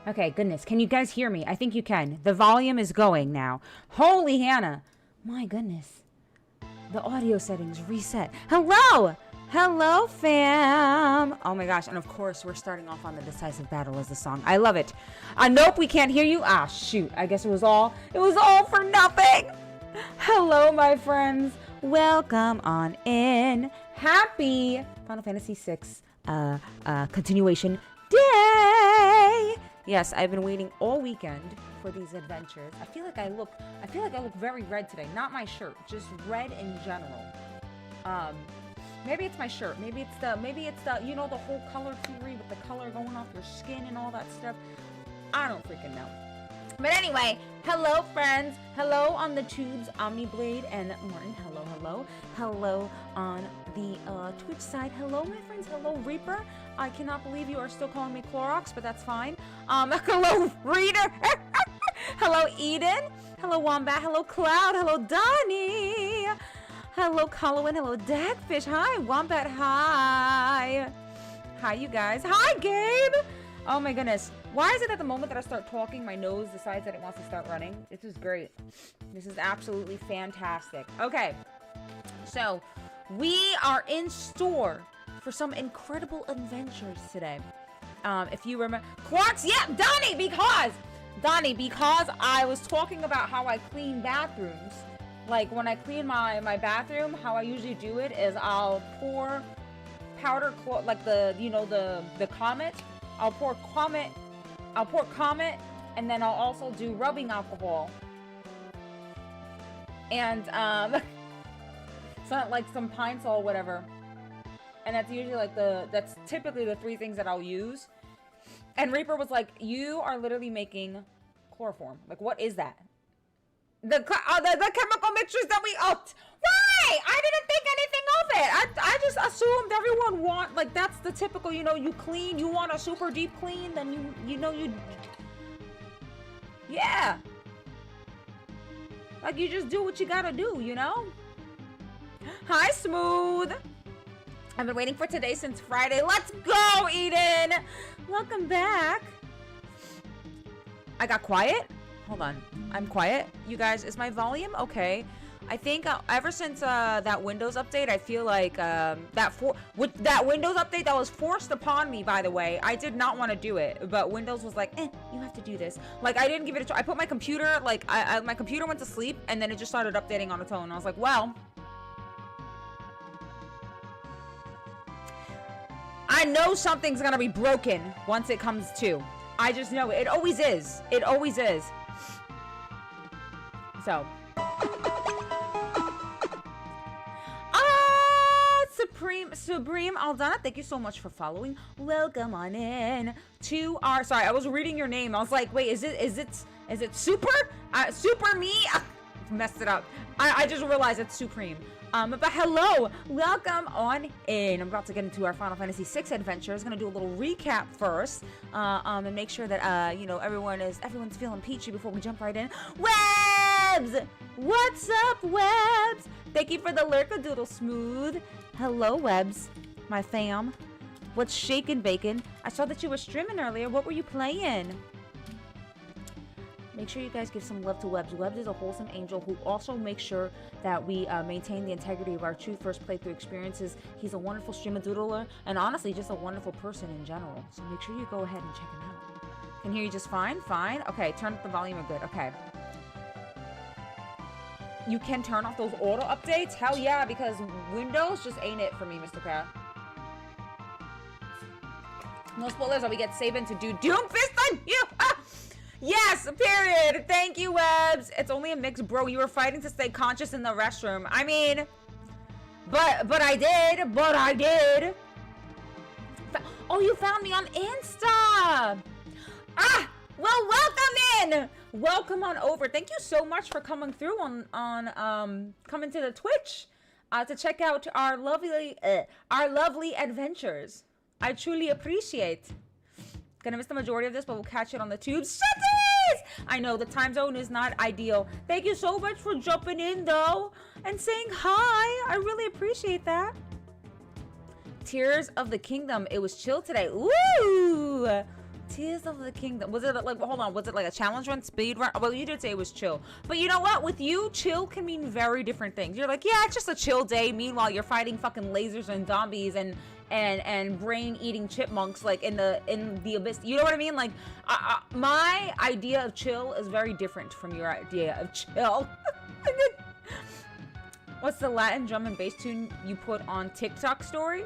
Okay, goodness. Can you guys hear me? I think you can. The volume is going now. Holy Hannah. My goodness. The audio settings reset. Hello! Hello, fam! Oh my gosh. And of course, we're starting off on The Decisive Battle as the song. I love it. Nope, we can't hear you. Ah, shoot. I guess it was all for nothing. Hello, my friends. Welcome on in. Happy Final Fantasy VI continuation day. Yes, I've been waiting all weekend for these adventures. I feel like I look very red today. Not my shirt, just red in general. Maybe it's my shirt. Maybe it's the you know, the whole color theory with the color going off your skin and all that stuff. I don't freaking know. But anyway, hello friends. Hello on the tubes, Omniblade and Martin. Hello on the Twitch side. Hello, my friends. Hello, Reaper. I cannot believe you are still calling me Clorox, but that's fine. Hello, Reader. Hello, Eden. Hello, Wombat. Hello, Cloud. Hello, Donnie. Hello, Colin. Hello, Dagfish. Hi, Wombat. Hi. Hi, you guys. Hi, Gabe. Oh my goodness. Why is it at the moment that I start talking, my nose decides that it wants to start running? This is great. This is absolutely fantastic. Okay. So, we are in store for some incredible adventures today. If you remember, Quarks, yeah, Donnie, because I was talking about how I clean bathrooms. Like when I clean my bathroom, how I usually do it is I'll pour powder, like the Comet. I'll pour Comet, and then I'll also do rubbing alcohol. And so like some Pine Sol, whatever. And that's usually like that's typically the three things that I'll use. And Reaper was like, "You are literally making chloroform. Like, what is that?" The chemical mixtures that we upped. Why? I didn't think anything of it. I just assumed everyone like that's the typical, you clean, you want a super deep clean, then you yeah. Like you just do what you gotta do, Hi, Smooth. I've been waiting for today since Friday. Let's go, Eden. Welcome back. I got quiet. Hold on. I'm quiet. You guys, is my volume okay? I think ever since that Windows update, I feel like that Windows update that was forced upon me, by the way. I did not want to do it, but Windows was like, you have to do this. Like, I didn't give it a try. I put my computer, like, my computer went to sleep, and then it just started updating on its own. I was like, well, I know something's gonna be broken once it comes to. I just know it. It always is. It always is. So. Supreme Aldana, thank you so much for following. Welcome on in to our. Sorry, I was reading your name. I was like, wait, is it Super? Super me? Messed it up. I just realized it's Supreme. But hello, welcome on in. I'm about to get into our Final Fantasy VI adventures. Gonna do a little recap first, and make sure that everyone's feeling peachy before we jump right in. Webs, what's up, Webs? Thank you for the lurkadoodle, Smooth. Hello, Webs, my fam. What's shaking, bacon? I saw that you were streaming earlier. What were you playing? Make sure you guys give some love to Webs. Webs is a wholesome angel who also makes sure that we maintain the integrity of our true first playthrough experiences. He's a wonderful streamadoodler and honestly just a wonderful person in general. So make sure you go ahead and check him out. Can hear you just fine? Fine? Okay, turn up the volume. Good. Okay. You can turn off those auto updates? Hell yeah, because Windows just ain't it for me, Mr. Cat. No spoilers or we get Saban to do Doomfist on you! Ah! Yes, period. Thank you, Webs. It's only a mix, bro. You were fighting to stay conscious in the restroom. I mean, but I did. Oh, you found me on Insta. Ah, well, welcome in. Welcome on over. Thank you so much for coming through on coming to the Twitch to check out our lovely adventures. I truly appreciate. Gonna miss the majority of this, but we'll catch it on the tubes. Shutties! I know the time zone is not ideal. Thank you so much for jumping in, though, and saying hi. I really appreciate that. Tears of the Kingdom. It was chill today. Ooh! Tears of the Kingdom. Was it like, hold on, was it like a challenge run, speed run? Well, you did say it was chill. But you know what? With you, chill can mean very different things. You're like, yeah, it's just a chill day. Meanwhile, you're fighting fucking lasers and zombies and brain-eating chipmunks like in the abyss. You know what I mean? Like, my idea of chill is very different from your idea of chill. What's the Latin drum and bass tune you put on TikTok story?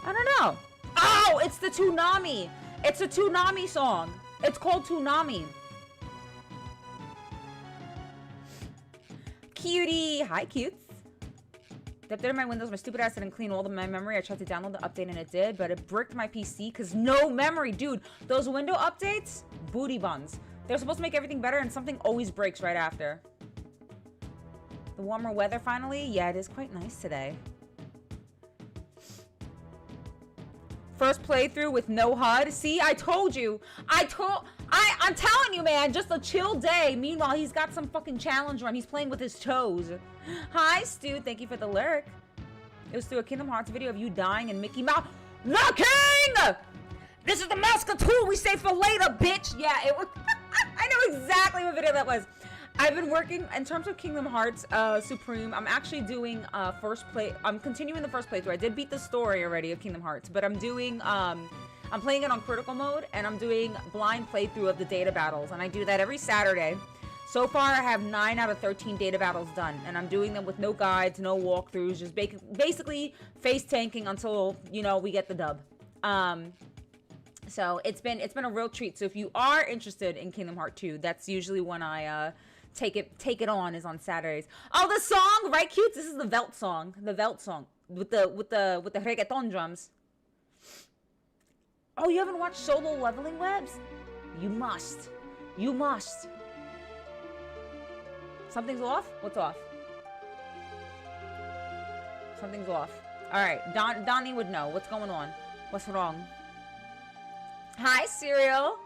I don't know. Oh, it's the Toonami. It's a Toonami song. It's called Toonami. Cutie. Hi, cutes. The update on my Windows, my stupid ass didn't clean all of my memory. I tried to download the update and it did, but it bricked my PC because no memory. Dude, those window updates, booty buns. They're supposed to make everything better and something always breaks right after. The warmer weather finally. Yeah, it is quite nice today. First playthrough with no HUD. See, I told you. I'm telling you, man, just a chill day. Meanwhile, he's got some fucking challenge run. He's playing with his toes. Hi, Stu. Thank you for the lyric. It was through a Kingdom Hearts video of you dying and Mickey Mouse. The King! This is the Muscatool we saved for later, bitch. Yeah, it was. I know exactly what video that was. I've been working in terms of Kingdom Hearts Supreme. I'm actually doing I'm continuing the first playthrough. I did beat the story already of Kingdom Hearts, but I'm doing I'm playing it on critical mode and I'm doing blind playthrough of the data battles, and I do that every Saturday. So far I have 9 out of 13 data battles done, and I'm doing them with no guides, no walkthroughs, just basically face tanking until, you know, we get the dub. So it's been a real treat. So if you are interested in Kingdom Hearts 2, that's usually when I take it on, is on Saturdays. Oh, the song, right, cute? This is the Velt song. The Velt song with the reggaeton drums. Oh, you haven't watched Solo Leveling Webs? You must. You must. Something's off? What's off? Something's off. All right, Donnie would know. What's going on? What's wrong? Hi, Cereal.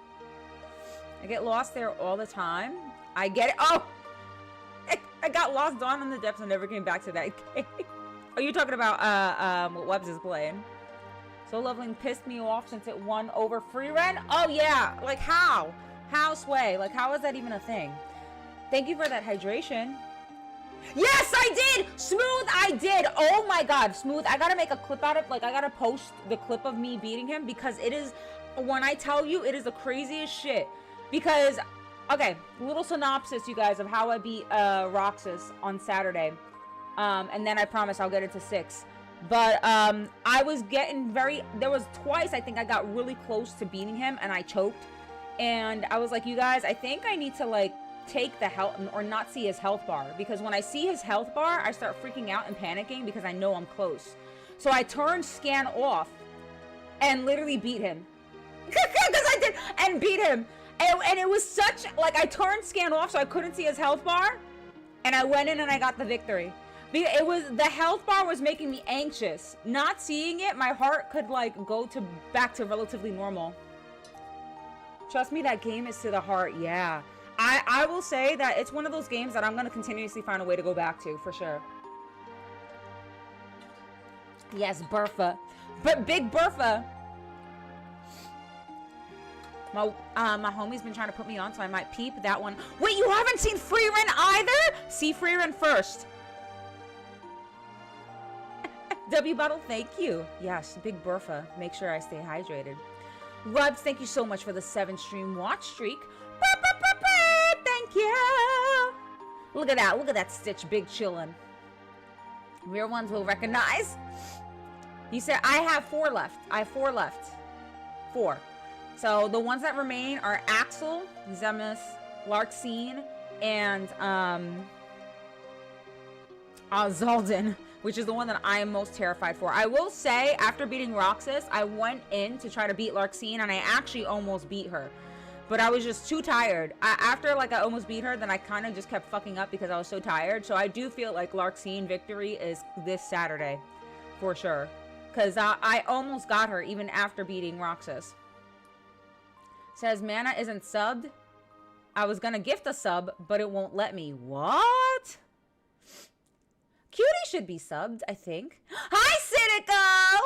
I get lost there all the time. I get it. Oh! I got lost Dawn in the Depths and never came back to that game. Are you talking about what Webs is playing? So Leveling pissed me off since it won over Free Rent? Oh, yeah. Like, how? How, Sway? Like, how is that even a thing? Thank you for that hydration. Yes, I did! Smooth, I did! Oh, my God. Smooth, I gotta make a clip out of... Like, I gotta post the clip of me beating him because it is... When I tell you, it is the craziest shit. Because... Okay, little synopsis, you guys, of how I beat Roxas on Saturday. And then I promise I'll get into 6. But I was getting there was twice I think I got really close to beating him and I choked. And I was like, you guys, I think I need to like take the health or not see his health bar. Because when I see his health bar, I start freaking out and panicking because I know I'm close. So I turned scan off and literally beat him. Because I did, and beat him. And it was such, like, I turned scan off so I couldn't see his health bar, and I went in and I got the victory. It was, the health bar was making me anxious. Not seeing it, my heart could, like, go back to relatively normal. Trust me, that game is to the heart, yeah. I will say that it's one of those games that I'm going to continuously find a way to go back to, for sure. Yes, Bertha. But Big Bertha. My homie's been trying to put me on, so I might peep that one. Wait, you haven't seen Free Run either? See Free Run first. W Bottle, thank you. Yes, Big Bertha. Make sure I stay hydrated. Rubs, thank you so much for the 7-stream watch streak. Thank you. Look at that. Look at that Stitch. Big chillin'. Real ones will recognize. He said, I have 4 left. I have 4 left. 4. So the ones that remain are Axel, Zemus, Larxene, and Zaldin, which is the one that I am most terrified for. I will say, after beating Roxas, I went in to try to beat Larxene, and I actually almost beat her. But I was just too tired. After I almost beat her, then I kind of just kept fucking up because I was so tired. So I do feel like Larxene victory is this Saturday, for sure. Because I almost got her even after beating Roxas. Says, Mana isn't subbed. I was gonna gift a sub, but it won't let me. What? Cutie should be subbed, I think. Hi, Citico!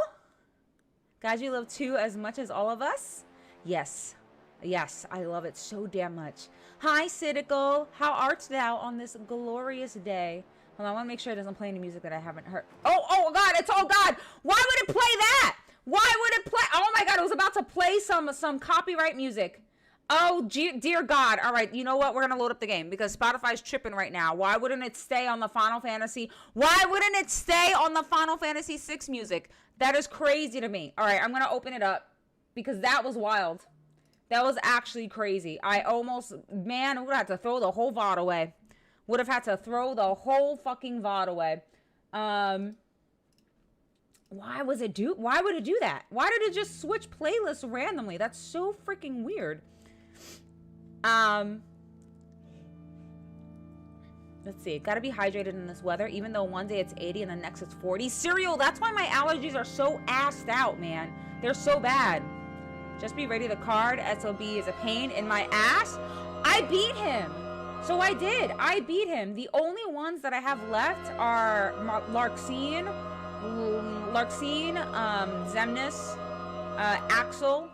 Guys, you love 2 as much as all of us? Yes. Yes, I love it so damn much. Hi, Citico. How art thou on this glorious day? Hold on, I want to make sure it doesn't play any music that I haven't heard. Oh God, it's all God. Why would it play that? Why would it play? Oh my God, it was about to play some copyright music. Oh, dear God. All right, you know what? We're going to load up the game because Spotify's tripping right now. Why wouldn't it stay on the Final Fantasy? Why wouldn't it stay on the Final Fantasy 6 music? That is crazy to me. All right, I'm going to open it up because that was wild. That was actually crazy. I almost, man, would have to throw the whole VOD away. Would have had to throw the whole fucking VOD away. Why would it do that? Why did it just switch playlists randomly? That's so freaking weird. Let's see. Gotta be hydrated in this weather, even though one day it's 80 and the next it's 40. Cereal, that's why my allergies are so assed out, man. They're so bad. Just be ready. The card SOB is a pain in my ass. I beat him. So I did. I beat him. The only ones that I have left are Larxene, Zemnis, Axel,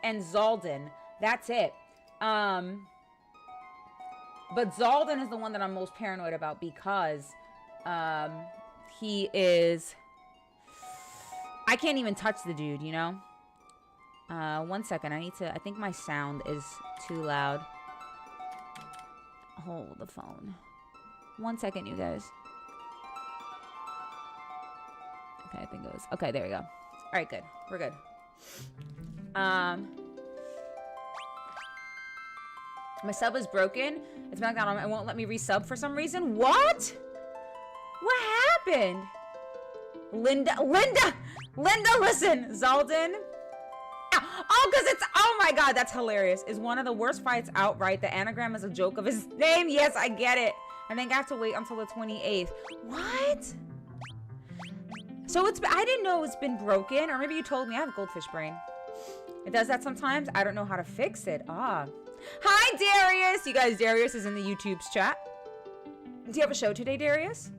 and Zaldin. That's it. But Zaldin is the one that I'm most paranoid about because he is... I can't even touch the dude, you know? 1 second. I think my sound is too loud. Hold the phone. 1 second, you guys. Okay, I think it was... Okay, there we go. All right, good. We're good. My sub is broken. It's been like that. It won't let me resub for some reason. What? What happened? Linda, listen. Zaldin. Oh, because it's... Oh, my God. That's hilarious. Is one of the worst fights outright. The anagram is a joke of his name. Yes, I get it. I think I have to wait until the 28th. What? So it's... I didn't know it's been broken. Or maybe you told me. I have goldfish brain. It does that sometimes. I don't know how to fix it. Ah. Hi, Darius. You guys, Darius is in the YouTube's chat. Do you have a show today, Darius?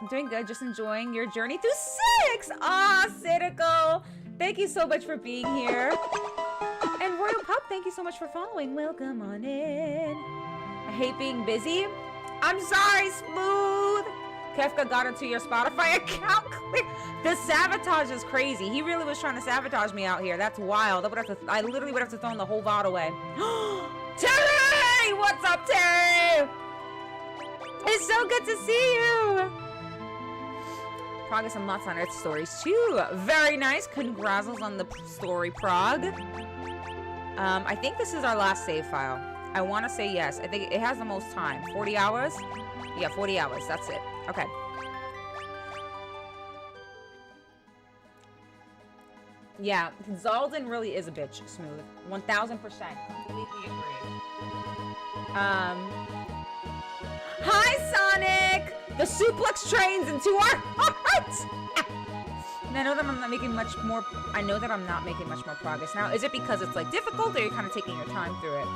I'm doing good. Just enjoying your journey through 6. Ah, Citico. Thank you so much for being here. And Royal Pup, thank you so much for following. Welcome on in. I hate being busy. I'm sorry, Smooth. Kefka got into your Spotify account. The sabotage is crazy. He really was trying to sabotage me out here. That's wild. I literally would have to throw the whole VOD away. Terry! What's up, Terry? It's so good to see you. Progress and lots on Earth stories too. Very nice. Congrats on the story, Prog. I think this is our last save file. I want to say yes. I think it has the most time. 40 hours? Yeah, 40 hours. That's it. Okay. Yeah, Zaldin really is a bitch, Smooth. 1000%. Completely agree. Hi, Sonic! The suplex trains into our hearts! And I know that I'm not making much more... I know that I'm not making much more progress now. Is it because it's, like, difficult, or you're kind of taking your time through it?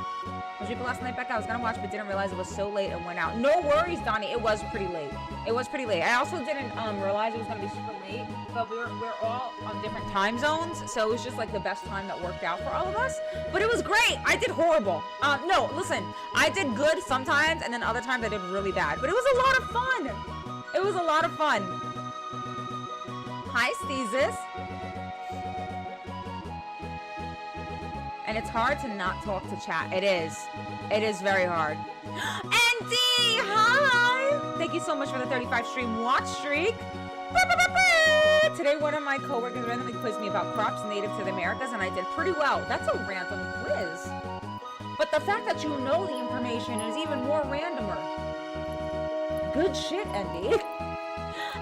Was people last night, Becca? I was gonna watch, but didn't realize it was so late and went out. No worries, Donnie. It was pretty late. It was pretty late. I also didn't realize it was gonna be super late, but we're all on different time zones, so it was just, like, the best time that worked out for all of us. But it was great. I did horrible. No, listen. I did good sometimes, and then other times I did really bad. But it was a lot of fun. It was a lot of fun. Hi, Steezus. And it's hard to not talk to chat. It is. It is very hard. Andy, hi! Thank you so much for the 35 stream watch streak. Today, one of my coworkers randomly quizzed me about crops native to the Americas, and I did pretty well. That's a random quiz. But the fact that you know the information is even more randomer. Good shit, Andy.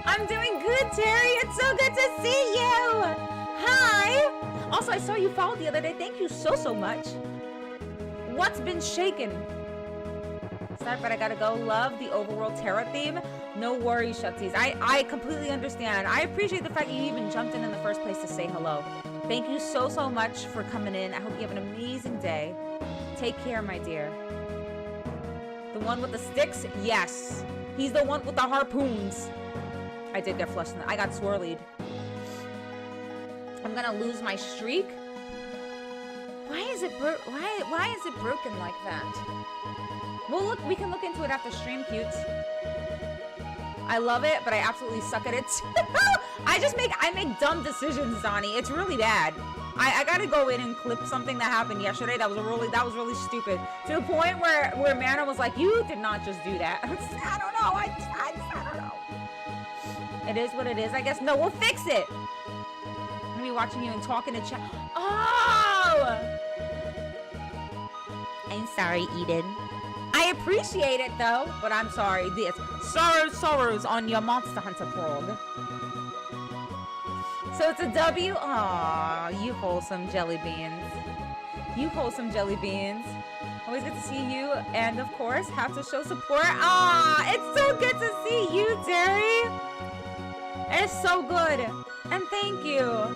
I'm doing good, Terry. It's so good to see you. Hi. Also, I saw you followed the other day. Thank you so much. What's been shaken? Sorry, but I gotta go. Love the overworld Terra theme. No worries, Shutzies. I completely understand. I appreciate the fact that you even jumped in the first place to say hello. Thank you so much for coming in. I hope you have an amazing day. Take care, my dear. The one with the sticks? Yes. He's the one with the harpoons. I did get flushed. I got swirlied. I'm gonna lose my streak. Why is it broken like that? Well, look, we can look into it after stream, cutes. I love it, but I absolutely suck at it. I make dumb decisions, Donnie. It's really bad. I gotta go in and clip something that happened yesterday. That was really stupid. To the point where Mana was like, "You did not just do that." I don't know. I don't know. It is what it is, I guess. No, we'll fix it. I'm gonna be watching you and talking to chat. Oh! I'm sorry, Eden. I appreciate it though, but I'm sorry. This sorrows on your Monster Hunter frog. So it's a W. Aw, you wholesome jelly beans. You wholesome jelly beans. Always good to see you, and of course, have to show support. Aw, it's so good to see you, Derry. It's so good, and thank you.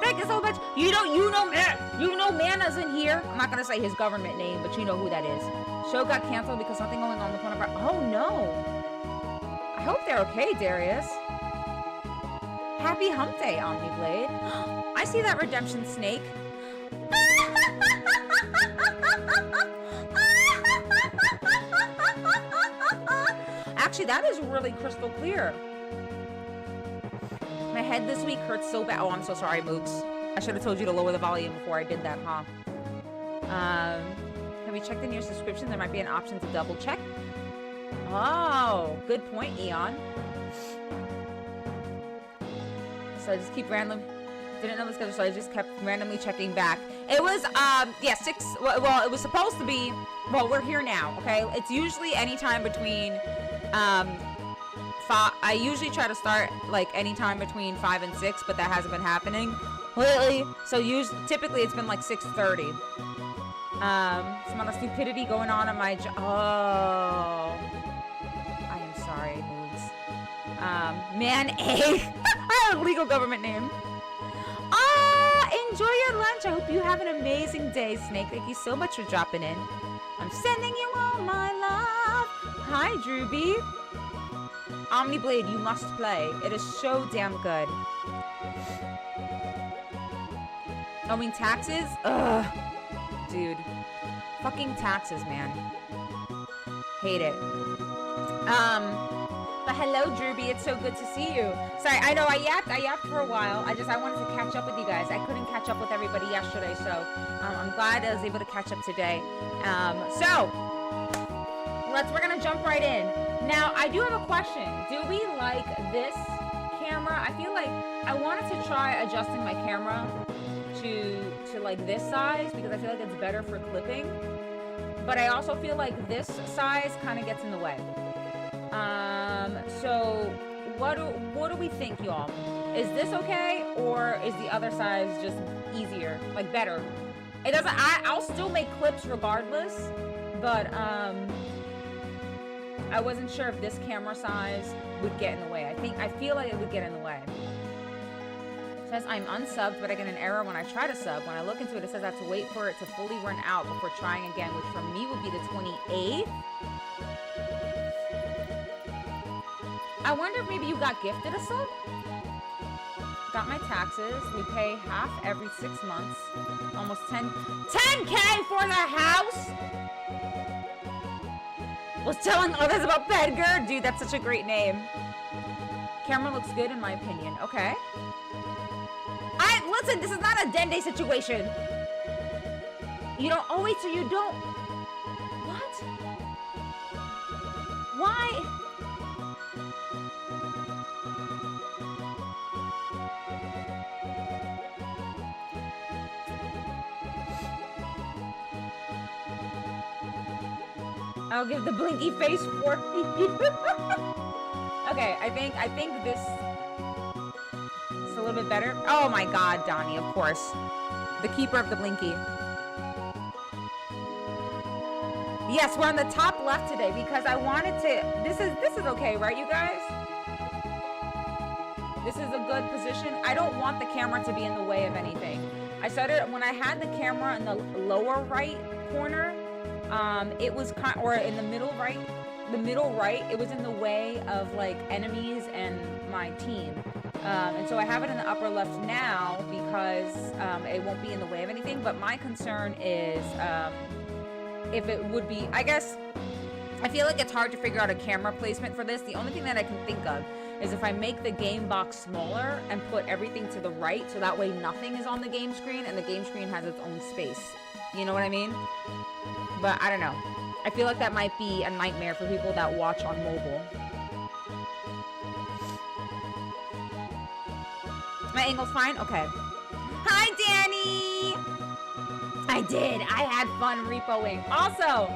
Thank you so much. You know Mana's in here. I'm not gonna say his government name, but you know who that is. Show got canceled because something going on with one of our. Oh no. I hope they're okay, Darius. Happy hump day, Omniblade. I see that redemption snake. Actually, that is really crystal clear. My head this week hurts so bad. Oh, I'm so sorry, Mooks. I should have told you to lower the volume before I did that, huh? Have you checked in your subscription? There might be an option to double check. Oh, good point, Eon. So I just keep didn't know the schedule, so I just kept randomly checking back. It was, yeah, 6, well, it was supposed to be, well, we're here now, okay? It's usually anytime between, 5, I usually try to start, like, anytime between 5 and 6, but that hasn't been happening lately. So typically it's been, like, 6:30. Some other stupidity going on in my I am sorry, moves. Man A. I have a legal government name. Enjoy your lunch. I hope you have an amazing day, Snake. Thank you so much for dropping in. I'm sending you all my love. Hi, Drewby. Omniblade, you must play. It is so damn good. Owing taxes? Ugh. Dude. Fucking taxes, man. Hate it. But hello, Drewby. It's so good to see you. Sorry, I know I yapped for a while. I wanted to catch up with you guys. I couldn't catch up with everybody yesterday, so I'm glad I was able to catch up today. We're gonna jump right in. Now, I do have a question. Do we like this camera? I feel like I wanted to try adjusting my camera to like this size because I feel like it's better for clipping. But I also feel like this size kind of gets in the way. So what do we think, y'all? Is this okay, or is the other size just easier, like better? It doesn't. I'll still make clips regardless, but I wasn't sure if this camera size would get in the way. I feel like it would get in the way. It says I'm unsubbed, but I get an error when I try to sub. When I look into it, it says I have to wait for it to fully run out before trying again, which for me would be the 28th. I wonder if maybe you got gifted a sub? Got my taxes. We pay half every 6 months. Almost 10K for the house? Was telling others about Bedgar? Dude, that's such a great name. Camera looks good in my opinion. Okay. Listen, this is not a Dende situation. You don't, oh wait, so you don't. What? Why? I'll give the blinky face for you. Okay, I think this is a little bit better. Oh my god, Donnie, of course. The keeper of the blinky. Yes, we're on the top left today because I wanted to. This is okay, right, you guys? This is a good position. I don't want the camera to be in the way of anything. I started when I had the camera in the lower right corner. It was or in the middle right the middle right, it was in the way of like enemies and my team. And so I have it in the upper left now because it won't be in the way of anything. But my concern is if it would be, I guess, I feel like it's hard to figure out a camera placement for this. The only thing that I can think of is if I make the game box smaller and put everything to the right, so that way nothing is on the game screen and the game screen has its own space. You know what I mean? But I don't know. I feel like that might be a nightmare for people that watch on mobile. My angle's fine? Okay. Hi, Danny! I did. I had fun repoing. Also,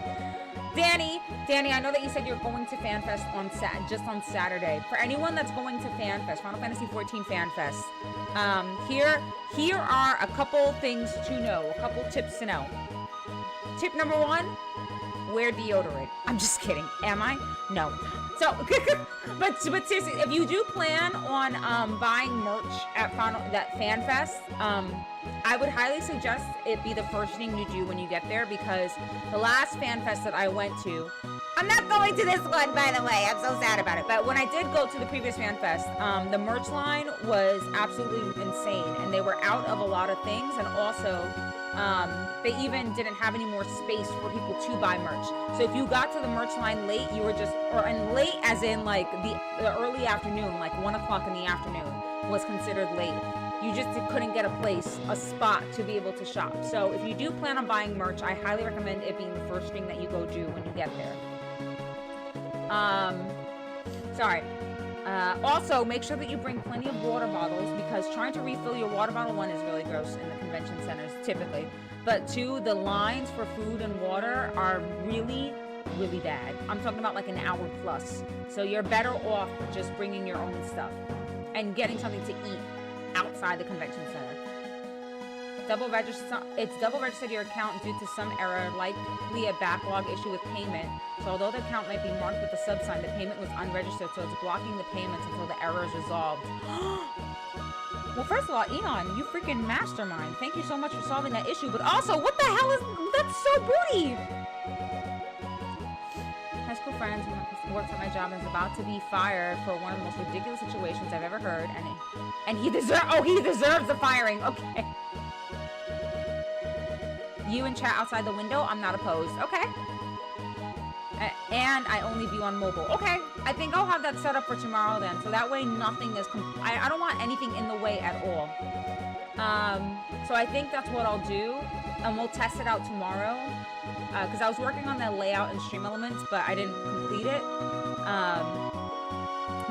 Danny, I know that you said you're going to FanFest just on Saturday. For anyone that's going to FanFest, Final Fantasy XIV FanFest, here are a couple things to know, a couple tips to know. Tip number 1, wear deodorant. I'm just kidding. Am I? No. So, but seriously, if you do plan on buying merch at FanFest, I would highly suggest it be the first thing you do when you get there, because the last FanFest that I went to, I'm not going to this one, by the way. I'm so sad about it. But when I did go to the previous FanFest, the merch line was absolutely insane, and they were out of a lot of things, and also they even didn't have any more space for people to buy merch. So if you got to the merch line late, you were just, and late as in like the early afternoon, like 1 o'clock in the afternoon was considered late. You just couldn't get a spot to be able to shop. So if you do plan on buying merch, I highly recommend it being the first thing that you go do when you get there. Also, make sure that you bring plenty of water bottles, because trying to refill your water bottle, 1, is really gross in the convention centers, typically. But 2, the lines for food and water are really, really bad. I'm talking about like an hour plus. So you're better off just bringing your own stuff and getting something to eat outside the convention center. It's double registered your account due to some error, likely a backlog issue with payment. So although the account might be marked with a sub sign, the payment was unregistered, so it's blocking the payments until the error is resolved. Well, first of all, Eon, you freaking mastermind. Thank you so much for solving that issue. But also, what the hell is that's so booty? High school friends who works at my job and is about to be fired for one of the most ridiculous situations I've ever heard, and he deserves the firing. Okay. You in chat outside the window, I'm not opposed. Okay. And I only view on mobile. Okay. I think I'll have that set up for tomorrow then. So that way nothing is... I don't want anything in the way at all. So I think that's what I'll do. And we'll test it out tomorrow. Because I was working on the layout and stream elements, but I didn't complete it.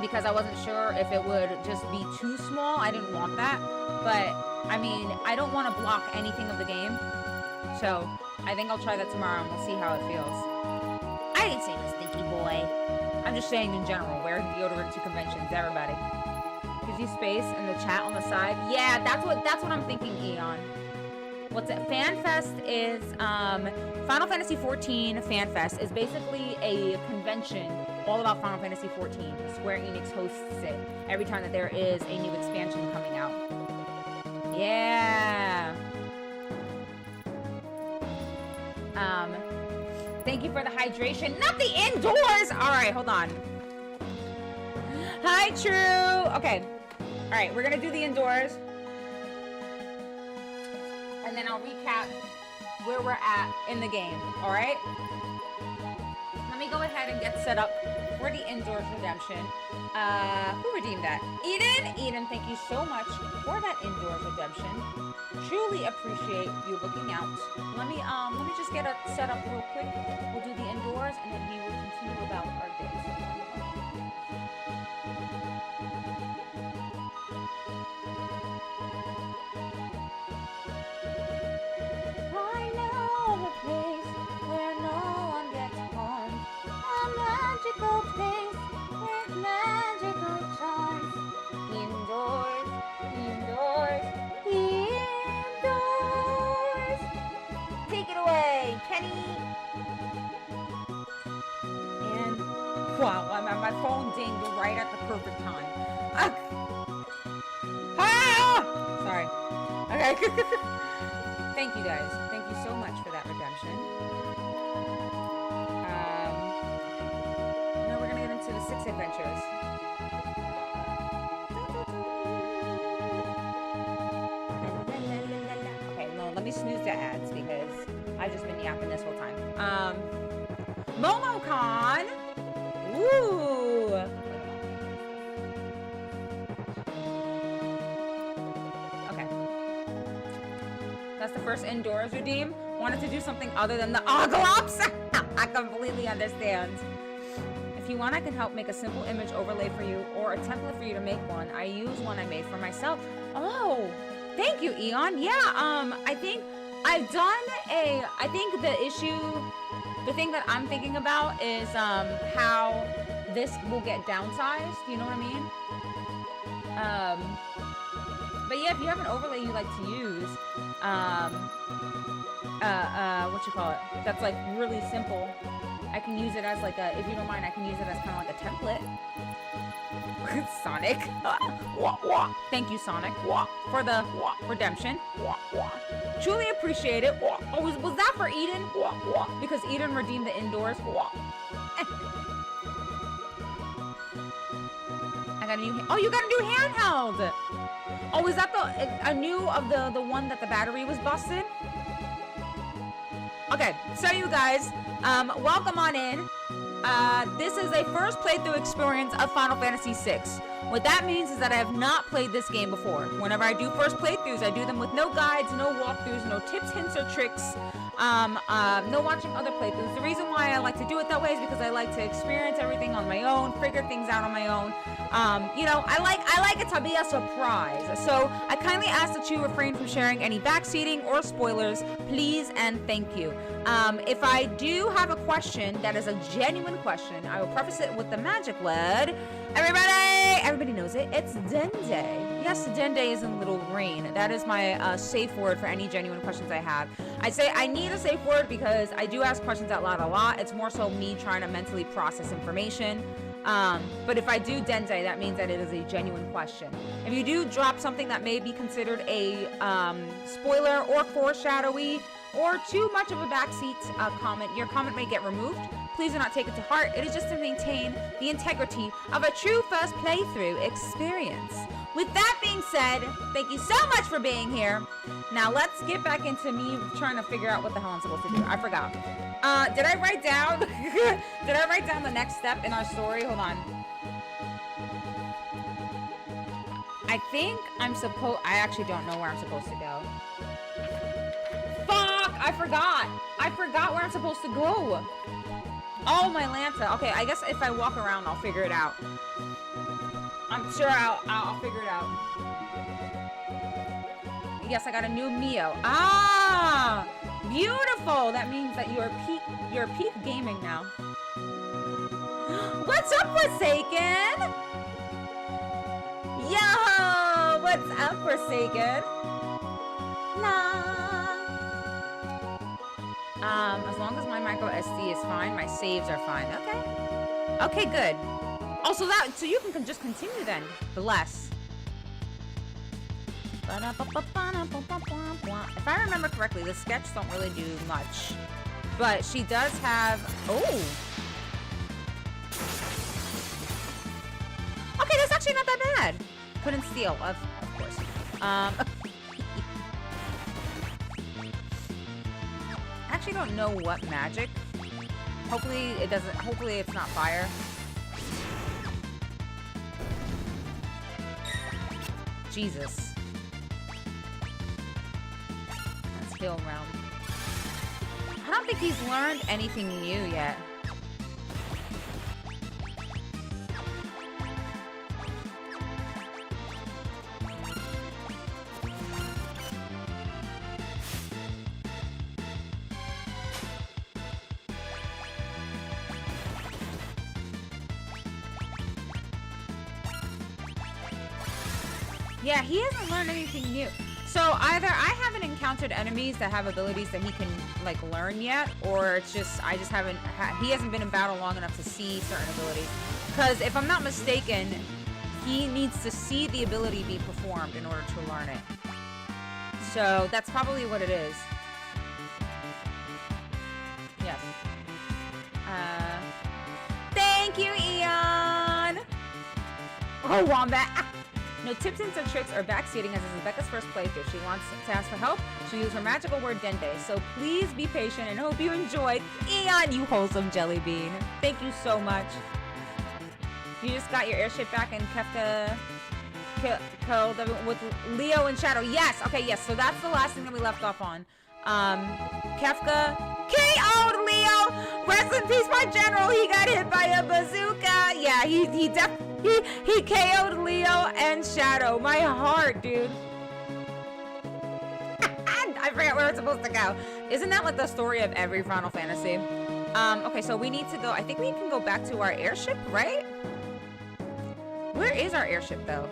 Because I wasn't sure if it would just be too small. I didn't want that. But, I mean, I don't want to block anything of the game. So, I think I'll try that tomorrow and we'll see how it feels. I didn't say this stinky boy. I'm just saying in general, wear deodorant to conventions, everybody. Gives you space in the chat on the side. Yeah, that's what I'm thinking, Eon. What's it? FanFest is, Final Fantasy XIV FanFest is basically a convention all about Final Fantasy XIV. Square Enix hosts it every time that there is a new expansion coming out. Yeah. Thank you for the hydration. Not the indoors! Alright, hold on. Hi, True! Okay. Alright, we're gonna do the indoors. And then I'll recap where we're at in the game. Alright? Let me go ahead and get set up for the indoors redemption. Who redeemed that? Eden, thank you so much for that indoors redemption. Truly appreciate you looking out. Let me just get it set up real quick. We'll do the indoors and then we will continue about our day. I know a place where no one gets harmed. A magical place with magical charms. Indoors, indoors, indoors. Take it away, Penny. And wow, my phone dinged right at the perfect time. Sorry. Okay. Thank you guys. Thank you so much for that redemption. 6 adventures. Okay, no, let me snooze the ads because I've just been yapping this whole time. MomoCon! Woo! Okay. That's the first indoors redeem. Wanted to do something other than the Oglops? I completely understand. If you want, I can help make a simple image overlay for you or a template for you to make one. I use one I made for myself. Oh, thank you, Eon. Yeah, I think I've done I think the thing that I'm thinking about is how this will get downsized, you know what I mean? But yeah, if you have an overlay you like to use, what you call it, that's like really simple, I can use it as like a, if you don't mind, I can use it as kind of like a template. Sonic. Thank you, Sonic, for the redemption. Truly appreciate it. Oh, was that for Eden? Because Eden redeemed the indoors. I got a new, oh, you got a new handheld. Oh, is that a new of the one that the battery was busted? Okay, so you guys, welcome on in. This is a first playthrough experience of Final Fantasy VI. What that means is that I have not played this game before. Whenever I do first playthroughs, I do them with no guides, no walkthroughs, no tips, hints, or tricks, no watching other playthroughs. The reason why I like to do it that way is because I like to experience everything on my own, figure things out on my own. You know, I like it to be a surprise. So I kindly ask that you refrain from sharing any backseating or spoilers, please and thank you. If I do have a question that is a genuine question, I will preface it with the magic word. Everybody knows it. It's Dende. Yes, Dende is in little green. That is my safe word for any genuine questions I have. I say I need a safe word because I do ask questions out loud a lot. It's more so me trying to mentally process information. But if I do Dende, that means that it is a genuine question. If you do drop something that may be considered a spoiler or foreshadowy or too much of a backseat comment, your comment may get removed. Please do not take it to heart. It is just to maintain the integrity of a true first playthrough experience. With that being said, thank you so much for being here. Now let's get back into me trying to figure out what the hell I'm supposed to do. I forgot. Did I write down? Did I write down the next step in our story? Hold on. I think I'm supposed. I actually don't know where I'm supposed to go. Fuck! I forgot. I forgot where I'm supposed to go. Oh, my Lanta. Okay, I guess if I walk around, I'll figure it out. I'm sure I'll figure it out. Yes, I got a new Mio. Ah, beautiful. That means that you're peak gaming now. What's up, Forsaken? Yo, what's up, Forsaken? Nah. As long as my micro SD is fine, my saves are fine. Okay. Okay, good. Also, so you can just continue then. Bless. If I remember correctly, the sketch don't really do much. But she does have... Oh! Okay, that's actually not that bad. Couldn't steal, of course. I actually don't know what magic. Hopefully it doesn't... Hopefully it's not fire. Jesus. Let's heal around. I don't think he's learned anything new yet. Yeah, he hasn't learned anything new. So either I haven't encountered enemies that have abilities that he can like learn yet, or it's just he hasn't been in battle long enough to see certain abilities. Because if I'm not mistaken, he needs to see the ability be performed in order to learn it. So that's probably what it is. Yes. Thank you, Eon. Oh, Wombat. No tips and tricks or backseating as this is Becca's first playthrough. She wants to ask for help. She'll use her magical word Dende. So please be patient and hope you enjoyed. Eon, you wholesome jelly bean. Thank you so much. You just got your airship back and Kefka killed with Leo and Shadow. Yes. Okay, yes. So that's the last thing that we left off on. Kefka KO'd Leo. Rest in peace, my general. He got hit by a bazooka. Yeah, he KO'd Leo and Shadow. My heart, dude. I forgot where it's supposed to go. Isn't that like the story of every Final Fantasy? Okay, so we need to go. I think we can go back to our airship, right? Where is our airship, though?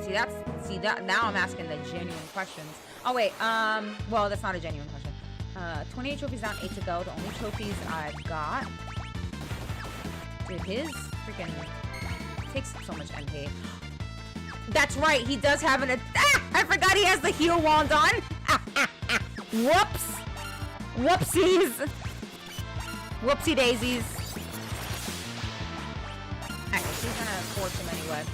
See, now I'm asking the genuine questions. Oh, wait, well, that's not a genuine question. 28 trophies down, 8 to go. The only trophies I've got... Dude, his freaking... takes so much MP. That's right, he does have an... I forgot he has the heal wand on! Whoops! Whoopsies! Whoopsie daisies. Alright, she's gonna force him anyway.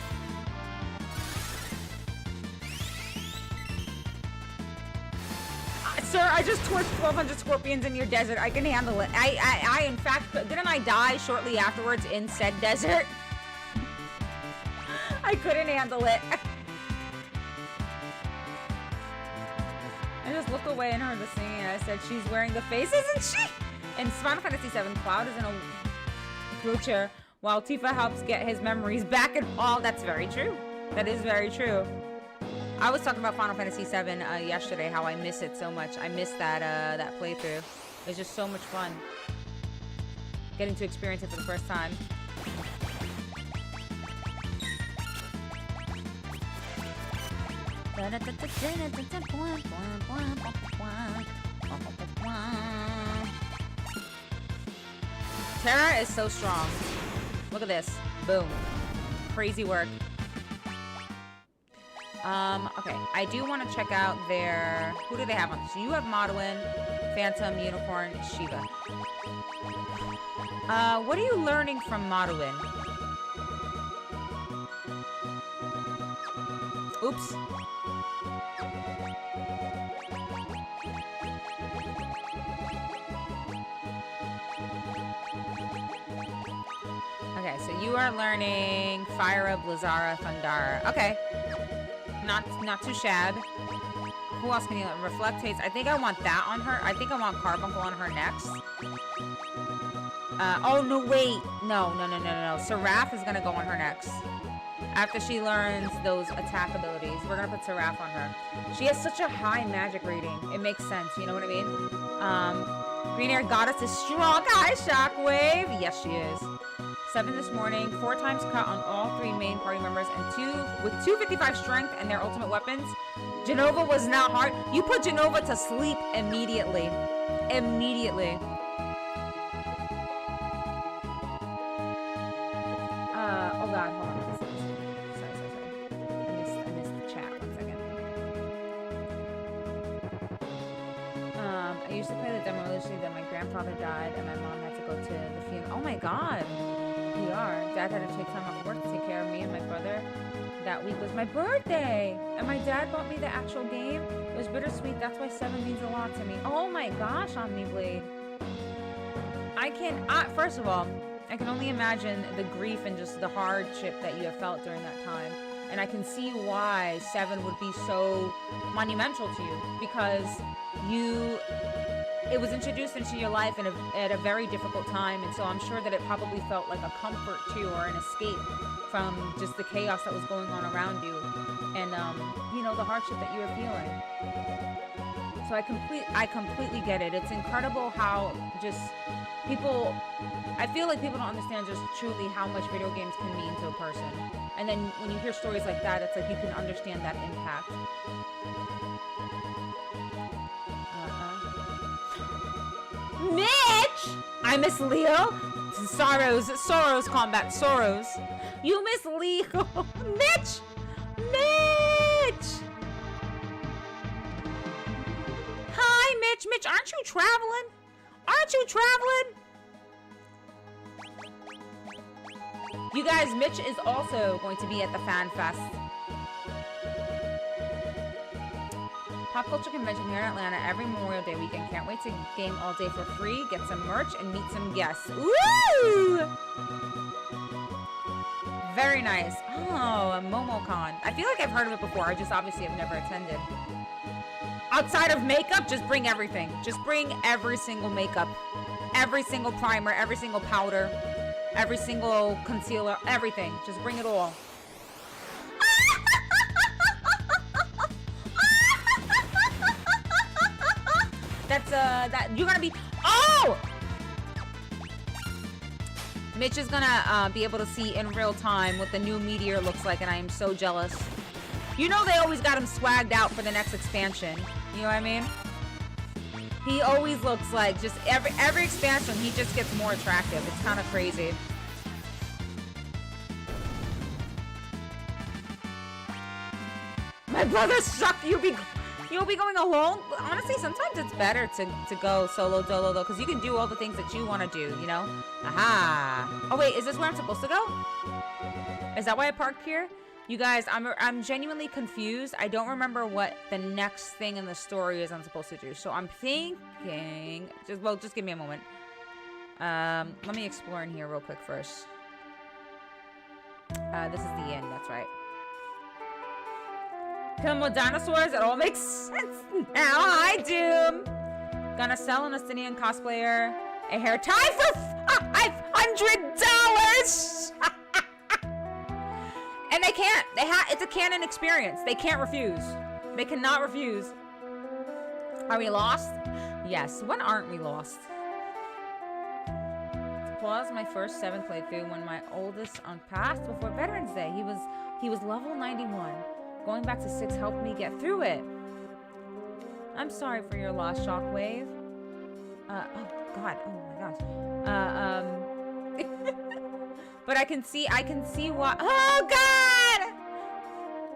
Sir, I just torched 1,200 scorpions in your desert. I can handle it. I in fact, didn't I die shortly afterwards in said desert? I couldn't handle it. I just looked away and heard the singing and I said, she's wearing the face, isn't she? In Final Fantasy VII, Cloud is in a wheelchair while Tifa helps get his memories back and all. That's very true. That is very true. I was talking about Final Fantasy VII yesterday, how I miss it so much. I miss that playthrough. It was just so much fun. Getting to experience it for the first time. Terra is so strong. Look at this. Boom. Crazy work. Okay, I do want to check out their... Who do they have on? So you have Modwin, Phantom, Unicorn, Shiva. What are you learning from Modwin? Oops. Okay, so you are learning Fyra, Blizzara, Thundara. Okay. Not too shabby. Who else can you learn? Reflect Haste. I think I want that on her. I think I want Carbuncle on her next. Oh, no, wait. No. Seraph is going to go on her next. After she learns those attack abilities, we're going to put Seraph on her. She has such a high magic rating. It makes sense. You know what I mean? Green Air Goddess is strong. Hi, Shockwave. Yes, she is. 7 this morning, 4 times cut on all 3 main party members, and 255 strength and their ultimate weapons. Genova was not hard. You put Genova to sleep immediately. Immediately. Oh god, hold on. Sorry. I missed the chat. 1 second. I used to play the demo religiously, then my grandfather died, and my mom had to go to the funeral. Oh my god. Dad had to take time off work to take care of me and my brother. That week was my birthday, and my dad bought me the actual game. It was bittersweet. That's why 7 means a lot to me. Oh my gosh, Omniblade. First of all, I can only imagine the grief and just the hardship that you have felt during that time. And I can see why 7 would be so monumental to you, because it was introduced into your life at a very difficult time, and so I'm sure that it probably felt like a comfort too, or an escape from just the chaos that was going on around you, and you know, the hardship that you were feeling. So I completely get it. It's incredible how just people, I feel like people don't understand just truly how much video games can mean to a person. And then when you hear stories like that, it's like you can understand that impact. Mitch! I miss Leo. Sorrows combat. Sorrows. You miss Leo. Mitch! Hi, Mitch. Mitch, aren't you traveling? You guys, Mitch is also going to be at the Fan Fest. Pop Culture Convention here in Atlanta every Memorial Day weekend. Can't wait to game all day for free, get some merch, and meet some guests. Woo! Very nice. Oh, a MomoCon. I feel like I've heard of it before. I just obviously have never attended. Outside of makeup, just bring everything. Just bring every single makeup. Every single primer, every single powder, every single concealer, everything. Just bring it all. You're gonna be, oh! Mitch is gonna be able to see in real time what the new Meteor looks like, and I am so jealous. You know they always got him swagged out for the next expansion. You know what I mean? He always looks like, just every expansion, he just gets more attractive. It's kind of crazy. My brother sucked. You'll be going alone. Honestly, sometimes it's better to go solo dolo though, because you can do all the things that you want to do, you know? Aha. Oh wait, is this where I'm supposed to go? Is that why I parked here? You guys, I'm genuinely confused. I don't remember what the next thing in the story is I'm supposed to do. So I'm thinking, just give me a moment. Let me explore in here real quick first. This is the end, that's right. Kill more dinosaurs, it all makes sense now. Hi, Doom. Gonna sell an Estinian cosplayer a hair tie for $500. And they can't. It's a canon experience. They can't refuse. They cannot refuse. Are we lost? Yes. When aren't we lost? Pause my first 7th playthrough when my oldest passed before Veterans Day. He was level 91. Going back to 6 helped me get through it. I'm sorry for your loss, Shockwave. Oh God. Oh my gosh. But I can see why. Oh God!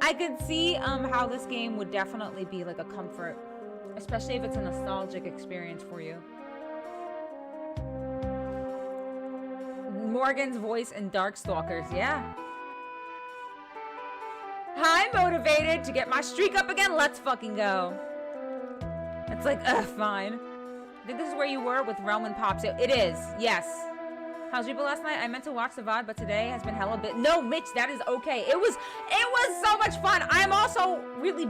I can see how this game would definitely be like a comfort, especially if it's a nostalgic experience for you. Morgan's voice in Darkstalkers, yeah. I'm motivated to get my streak up again. Let's fucking go. It's like, fine. I think this is where you were with Realm and Pops. It is, yes. How's Reaper last night? I meant to watch the VOD, but today has been hella bit. No, Mitch, that is okay. It was so much fun. I'm also really,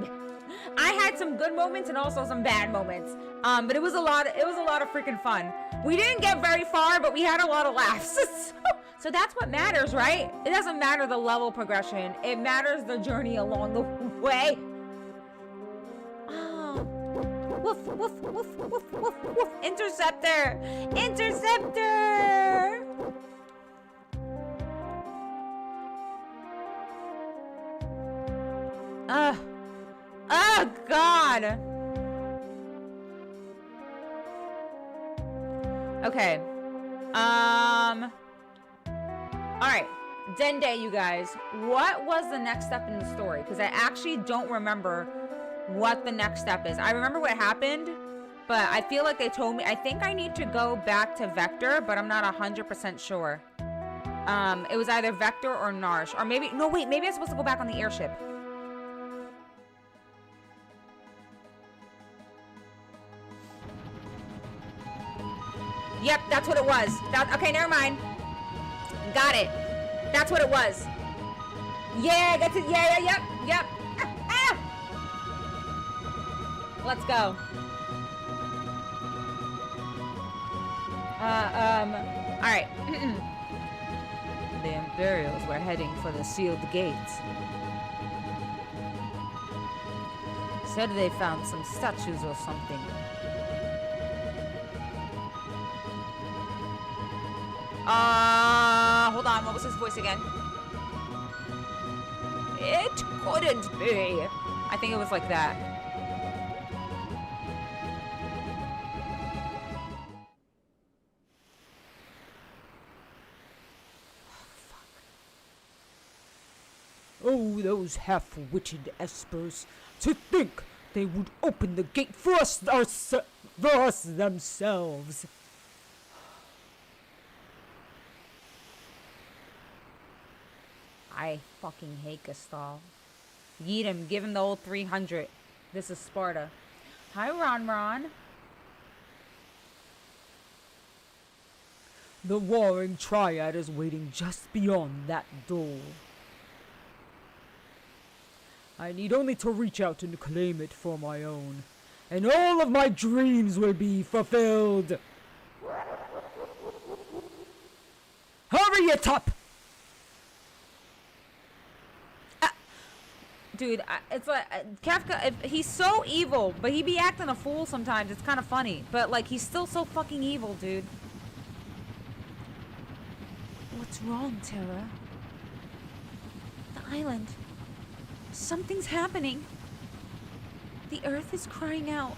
I had some good moments and also some bad moments. But it was a lot of freaking fun. We didn't get very far, but we had a lot of laughs. So that's what matters, right? It doesn't matter the level progression. It matters the journey along the way. Oh. Woof, woof, woof, woof, woof, woof. Interceptor! Interceptor! Oh, God. Okay. Alright. Dende, you guys. What was the next step in the story? Because I actually don't remember what the next step is. I remember what happened, but I feel like they told me. I think I need to go back to Vector, but I'm not 100% sure. It was either Vector or Narsh. Or maybe... No, wait. Maybe I'm supposed to go back on the airship. Yep, that's what it was. Okay, never mind. Got it. That's what it was. Yeah, that's it. Yeah, yep. Let's go. Alright. The Imperials were heading for the sealed gates. Said they found some statues or something. Hold on, what was his voice again? It couldn't be. I think it was like that. Oh, those half-witted espers. To think they would open the gate for us themselves. I fucking hate Gastal. Yeet him. Give him the old 300. This is Sparta. Hi, Ron. The warring triad is waiting just beyond that door. I need only to reach out and claim it for my own, and all of my dreams will be fulfilled. Hurry it up! Dude, it's like Kafka. He's so evil, but he be acting a fool sometimes. It's kind of funny, but like he's still so fucking evil, dude. What's wrong, Terra? The island. Something's happening. The earth is crying out.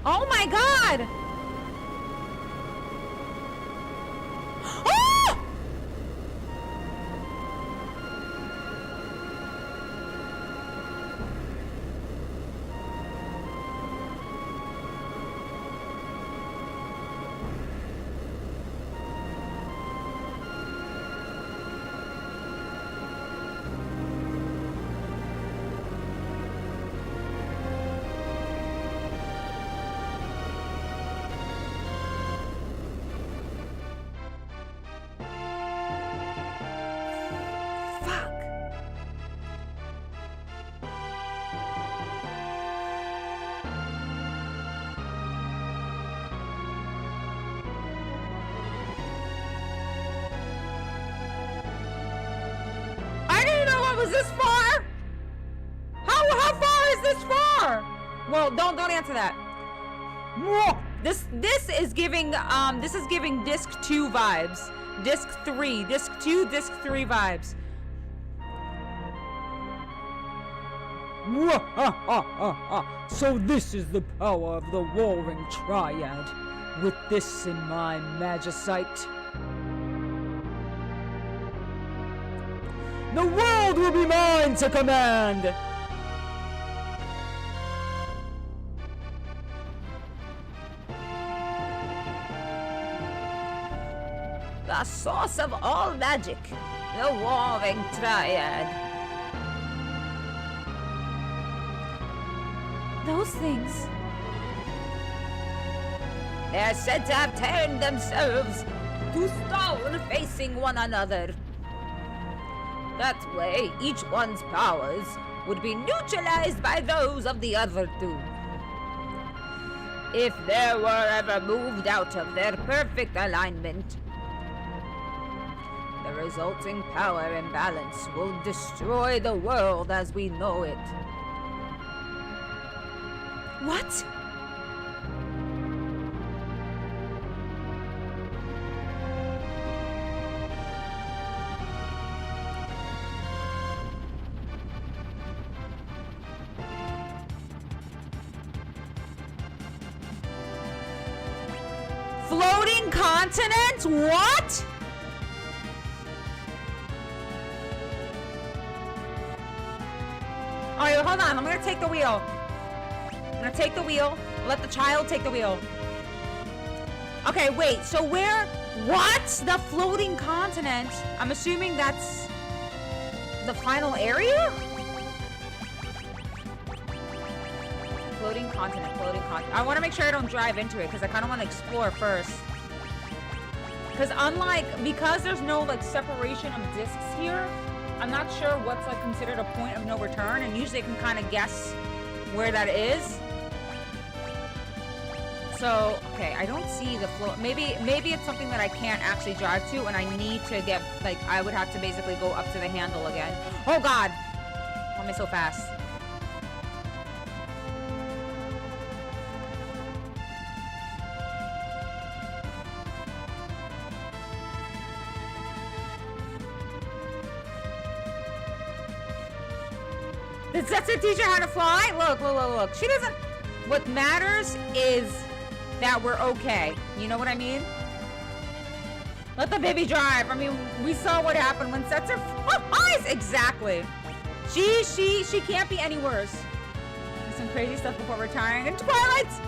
Oh my god! Oh! Was this far? How far is this far? Well, don't answer that. This is giving disc 2 vibes. Disc 3 vibes. So this is the power of the warring triad. With this in my magicite, the world will be mine to command! The source of all magic, the warring triad. Those things. They're said to have turned themselves to stone facing one another. That way, each one's powers would be neutralized by those of the other two. If they were ever moved out of their perfect alignment, the resulting power imbalance will destroy the world as we know it. What? Floating continent? What? Alright, hold on. I'm gonna take the wheel. I'm gonna take the wheel. Let the child take the wheel. Okay, wait. So where? What? The floating continent? I'm assuming that's the final area? Floating continent. I want to make sure I don't drive into it because I kind of want to explore first. Because there's no like separation of discs here, I'm not sure what's like considered a point of no return, and usually I can kind of guess where that is. So, okay, I don't see the float. Maybe it's something that I can't actually drive to, and I need to get, like, I would have to basically go up to the handle again. Oh God! Why am I so fast? Did Setzer teach her how to fly? Look. She doesn't... What matters is that we're okay. You know what I mean? Let the baby drive. I mean, we saw what happened when Setzer flies. Exactly. She can't be any worse. There's some crazy stuff before retiring. And Twilight's...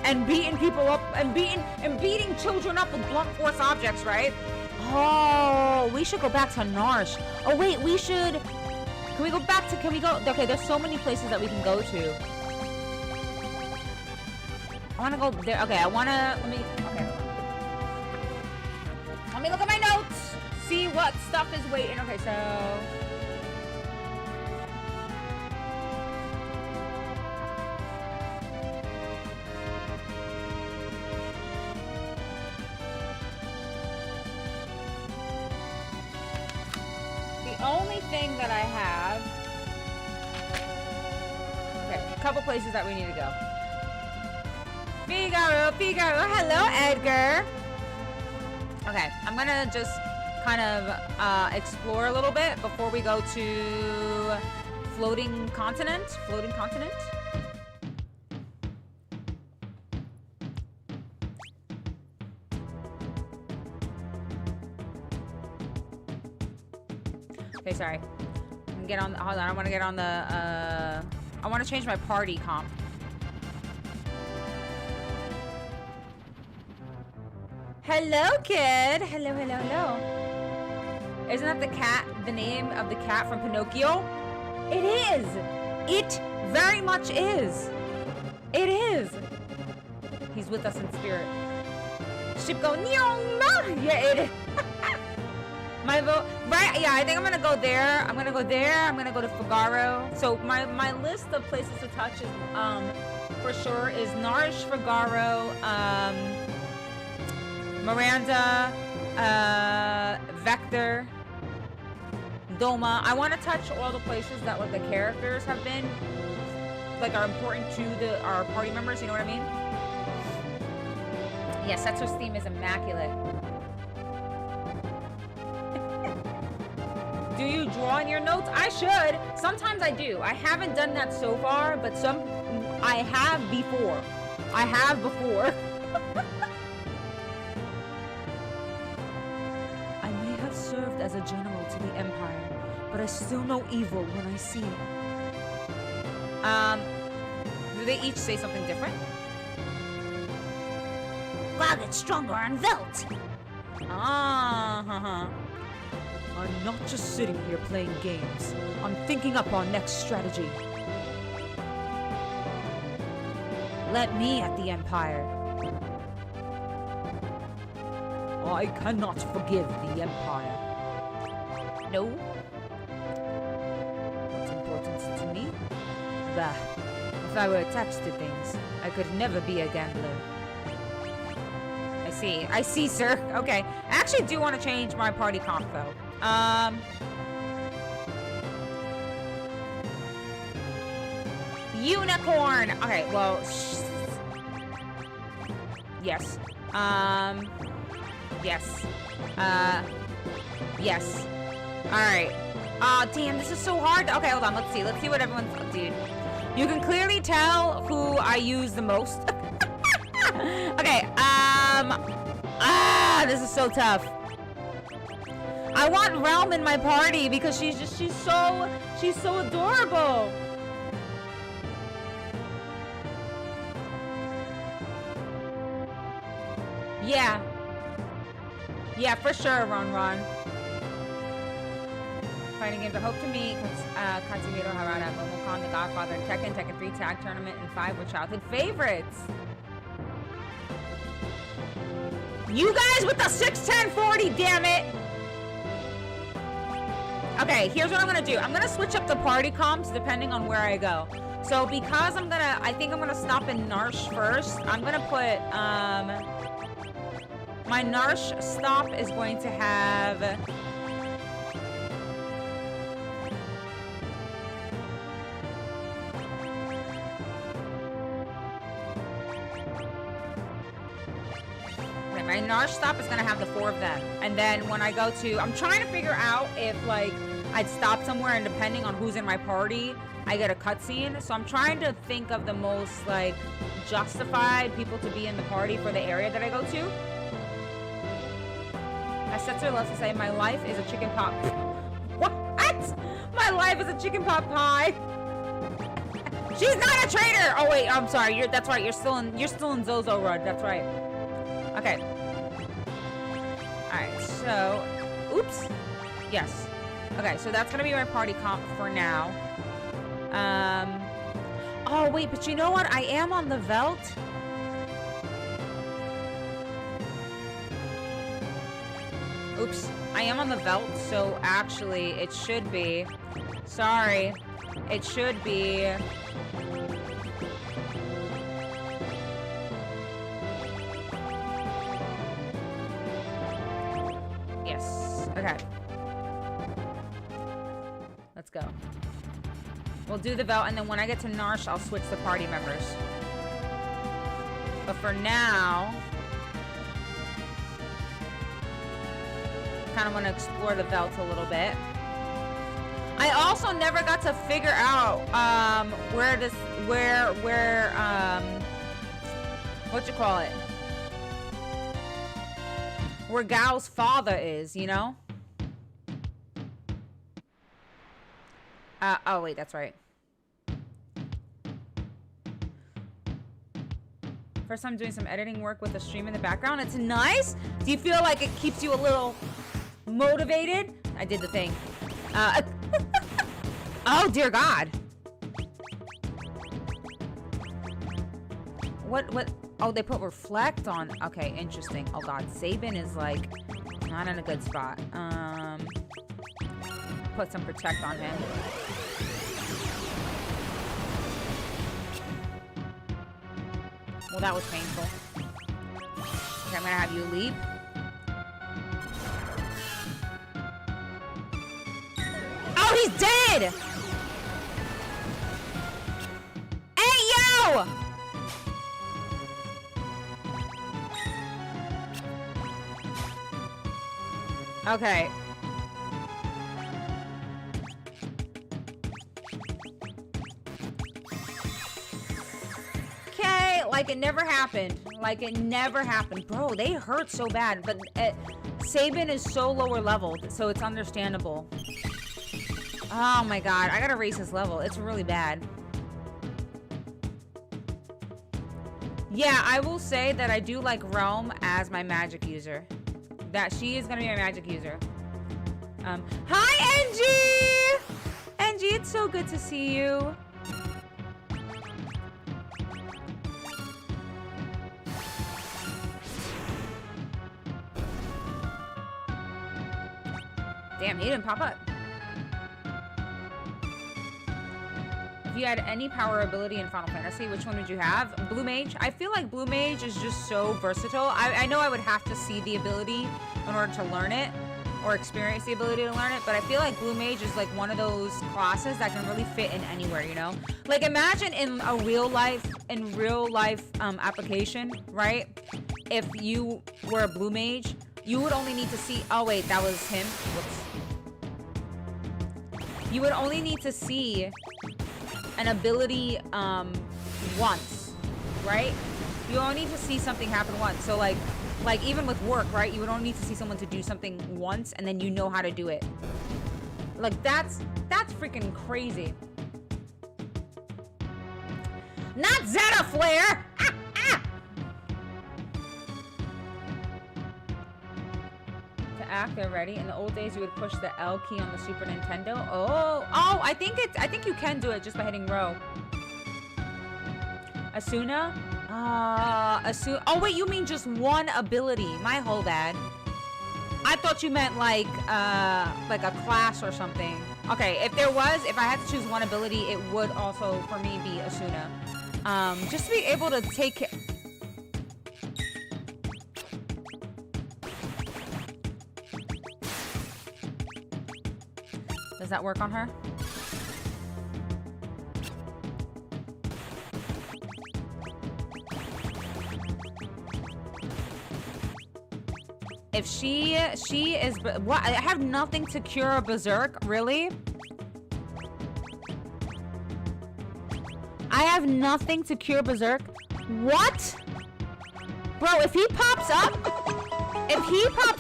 And beating people up, and beating children up with blunt force objects, right? Oh, we should go back to Narsh. Oh wait, we should... Can we go back to... Can we go... Okay, there's so many places that we can go to. I want to go there. Okay, I want to... Let me... Okay. Let me look at my notes. See what stuff is waiting. Okay, so... The only thing that I have... Okay, a couple places that we need to go. Figaro, hello, Edgar. Okay, I'm gonna just kind of explore a little bit before we go to floating continent. Okay, sorry. Get on. Hold on. I want to get on the. I want to change my party comp. Hello, kid. Hello. Isn't that the cat? The name of the cat from Pinocchio? It is. It very much is. It is. He's with us in spirit. Ship go. Yeah, it is. My vote, right? Yeah, I think I'm gonna go there. I'm gonna go to Figaro. So my list of places to touch is, for sure, is Narsh, Figaro, Miranda, Vector, Doma. I want to touch all the places that like the characters have been, like are important to our party members. You know what I mean? Yes, Setzer's theme is immaculate. Do you draw in your notes? I should. Sometimes I do. I haven't done that so far, but I have before. I may have served as a general to the Empire, but I still know evil when I see it. Do they each say something different? Wow, get stronger on Velt. I'm not just sitting here playing games. I'm thinking up our next strategy. Let me at the Empire. I cannot forgive the Empire. No. What's important to me? Bah. If I were attached to things, I could never be a gambler. I see, sir. Okay. I actually do want to change my party comp, though. Unicorn! Okay, well... Yes. Yes. Yes. Alright. Aw, damn, this is so hard. Okay, hold on, let's see. Let's see what everyone's... Oh, dude. You can clearly tell who I use the most. Okay, this is so tough. I want Realm in my party because she's so adorable. Yeah. Yeah, for sure, Ron. Fighting games. I hope to meet Katsuhiro Harada, Momocon, The Godfather, Tekken 3 Tag Tournament, and 5 were childhood favorites. You guys with the 61040, damn it! Okay, here's what I'm gonna do. I'm gonna switch up the party comps depending on where I go. So because I think I'm gonna stop in Narsh first. I'm gonna put, my Narsh stop is going to have... My Narsh stop is gonna have the 4 of them. And then when I go to... I'm trying to figure out if, like, I'd stop somewhere, and depending on who's in my party, I get a cutscene. So I'm trying to think of the most, like, justified people to be in the party for the area that I go to. As Setzer loves to say, my life is a chicken pot. What? My life is a chicken pot pie. She's not a traitor. Oh wait, I'm sorry. That's right. You're still in Zozo Rud. That's right. Okay. All right. So, oops. Yes. Okay. So that's gonna be my party comp for now. Oh wait, but you know what? I am on the Velt. Oops. I am on the Velt, so actually it should be. Sorry. It should be. Yes. Okay. Let's go. We'll do the Velt, and then when I get to Narsh, I'll switch the party members. But for now, kind of want to explore the Velt a little bit. I also never got to figure out what you call it? Where Gao's father is, you know? Oh wait, that's right. First time doing some editing work with a stream in the background. It's nice. Do you feel like it keeps you a little motivated? I did the thing. Oh dear God. What? Oh, they put reflect on. Okay, interesting. Oh God, Sabin is like not in a good spot. Put some protect on him. Well, that was painful. Okay, I'm gonna have you leap. Oh, he's dead! Hey, yo! Okay. Okay, like it never happened. Like it never happened. Bro, they hurt so bad. But Sabin is so lower leveled, so it's understandable. Oh my God, I gotta raise his level. It's really bad. Yeah, I will say that I do like Realm as my magic user. That she is gonna be my magic user. Hi, Angie! Angie, it's so good to see you. Damn, he didn't pop up. If you had any power ability in Final Fantasy, which one would you have? Blue Mage. I feel like Blue Mage is just so versatile. I know I would have to see the ability in order to learn it, or experience the ability to learn it, but I feel like Blue Mage is like one of those classes that can really fit in anywhere, you know? Like imagine in a real life application, right? If you were a Blue Mage, you would only need to see, oh wait, that was him. Whoops. You would only need to see an ability once, right? You only need to see something happen once. So like even with work, right? You would only need to see someone to do something once, and then you know how to do it. Like that's freaking crazy. Not Zeta Flare! Ah, ah! To act, they're ready. In the old days, you would push the L key on the Super Nintendo. Oh, I think you can do it just by hitting row. Asuna? Oh wait, you mean just one ability? My whole bad. I thought you meant like a class or something. Okay, if I had to choose one ability, it would also for me be Asuna. Just to be able to take care. Does that work on her? If she is, what? I have nothing to cure a berserk, really? I have nothing to cure berserk. What? Bro, if he pops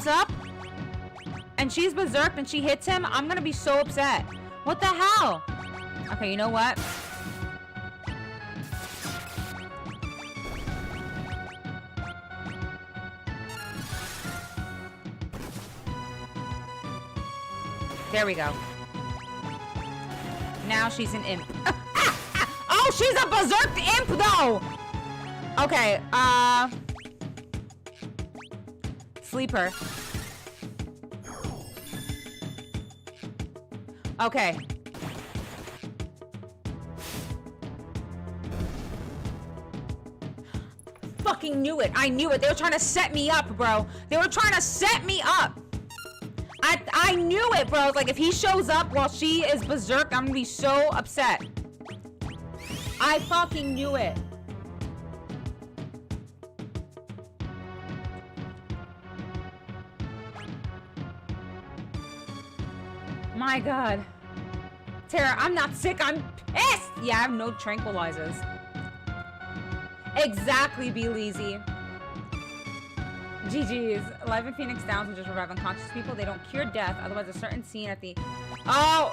up and she's berserked and she hits him, I'm gonna be so upset. What the hell? Okay, you know what? There we go. Now she's an imp. Oh, she's a berserked imp though! Okay, sleeper. Okay. Fucking knew it. I knew it. They were trying to set me up, bro. They were trying to set me up. I knew it, bro. It's like, if he shows up while she is berserk, I'm gonna be so upset. I fucking knew it. My God. Tara, I'm not sick. I'm pissed. Yeah, I have no tranquilizers. Exactly, be lazy. GG's. Live in Phoenix Downs will just revive unconscious people. They don't cure death. Otherwise, a certain scene at the... Oh!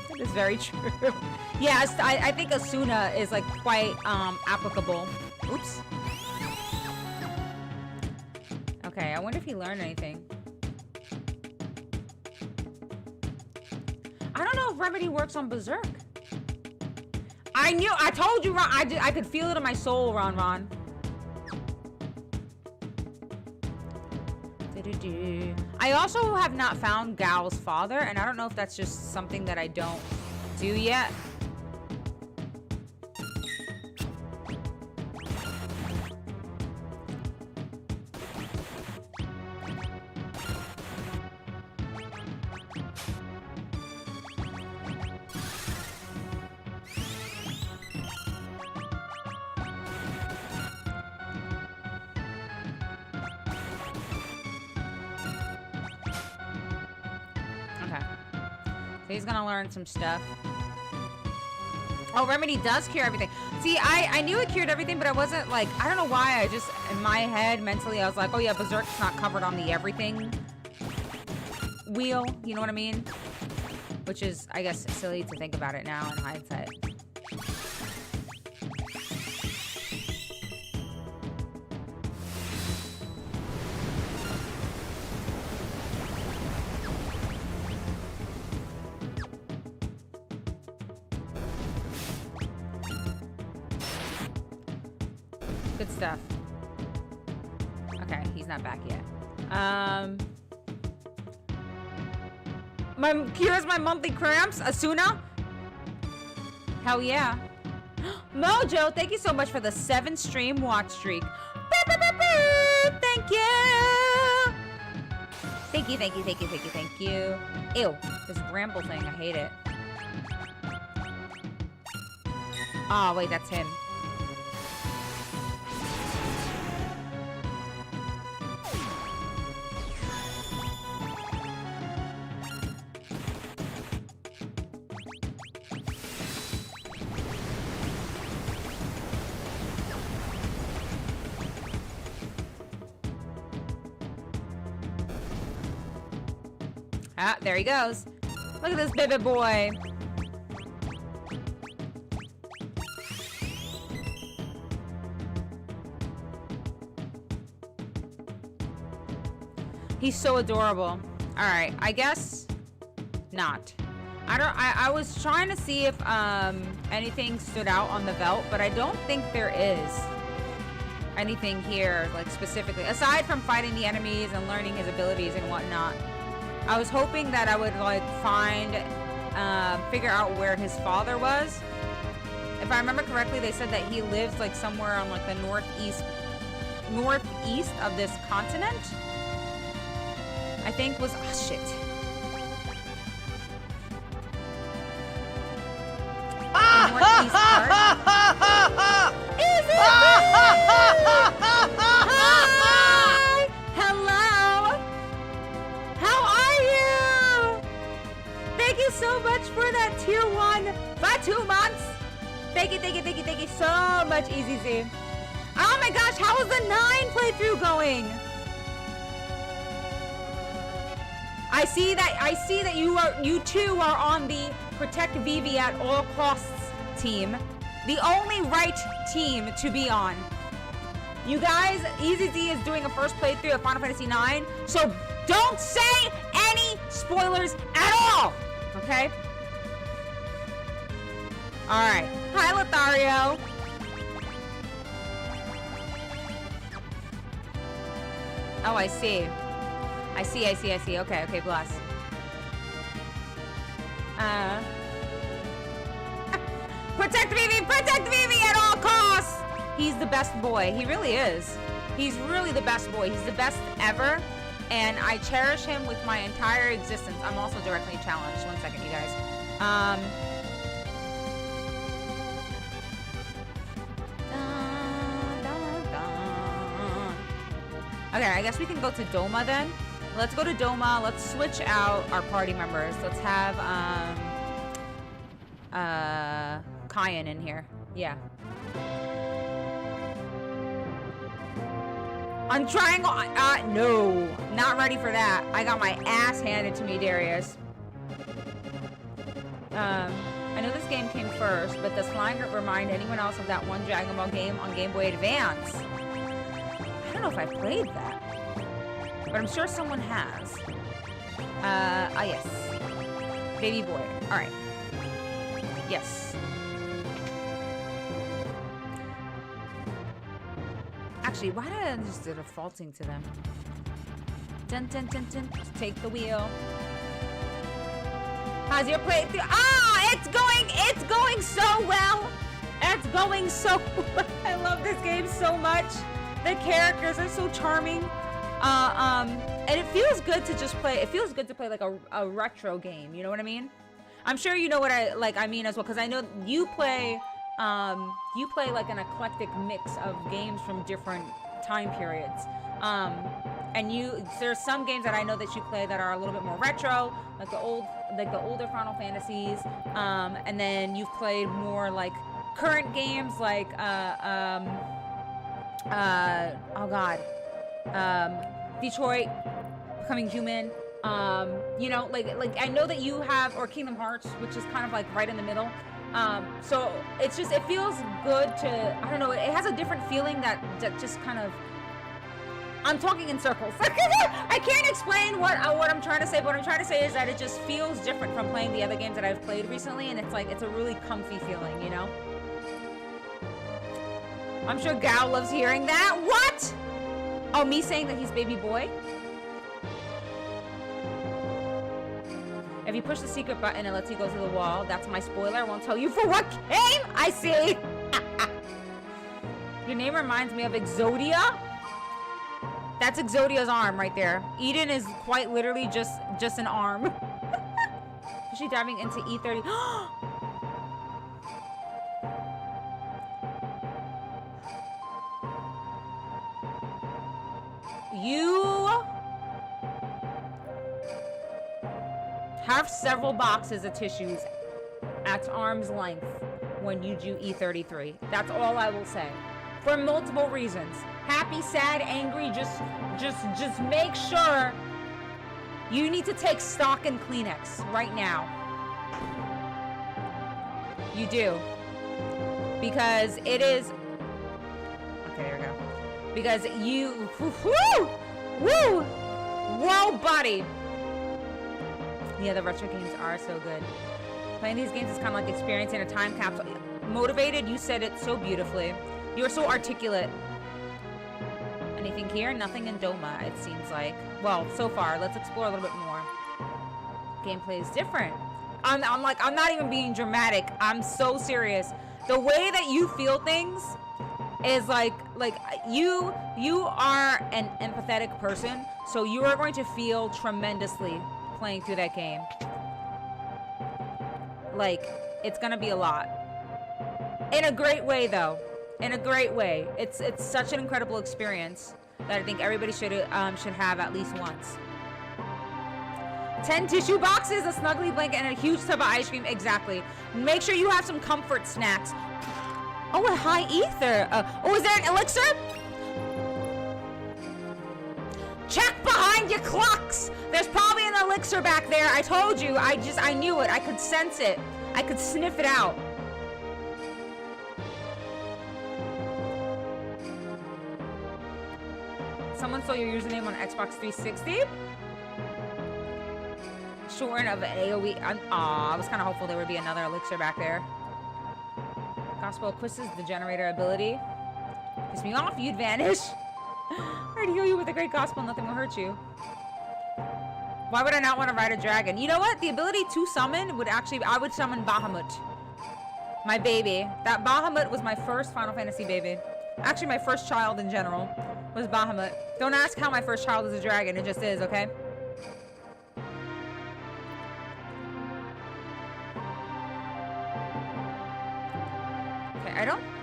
That is very true. Yes, I think Asuna is, like, quite, applicable. Oops. Okay, I wonder if he learned anything. I don't know if Remedy works on Berserk. I told you, Ron. I could feel it in my soul, Ron. I also have not found Gal's father, and I don't know if that's just something that I don't do yet. He's gonna learn some stuff. Oh, Remedy does cure everything. See, I knew it cured everything, but I wasn't like, I don't know why. I just, in my head, mentally, I was like, oh yeah, Berserk's not covered on the everything wheel. You know what I mean? Which is, I guess, silly to think about it now in hindsight. Good stuff. Okay, he's not back yet. Cures my monthly cramps, Asuna? Hell yeah. Mojo, thank you so much for the 7-stream watch streak. Thank you. Thank you. Ew, this bramble thing, I hate it. Oh, wait, that's him. Ah, there he goes. Look at this baby boy. He's so adorable. All right, I guess not. I was trying to see if anything stood out on the Velt, but I don't think there is anything here, like specifically, aside from fighting the enemies and learning his abilities and whatnot. I was hoping that I would like figure out where his father was. If I remember correctly, they said that he lives like somewhere on like the northeast of this continent. I think was, oh shit. Northeast part. Is it? Hi! Hello! 2 months. Thank you so much, Easy Z. Oh my gosh, how is the 9 playthrough going? I see that you two are on the Protect Vivi at all costs team. The only right team to be on. You guys, Easy Z is doing a first playthrough of Final Fantasy IX, so don't say any spoilers at all, okay? All right. Hi, Lothario. Oh, I see. I see. Okay, bless. Protect Vivi at all costs! He's the best boy. He really is. He's really the best boy. He's the best ever. And I cherish him with my entire existence. I'm also directly challenged. 1 second, you guys. Okay, I guess we can go to Doma then. Let's go to Doma. Let's switch out our party members. Let's have Kyan in here. Yeah. On triangle. No, not ready for that. I got my ass handed to me, Darius. I know this game came first, but does Flying Grip remind anyone else of that one Dragon Ball game on Game Boy Advance? I don't know if I played that, but I'm sure someone has. Yes. Baby boy. All right. Yes. Actually, why did I just defaulting to them? Dun, dun, dun, dun. Just take the wheel. How's your playthrough? Ah, it's going so well. It's going so well. I love this game so much. The characters are so charming. And it feels good to just play. It feels good to play like a retro game. You know what I mean? I'm sure you know what I mean as well, because I know you play like an eclectic mix of games from different time periods. And there's some games that I know that you play that are a little bit more retro, like the older Final Fantasies. And then you've played more like current games, like Detroit Becoming Human. You know, like I know that you have, or Kingdom Hearts, which is kind of like right in the middle. So it feels good to, I don't know, it has a different feeling that just kind of, I'm talking in circles. I can't explain what I'm trying to say, but what I'm trying to say is that it just feels different from playing the other games that I've played recently, and it's like, it's a really comfy feeling, you know? I'm sure Gal loves hearing that. What? Oh, me saying that he's baby boy? If you push the secret button, it lets you go to the wall. That's my spoiler. I won't tell you for what game. I see. Your name reminds me of Exodia. That's Exodia's arm right there. Eden is quite literally just an arm. Is she diving into E30? You have several boxes of tissues at arm's length when you do E33. That's all I will say. For multiple reasons. Happy, sad, angry, just make sure you need to take stock in Kleenex right now. You do. Because it is... Okay, there we go. Because you... Woo! Whoa, buddy! Yeah, the retro games are so good. Playing these games is kind of like experiencing a time capsule. Motivated, you said it so beautifully. You are so articulate. Anything here? Nothing in Doma, it seems like. Well, so far. Let's explore a little bit more. Gameplay is different. I'm not even being dramatic. I'm so serious. The way that you feel things is like you are an empathetic person, so you are going to feel tremendously playing through that game. Like, it's gonna be a lot. In a great way, though. In a great way. It's such an incredible experience that I think everybody should have at least once. 10 tissue boxes, a snuggly blanket, and a huge tub of ice cream. Exactly. Make sure you have some comfort snacks. Oh, a high ether. Oh, is there an elixir? Check behind your clocks. There's probably an elixir back there. I told you. I knew it. I could sense it. I could sniff it out. Someone stole your username on Xbox 360? Shorten of an AoE. Aw, I was kind of hopeful there would be another elixir back there. Gospel quizzes the generator ability. Piss me off, you'd vanish. I'd heal you with a great gospel, nothing will hurt you. Why would I not want to ride a dragon? You know what? The ability to summon would actually... I would summon Bahamut. My baby. That Bahamut was my first Final Fantasy baby. Actually, my first child in general was Bahamut. Don't ask how my first child is a dragon. It just is, okay?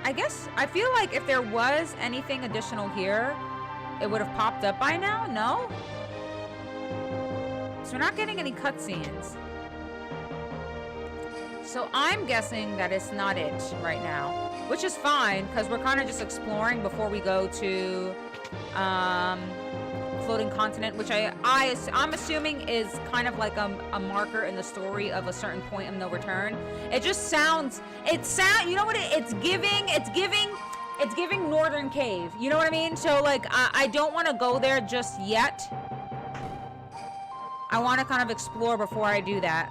I guess, I feel like if there was anything additional here, it would have popped up by now? No? So we're not getting any cutscenes. So I'm guessing that it's not it right now, which is fine, because we're kind of just exploring before we go to Floating Continent, which I'm assuming is kind of like a marker in the story of a certain point of no return. It just sounds, you know what it's giving Northern Cave. You know what I mean? So like, I don't want to go there just yet. I want to kind of explore before I do that.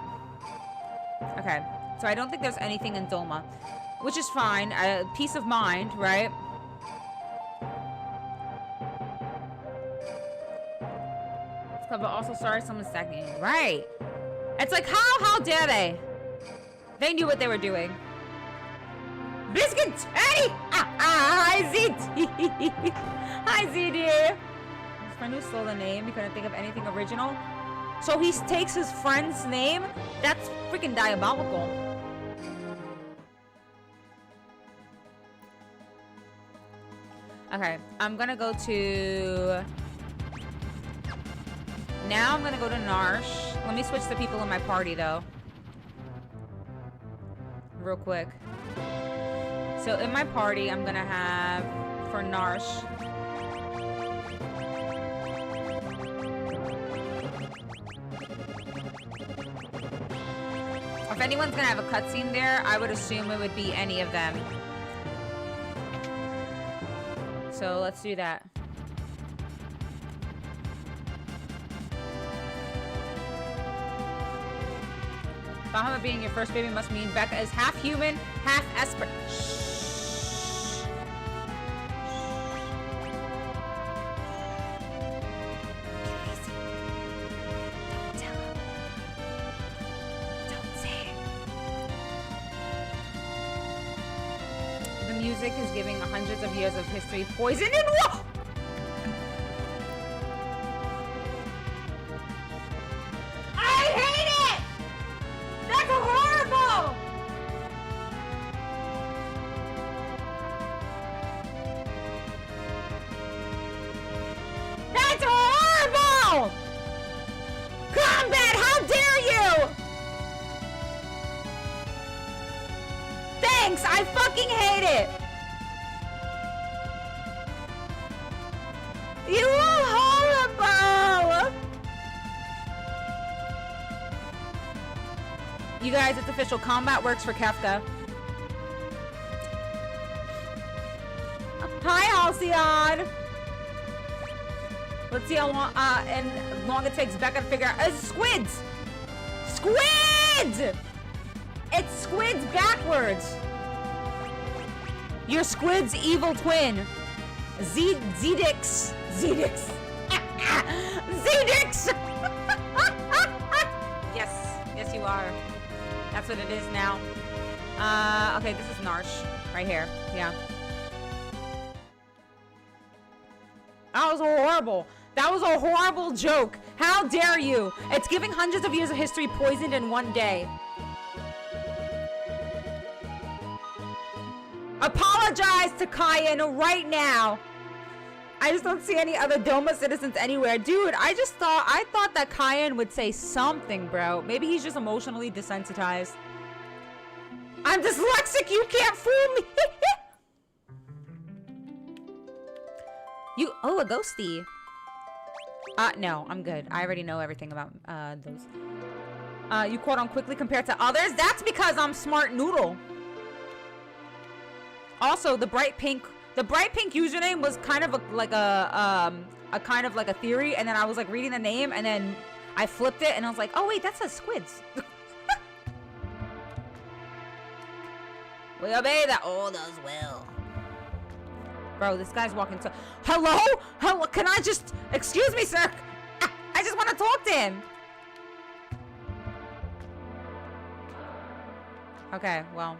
Okay, so I don't think there's anything in Doma, which is fine. Peace of mind, right? But also sorry someone's stacking you. Right. It's like, how dare they? They knew what they were doing. Biscuit! Hey! Hi, Zed! Hi, Zed here. His friend who stole the name, he couldn't think of anything original. So he takes his friend's name? That's freaking diabolical. Okay, I'm gonna go to... Now I'm gonna go to Narsh. Let me switch the people in my party though. Real quick. So in my party, I'm gonna have, for Narsh, if anyone's gonna have a cutscene there, I would assume it would be any of them. So let's do that. Bahamut being your first baby must mean Becca is half human, half Esper. Shh. Don't tell him. Don't say it. The music is giving hundreds of years of history, poison and what? I fucking hate it! You are horrible! You guys, it's official. Combat works for Kefka. Hi, Halcyon! Let's see how long it takes Becca to figure out. Squids! Squids! It's squids backwards! Your squid's evil twin. Zedix. Zedix. Zedix! Yes, you are. That's what it is now. Okay, this is Narsh. Right here. Yeah. That was horrible. That was a horrible joke. How dare you? It's giving hundreds of years of history poisoned in one day. Apologize to Kyan right now. I just don't see any other Doma citizens anywhere. Dude, I thought that Cayenne would say something, bro. Maybe he's just emotionally desensitized. I'm dyslexic, you can't fool me. Oh, a ghosty. No, I'm good. I already know everything about those. You caught on quickly compared to others? That's because I'm smart noodle. Also, the bright pink username was kind of like a theory, and then I was like reading the name, and then I flipped it, and I was like, oh wait, that says squids. We obey the orders, will. Bro, this guy's walking to. Hello? Hello? Can I just. Excuse me, sir. I just want to talk to him. Okay, well.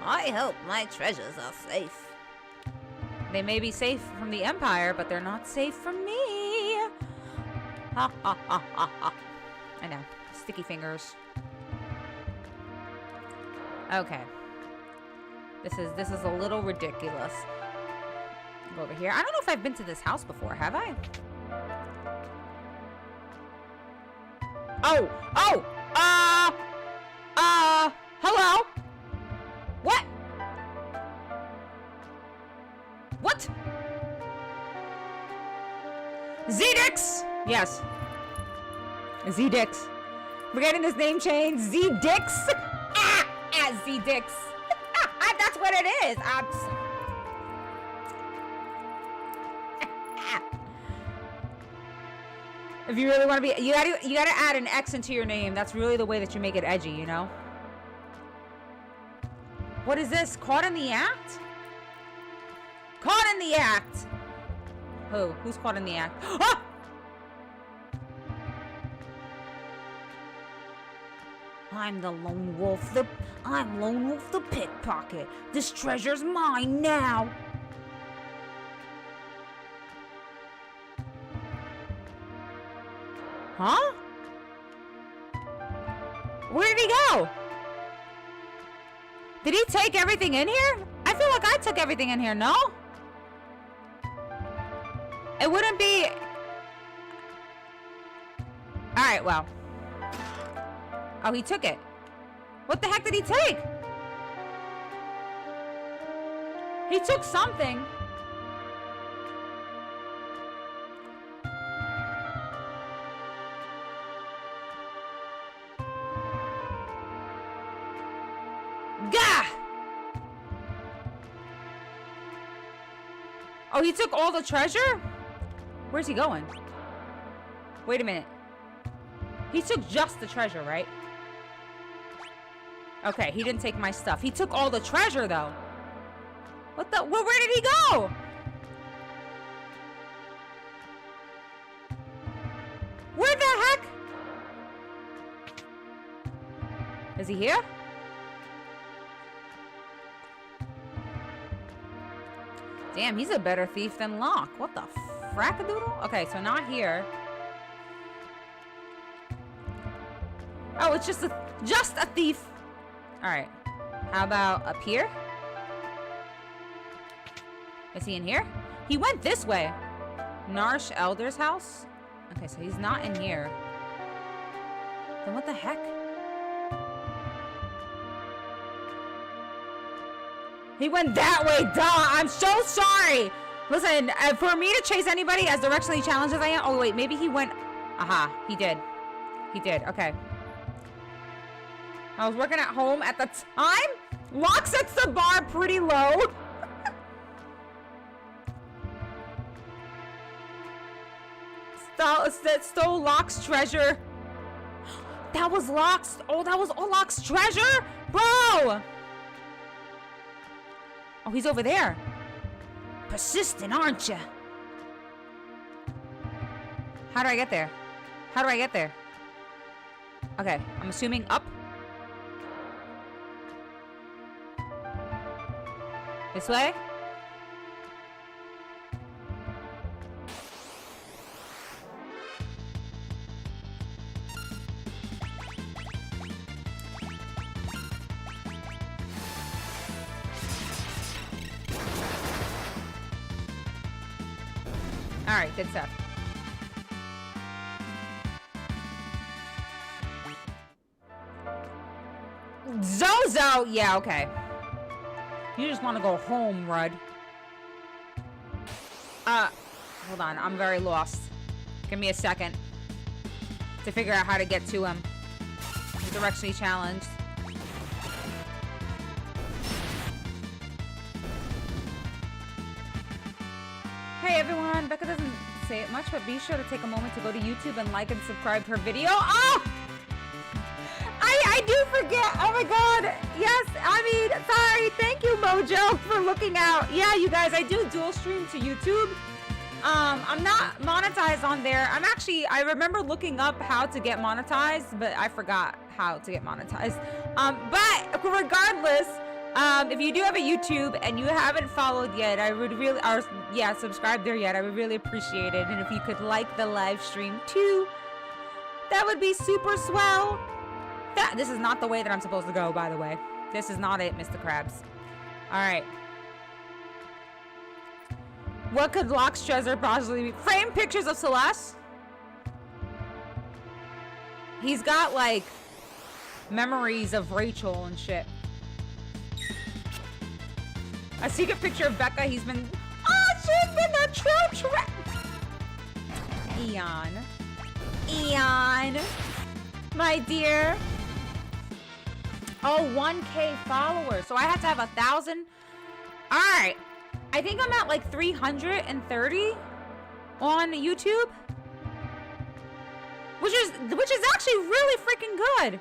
I hope my treasures are safe. They may be safe from the Empire, but they're not safe from me. Ha ha ha ha ha. I know. Sticky fingers. Okay. This is a little ridiculous. Go over here. I don't know if I've been to this house before, have I? Oh! Hello? What? What? Z-Dix! Yes. Z-Dix. We're getting this name changed. Z-Dix? Z-Dix. That's what it is. If you really want to be, you gotta add an X into your name. That's really the way that you make it edgy, you know? What is this? Caught in the act? Caught in the act! Who? Who's caught in the act? Ah! I'm Lone Wolf the pickpocket. This treasure's mine now. Huh? Where did he go? Did he take everything in here? I feel like I took everything in here, no? It wouldn't be... Alright, well. Oh, he took it. What the heck did he take? He took something. Gah! Oh, he took all the treasure? Where's he going? Wait a minute. He took just the treasure, right? Okay, he didn't take my stuff. He took all the treasure, though. What the? Where did he go? Where the heck? Is he here? Damn, he's a better thief than Locke. What the frackadoodle? Okay, so not here. Oh, it's just a thief. All right. How about up here? Is he in here? He went this way. Narsh Elder's house? Okay, so he's not in here. Then what the heck? He went that way, duh! I'm so sorry! Listen, for me to chase anybody as directionally challenged as I am... Oh, wait, maybe he went... Aha, he did. He did, okay. I was working at home at the time. Locke sets the bar pretty low. Stole Locke's treasure. That was Locke's. Oh, that was Locke's treasure? Bro! Oh, he's over there. Persistent, aren't you? How do I get there? How do I get there? Okay, I'm assuming up. This way? Alright, good stuff. Zozo! Yeah, okay. You just want to go home, Rudd. Hold on. I'm very lost. Give me a second to figure out how to get to him. He's directionally challenged. Hey everyone, Becca doesn't say it much, but be sure to take a moment to go to YouTube and like and subscribe her video. Oh! I do forget. Oh my god. Yes, I mean, sorry. Thank you, Mojo, for looking out. Yeah, you guys, I do dual stream to YouTube. I'm not monetized on there. I remember looking up how to get monetized, but I forgot how to get monetized. But regardless, if you do have a YouTube and you haven't followed yet, I would really, subscribe there yet, I would really appreciate it. And if you could like the live stream too, that would be super swell. This is not the way that I'm supposed to go, by the way. This is not it, Mr. Krabs. All right. What could Locke's treasure possibly be? Framed pictures of Celeste? He's got, like, memories of Rachel and shit. A secret picture of Becca. He's been... Oh, she's been a true Eon. Eon. My dear. Oh, 1K followers. So I have to have 1,000. All right. I think I'm at like 330 on YouTube. Which is actually really freaking good.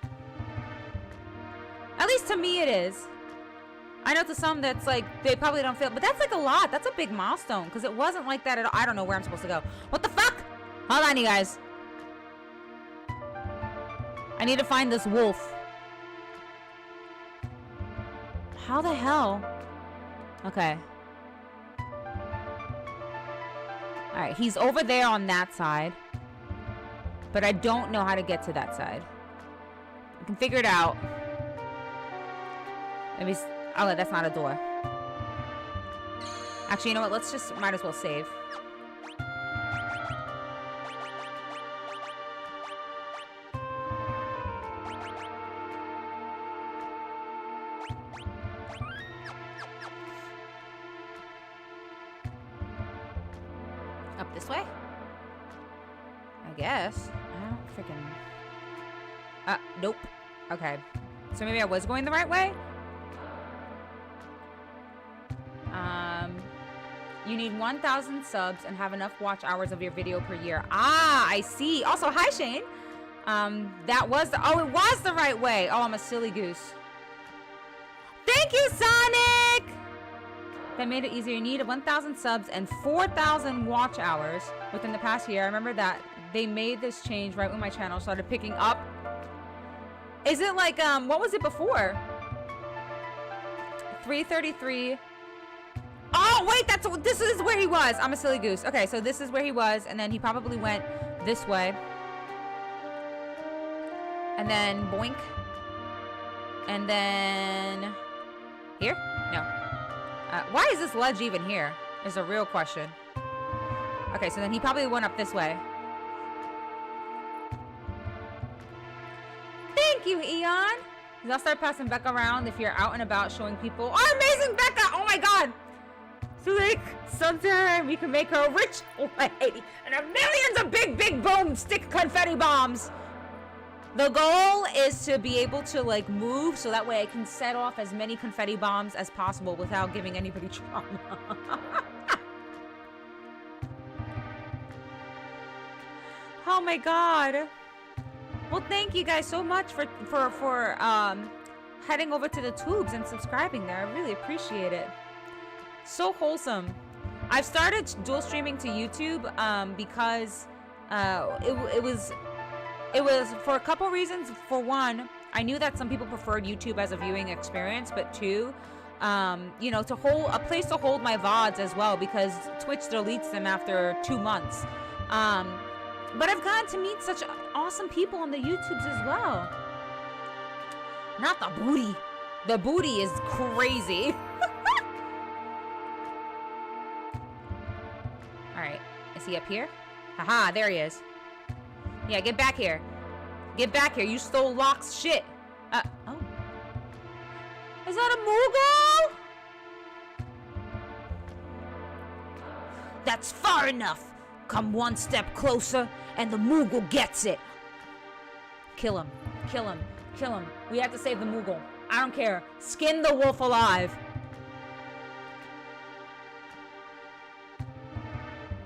At least to me it is. I know to some that's like, they probably don't feel, but that's like a lot. That's a big milestone because it wasn't like that at all. I don't know where I'm supposed to go. What the fuck? Hold on, you guys. I need to find this wolf. How the hell? Okay. Alright, he's over there on that side. But I don't know how to get to that side. I can figure it out. Maybe... Oh, that's not a door. Actually, you know what? Let's just... Might as well save. Up this way? I guess. I don't freaking... Nope. Okay. So maybe I was going the right way? You need 1,000 subs and have enough watch hours of your video per year. Ah, I see. Also, hi, Shane. That was the... Oh, it was the right way. Oh, I'm a silly goose. Thank you, Sonic! That made it easier. You need 1,000 subs and 4,000 watch hours within the past year. I remember that they made this change right when my channel started picking up. Is it like, what was it before? 333... Oh, wait, this is where he was. I'm a silly goose. Okay, so this is where he was, and then he probably went this way. And then boink. And then... Here? No. Why is this ledge even here? Is a real question. Okay, so then he probably went up this way. Thank you, Eon. I'll start passing Becca around if you're out and about showing people. Oh, amazing Becca! Oh my god! So like, sometime we can make her a rich old lady and have millions of big boom stick confetti bombs. The goal is to be able to like move so that way I can set off as many confetti bombs as possible without giving anybody trauma. Oh my god. Well, thank you guys so much for heading over to the tubes and subscribing there. I really appreciate it. So wholesome. I've started dual streaming to YouTube because it was for a couple reasons. For one, I knew that some people preferred YouTube as a viewing experience, but two, you know, to hold a place to hold my VODs as well, because Twitch deletes them after 2 months. But I've gotten to meet such awesome people on the YouTubes as well. Not the booty. The booty is crazy. Alright. Is he up here? Haha, there he is. Yeah, get back here. Get back here. You stole Locke's shit. Oh. Is that a Moogle? That's far enough. Come one step closer, and the Moogle gets it. Kill him. Kill him. Kill him. We have to save the Moogle. I don't care. Skin the wolf alive.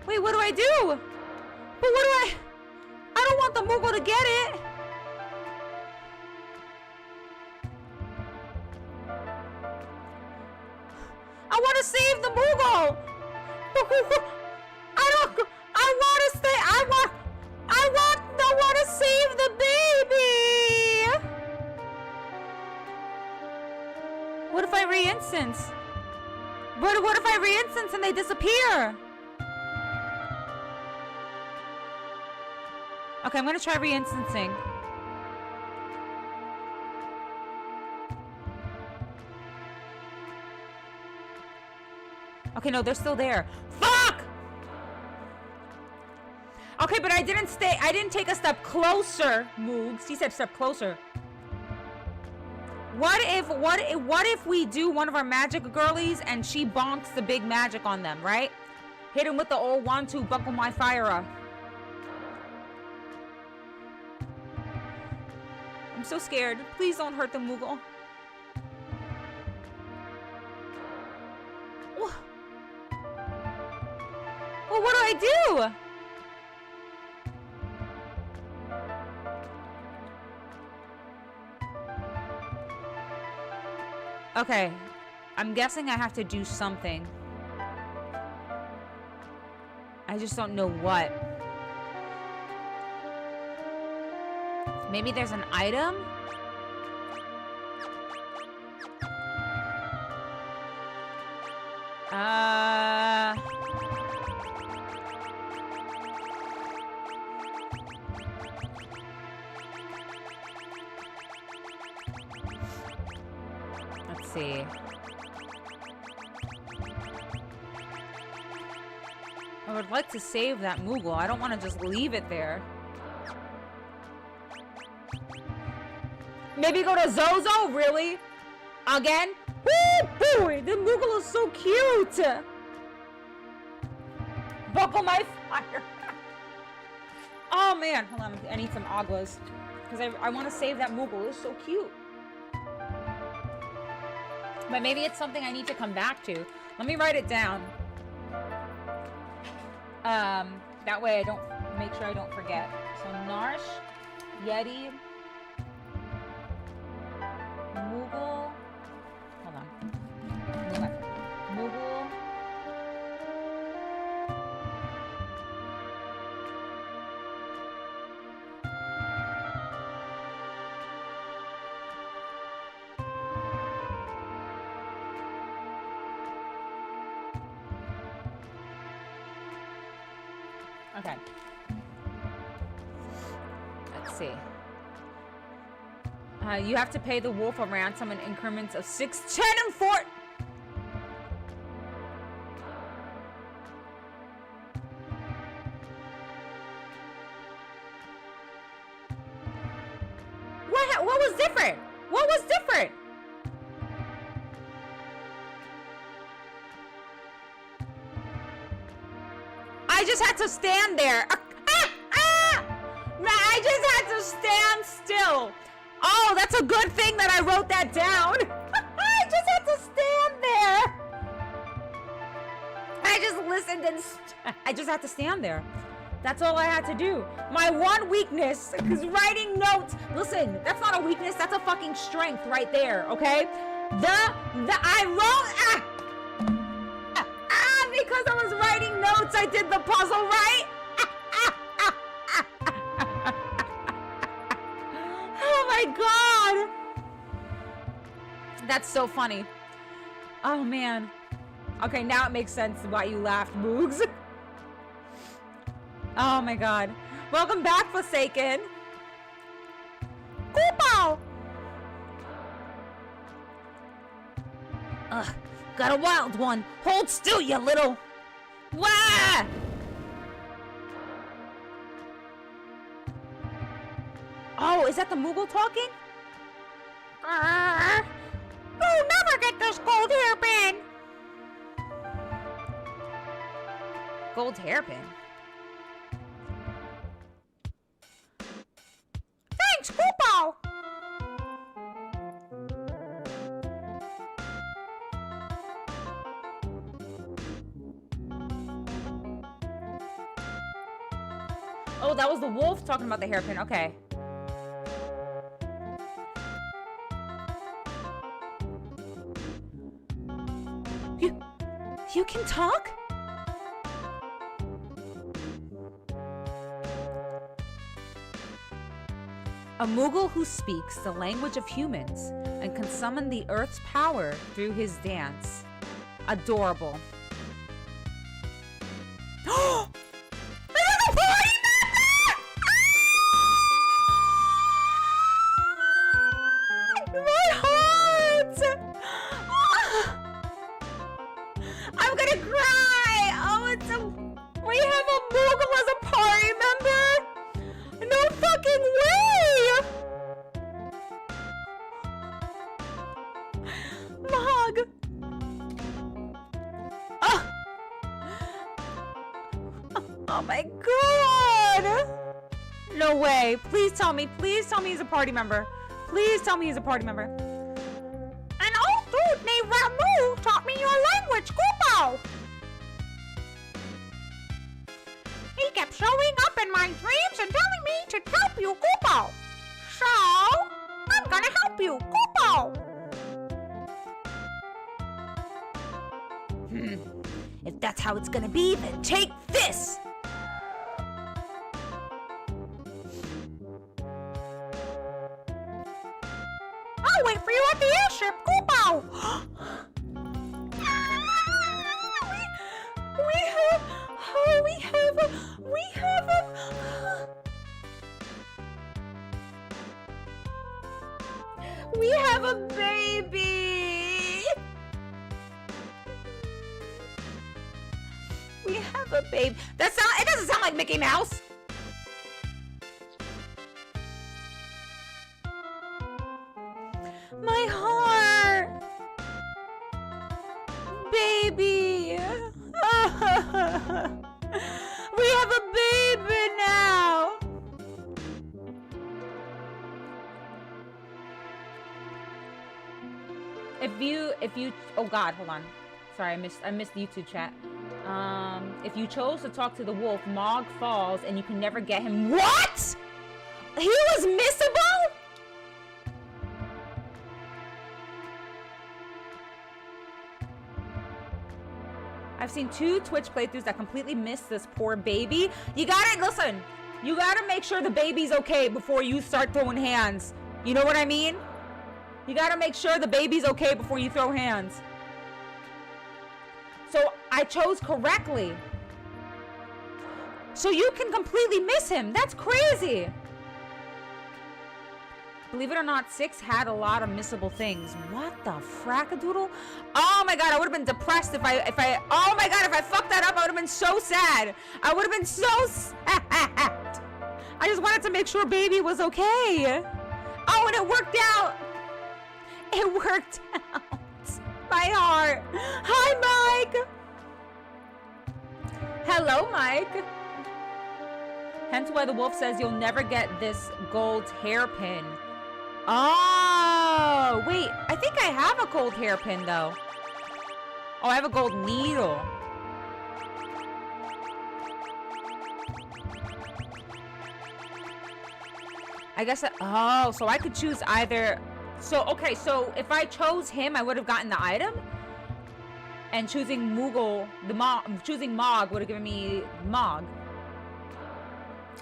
Wait, what do I do? But what do I don't want the Moogle to get it. I want to save the Moogle. I want to stay. I want to save the baby. What if I re-instance? What if I re-instance and they disappear? Okay, I'm gonna try re-instancing. Okay, no, they're still there. Fuck! Okay, but I didn't take a step closer, Moogs. He said step closer. What if we do one of our magic girlies and she bonks the big magic on them, right? Hit him with the old 1-2, buckle my fire up. I'm so scared. Please don't hurt the Moogle. Well, what do I do? Okay, I'm guessing I have to do something. I just don't know what. Maybe there's an item? Let's see. I would like to save that Moogle. I don't want to just leave it there. Maybe go to Zozo? Really? Again? Woo, boy! The Moogle is so cute! Buckle my fire! Oh man, hold on. I need some aguas. Because I want to save that Moogle. It's so cute. But maybe it's something I need to come back to. Let me write it down. That way I don't, make sure I don't forget. So Narsh, Yeti, Moogle, hold on. Moogle. Okay. Let's see. You have to pay the wolf a ransom in increments of 6, 10, and 4. What was different? What was different? I just had to stand there. I just had to stand still. Oh, that's a good thing that I wrote that down. I just had to stand there. I just listened and I just had to stand there. That's all I had to do. My one weakness is writing notes. Listen, that's not a weakness. That's a fucking strength right there, okay? I wrote... because I was writing notes, I did the puzzle right. Oh my god. That's so funny. Oh man. Okay, now it makes sense why you laughed, Moogs. Oh my god. Welcome back, Forsaken. Koopo! Got a wild one. Hold still, you little... Wah! Oh, is that the Moogle talking? You'll never get this gold hairpin. Gold hairpin? Thanks, Koopo! Oh, that was the wolf talking about the hairpin. Okay. You can talk? A Moogle who speaks the language of humans and can summon the Earth's power through his dance. Adorable. Oh! I'm gonna cry! Oh, we have a Moogle as a party member? No fucking way! Mog! Oh! Oh my god! No way. Please tell me he's a party member. Please tell me he's a party member. An old dude named Ramu taught me your language, Koopo! He kept showing up in my dreams and telling me to help you, Koopo. So, I'm gonna help you, Koopo! If that's how it's gonna be, then take this! I'll wait for you at the airship, Koopo! We have a baby! We have a baby. It doesn't sound like Mickey Mouse! My heart! Baby! We have a baby now! If you oh god, hold on. Sorry, I missed the YouTube chat. If you chose to talk to the wolf, Mog falls and you can never get him. What? He was missable? I've seen 2 Twitch playthroughs that completely missed this poor baby. You gotta make sure the baby's okay before you start throwing hands. You know what I mean? You gotta make sure the baby's okay before you throw hands. So I chose correctly. So you can completely miss him. That's crazy. Believe it or not, 6 had a lot of missable things. What the frackadoodle? Oh my god, I would have been depressed if I fucked that up, I would have been so sad. I would have been so sad. I just wanted to make sure baby was okay. Oh, and it worked out. It worked out. My heart. Hi, Mike. Hello, Mike. Hence why the wolf says you'll never get this gold hairpin. Oh, wait. I think I have a gold hairpin, though. Oh, I have a gold needle. I guess oh, so I could choose either. So, okay, so if I chose him, I would have gotten the item. And choosing Moogle, choosing Mog would have given me Mog.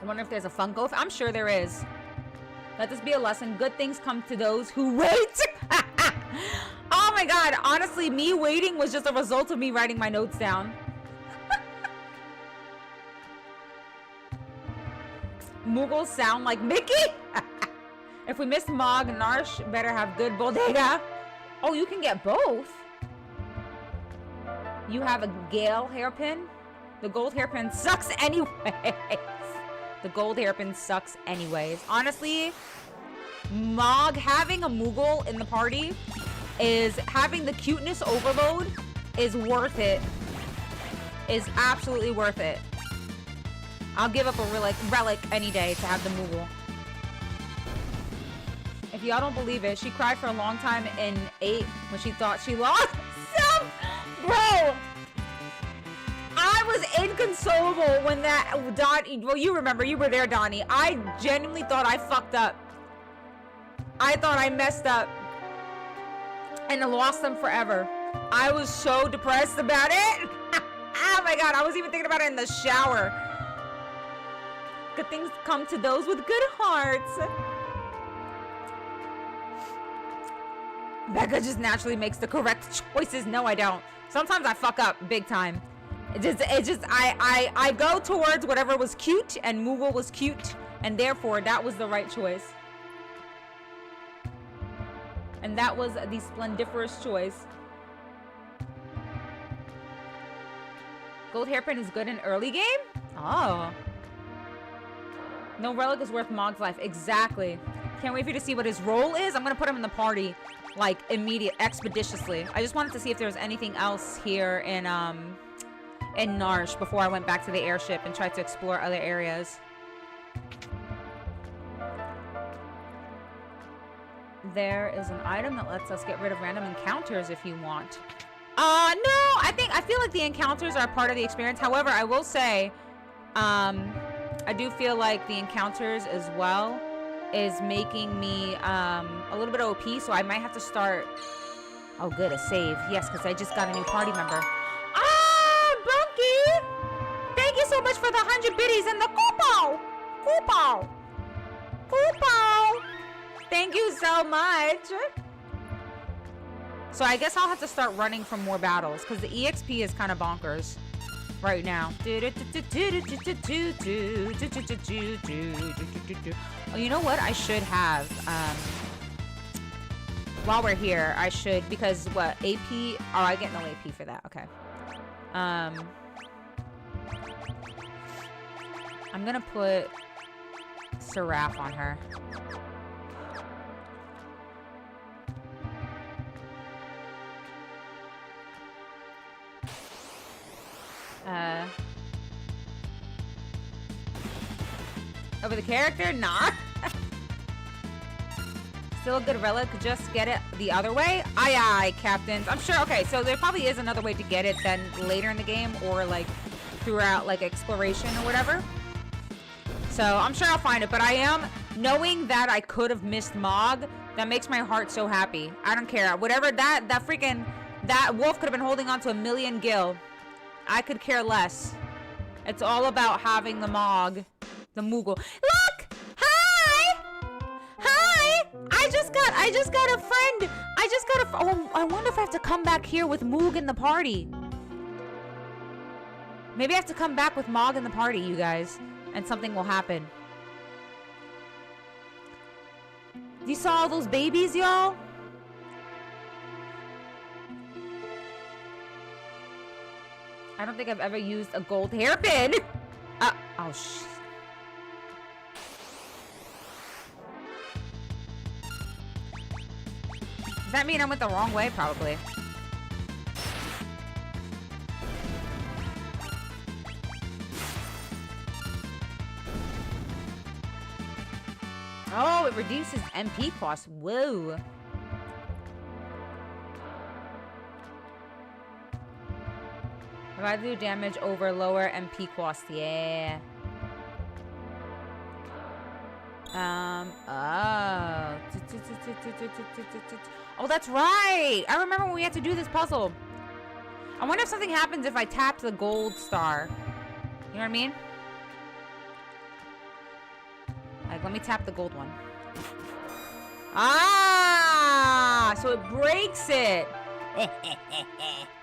I wonder if there's a Funko. I'm sure there is. Let this be a lesson. Good things come to those who wait. Oh my god, honestly, me waiting was just a result of me writing my notes down. Moogles sound like Mickey? If we missed Mog, Narsh better have good bodega. Oh, you can get both. You have a Gale hairpin? The gold hairpin sucks anyways. The gold hairpin sucks anyways. Honestly, Mog having a Moogle in the party is having the cuteness overload is worth it. Is absolutely worth it. I'll give up a relic any day to have the Moogle. If y'all don't believe it, she cried for a long time in 8 when she thought she lost some. Bro! I was inconsolable when that Donnie, well, you remember, you were there, Donnie. I genuinely thought I fucked up. I thought I messed up and lost them forever. I was so depressed about it. Oh my God, I was even thinking about it in the shower. Good things come to those with good hearts. Becca just naturally makes the correct choices. No, I don't. Sometimes I fuck up big time. I go towards whatever was cute, and Moogle was cute, and therefore that was the right choice. And that was the splendiferous choice. Gold hairpin is good in early game? Oh. No relic is worth Mog's life. Exactly. Can't wait for you to see what his role is. I'm gonna put him in the party, like, expeditiously. I just wanted to see if there was anything else here in Narsh before I went back to the airship and tried to explore other areas. There is an item that lets us get rid of random encounters if you want. No, I feel like the encounters are part of the experience. However, I will say, I do feel like the encounters as well is making me a little bit OP, so I might have to start. Oh, good, a save. Yes, because I just got a new party member. Ah, Bunky! Thank you so much for the 100 biddies and the coupo! Coupo! Coupo! Thank you so much. So I guess I'll have to start running from more battles because the EXP is kind of bonkers right now. Oh, you know what? I should have, while we're here, I should, because what, AP? Oh, I get no AP for that. Okay. I'm gonna put Seraph on her. Over the character? Nah. Still a good relic. Just get it the other way? Aye, aye, captains. I'm sure. Okay, so there probably is another way to get it then later in the game or like throughout like exploration or whatever. So I'm sure I'll find it. But I am, knowing that I could have missed Mog, that makes my heart so happy. I don't care. Whatever that wolf could have been holding on to a million gil. I could care less. It's all about having the Mog. The Moogle. Look! Hi! Hi! I just got a friend. Oh, I wonder if I have to come back here with Moog in the party. Maybe I have to come back with Mog in the party, you guys. And something will happen. You saw all those babies, y'all? I don't think I've ever used a gold hairpin. Oh, shit. Does that mean I went the wrong way? Probably. Oh, it reduces MP cost. Whoa. If I do damage over lower MP cost, yeah. Oh, that's right. I remember when we had to do this puzzle. I wonder if something happens if I tap the gold star. You know what I mean? Like, let me tap the gold one. Ah! So it breaks it.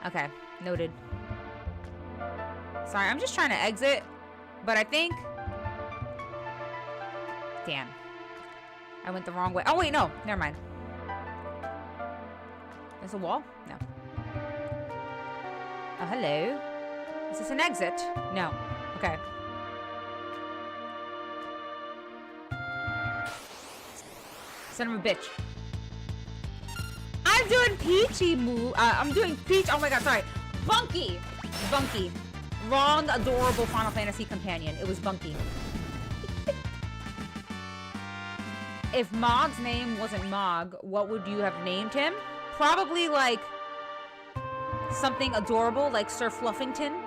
Okay, noted. Sorry, I'm just trying to exit, but I think... Damn. I went the wrong way. Oh, wait, no. Never mind. There's a wall? No. Oh, hello. Is this an exit? No. Okay. Son of a bitch. I'm doing Peachy move. I'm doing Peach. Oh my god, sorry. Bunky. Bunky. Wrong, adorable Final Fantasy companion. It was Bunky. If Mog's name wasn't Mog, what would you have named him? Probably like something adorable, like Sir Fluffington.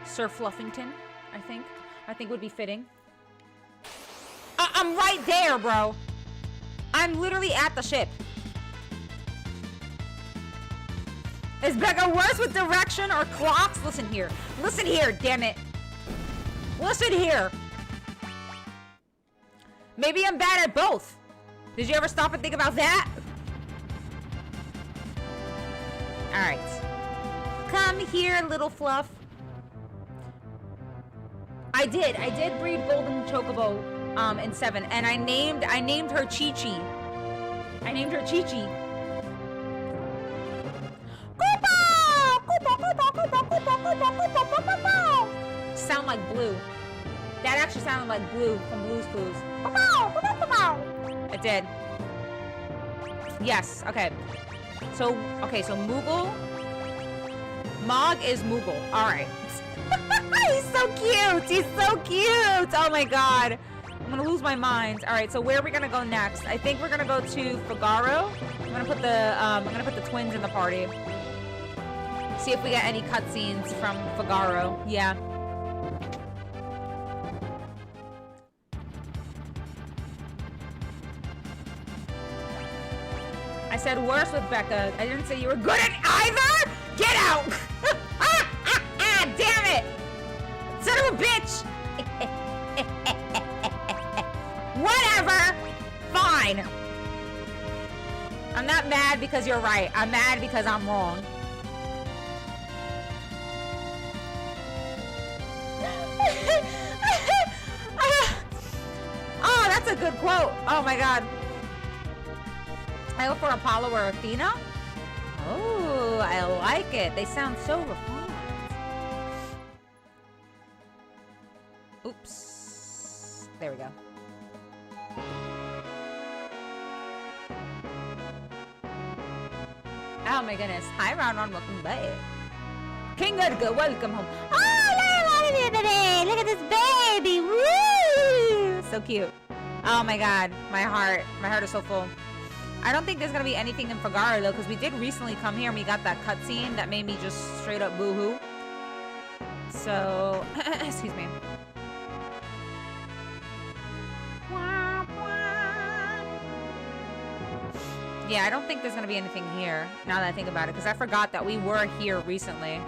Sir Fluffington, I think. I think would be fitting. I'm right there, bro. I'm literally at the ship. Is Becca worse with direction or clocks? Listen here. Listen here, damn it. Listen here. Maybe I'm bad at both. Did you ever stop and think about that? Alright. Come here, little fluff. I did breed Golden Chocobo in 7, and I named her Chi-Chi. I named her Chi-Chi. Sound like Blue. That actually sounded like Blue from Blue's Clues. It did. Yes, okay. So Moogle. Mog is Moogle. Alright. He's so cute! He's so cute! Oh my god. I'm gonna lose my mind. Alright, so where are we gonna go next? I think we're gonna go to Figaro. I'm gonna put the twins in the party. See if we get any cutscenes from Figaro. Yeah. I said worse with Becca. I didn't say you were good at either! Get out! Damn it! Son of a bitch! Whatever! Fine. I'm not mad because you're right. I'm mad because I'm wrong. Oh, that's a good quote. Oh my god. I hope for Apollo or Athena? Oh, I like it. They sound so refined. Oops. There we go. Oh my goodness. Hi, Ron. Welcome back. King Edgar, welcome home. Oh, look at this baby. Woo! So cute. Oh my god. My heart is so full. I don't think there's gonna be anything in Figaro though, because we did recently come here and we got that cutscene that made me just straight up boo-hoo. So, excuse me. Yeah, I don't think there's gonna be anything here, now that I think about it, because I forgot that we were here recently.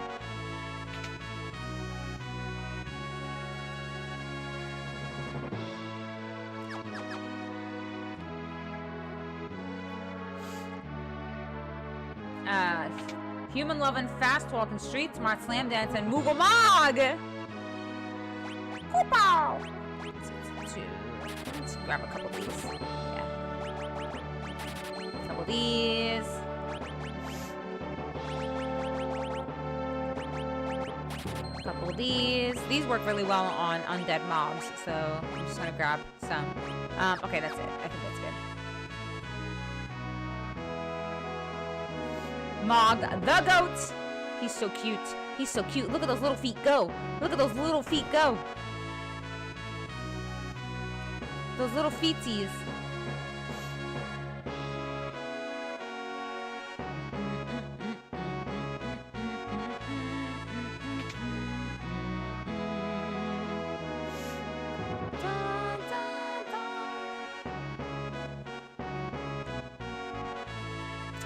Human loving, fast walking, street smart, slam dance, and Moogle Mog! Koopa! Let's grab a couple of these. Yeah. A couple of these. A couple of these. These work really well on undead mobs, so I'm just gonna grab some. Okay, that's it. I think that's good. Mog the goat. He's so cute. He's so cute. Look at those little feet go. Look at those little feet go. Those little feeties.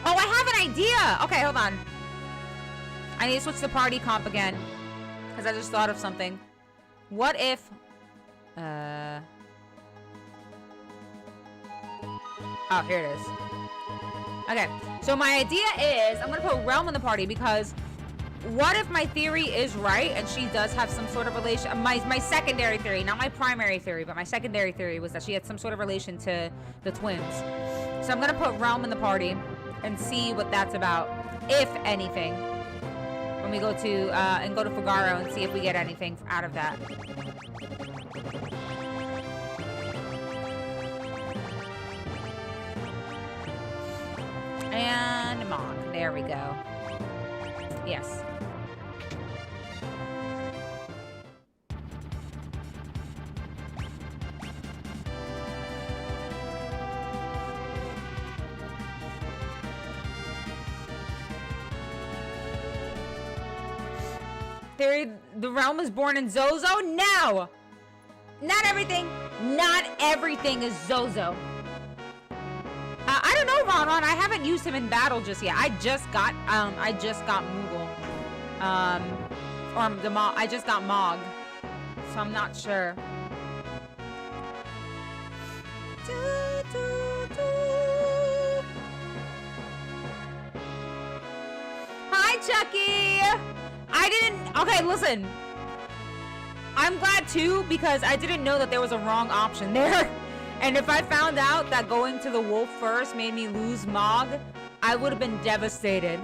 Oh, I have an idea! Okay, hold on. I need to switch the party comp again. Because I just thought of something. What if... Oh, here it is. Okay, so my idea is... I'm going to put Realm in the party because... What if my theory is right and she does have some sort of relation... My secondary theory, not my primary theory, but my secondary theory was that she had some sort of relation to the twins. So I'm going to put Realm in the party and see what that's about, if anything, when we go to Figaro and see if we get anything out of that. And Mog. There we go. Yes. The realm is born in Zozo? No! Not everything is Zozo. I don't know, Ron. I haven't used him in battle just yet. I just got Moogle. I just got Mog. So I'm not sure. Hi, Chucky! Okay, listen. I'm glad too, because I didn't know that there was a wrong option there. And if I found out that going to the wolf first made me lose Mog, I would have been devastated.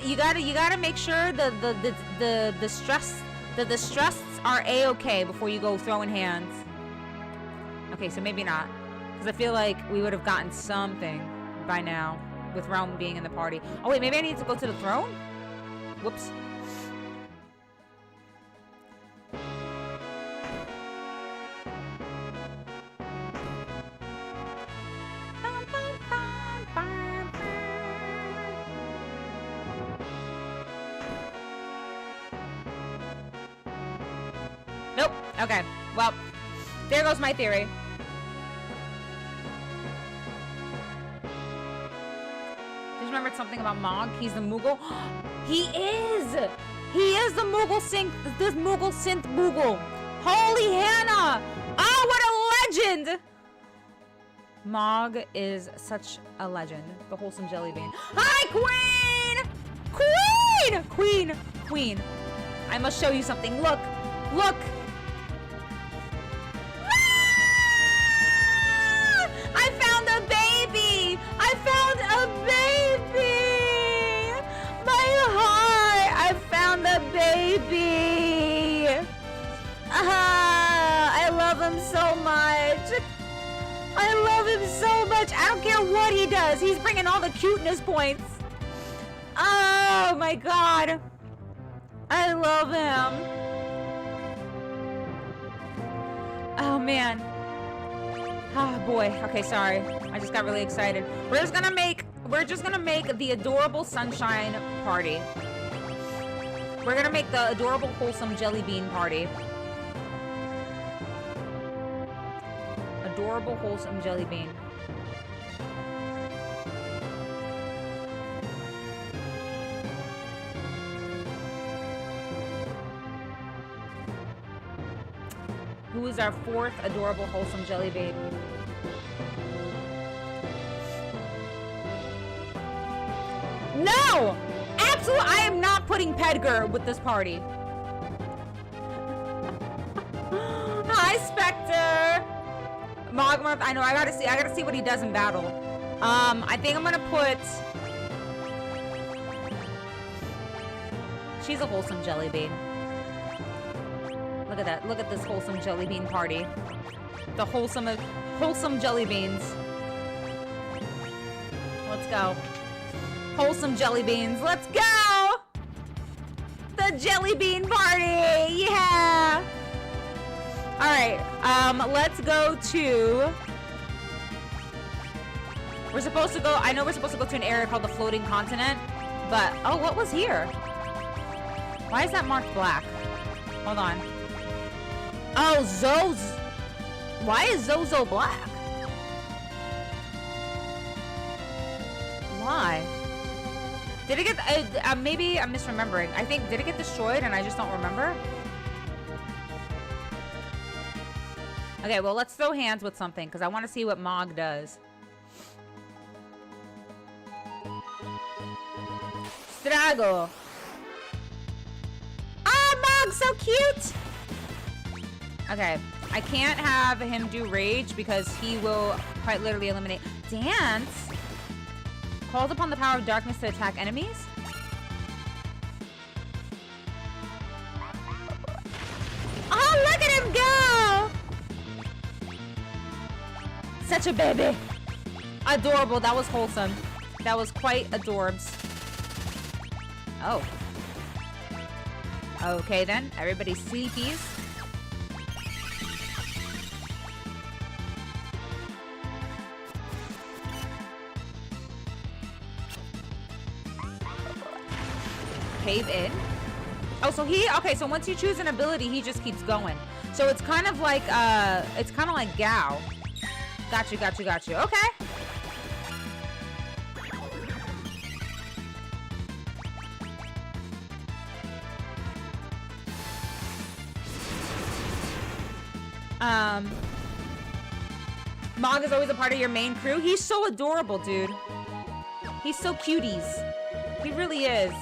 You gotta make sure the stress are a-okay before you go throwing hands. Okay, so maybe not, because I feel like we would have gotten something by now with Realm being in the party. Oh wait, maybe I need to go to the throne? Whoops. Nope. Okay. Well, there goes my theory. Just remembered something about Mog. He's the Moogle. He is! He is the Moogle synth Moogle. Holy Hannah! Oh, what a legend! Mog is such a legend. The wholesome jelly bean. Hi, Queen! Queen! Queen! Queen. I must show you something. Look! Look! Ah! I found a baby! I found a baby! My heart! I found a baby! I love him so much! I love him so much! I don't care what he does! He's bringing all the cuteness points! Oh my god! I love him! Oh man. Oh boy. Okay, sorry. I just got really excited. We're just gonna make the adorable sunshine party. We're gonna make the adorable wholesome jelly bean party. Adorable wholesome jelly bean. Who is our fourth adorable wholesome jelly bean? No! Absolutely, I am not putting Pedgar with this party. Hi, Spectre. Mogmarth, I know, I gotta see what he does in battle. I think I'm gonna put... She's a wholesome jelly bean. Look at that. Look at this wholesome jelly bean party. The wholesome jelly beans. Let's go. Wholesome jelly beans. Let's go! The jelly bean party! Yeah! Alright, let's go to... We're supposed to go... I know we're supposed to go to an area called the Floating Continent, but... Oh, what was here? Why is that marked black? Hold on. Oh, why is Zozo black? Why? Did it get... maybe I'm misremembering. I think... Did it get destroyed and I just don't remember? Okay, well, let's throw hands with something, because I want to see what Mog does. Strago. Ah, Mog's so cute! Okay, I can't have him do Rage, because he will quite literally eliminate... Dance? Calls upon the power of darkness to attack enemies? Oh, look at him go! Such a baby. Adorable. That was wholesome. That was quite adorbs. Oh. Okay then. Everybody's sleepies. Cave in. Oh, so okay, so once you choose an ability, he just keeps going. So it's kind of like Gao. Got you. Okay. Mog is always a part of your main crew. He's so adorable, dude. He's so cuties. He really is.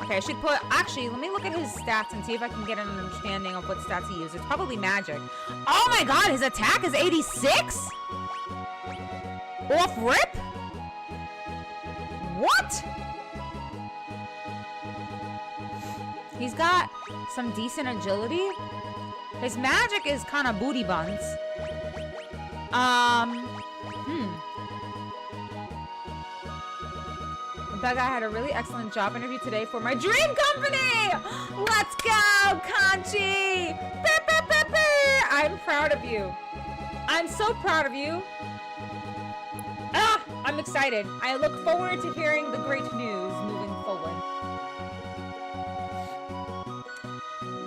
Okay, I should put... Actually, let me look at his stats and see if I can get an understanding of what stats he uses. It's probably magic. Oh my god, his attack is 86? Off rip? What? He's got some decent agility. His magic is kind of booty buns. That guy had a really excellent job interview today for my dream company! Let's go, Kanchi! I'm proud of you. I'm so proud of you. I'm excited. I look forward to hearing the great news moving forward.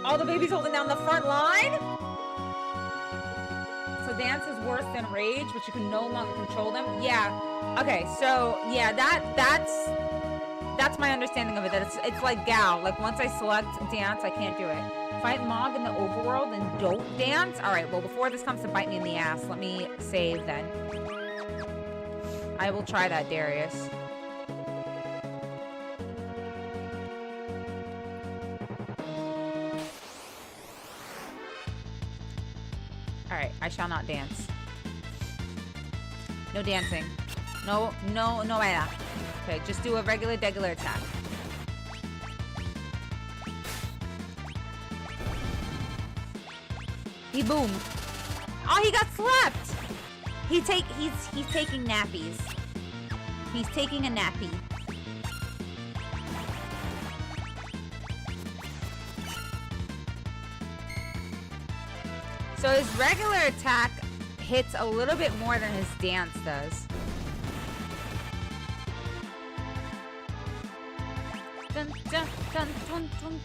All the babies holding down the front line? So dance is worse than rage, but you can no longer control them? Yeah. Okay, so yeah, that's my understanding of it. That it's like Gao. Like once I select dance, I can't do it. Fight Mog in the overworld and don't dance? Alright, well before this comes to bite me in the ass, let me save then. I will try that, Darius. Alright, I shall not dance. No dancing. No, baila. Okay, just do a regular attack. He boom. Oh, he got slapped. He's taking nappies. He's taking a nappy. So his regular attack hits a little bit more than his dance does. Dun, dun, dun, dun, dun.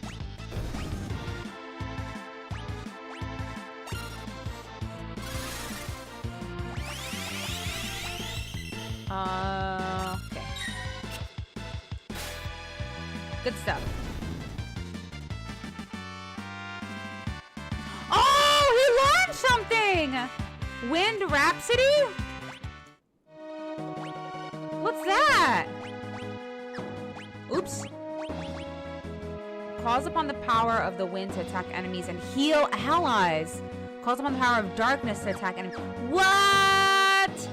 Okay. Good stuff. Oh, he learned something! Wind Rhapsody? What's that? Oops. Calls upon the power of the wind to attack enemies and heal allies. Calls upon the power of darkness to attack enemies. What?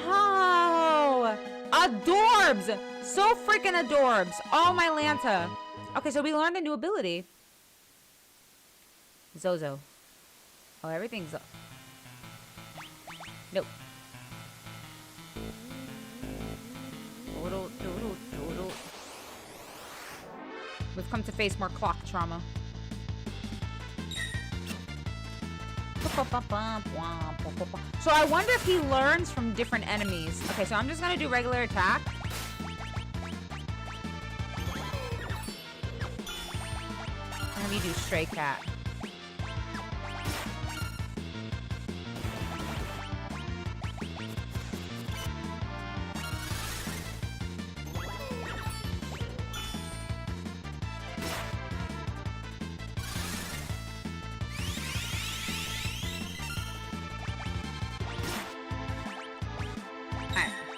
How? Adorbs! So freaking adorbs. Oh, my Lanta. Okay, so we learned a new ability. Zozo. Oh, everything's... Nope. Total. We've come to face more clock trauma. So I wonder if he learns from different enemies. Okay, so I'm just gonna do regular attack. Let me do Stray Cat.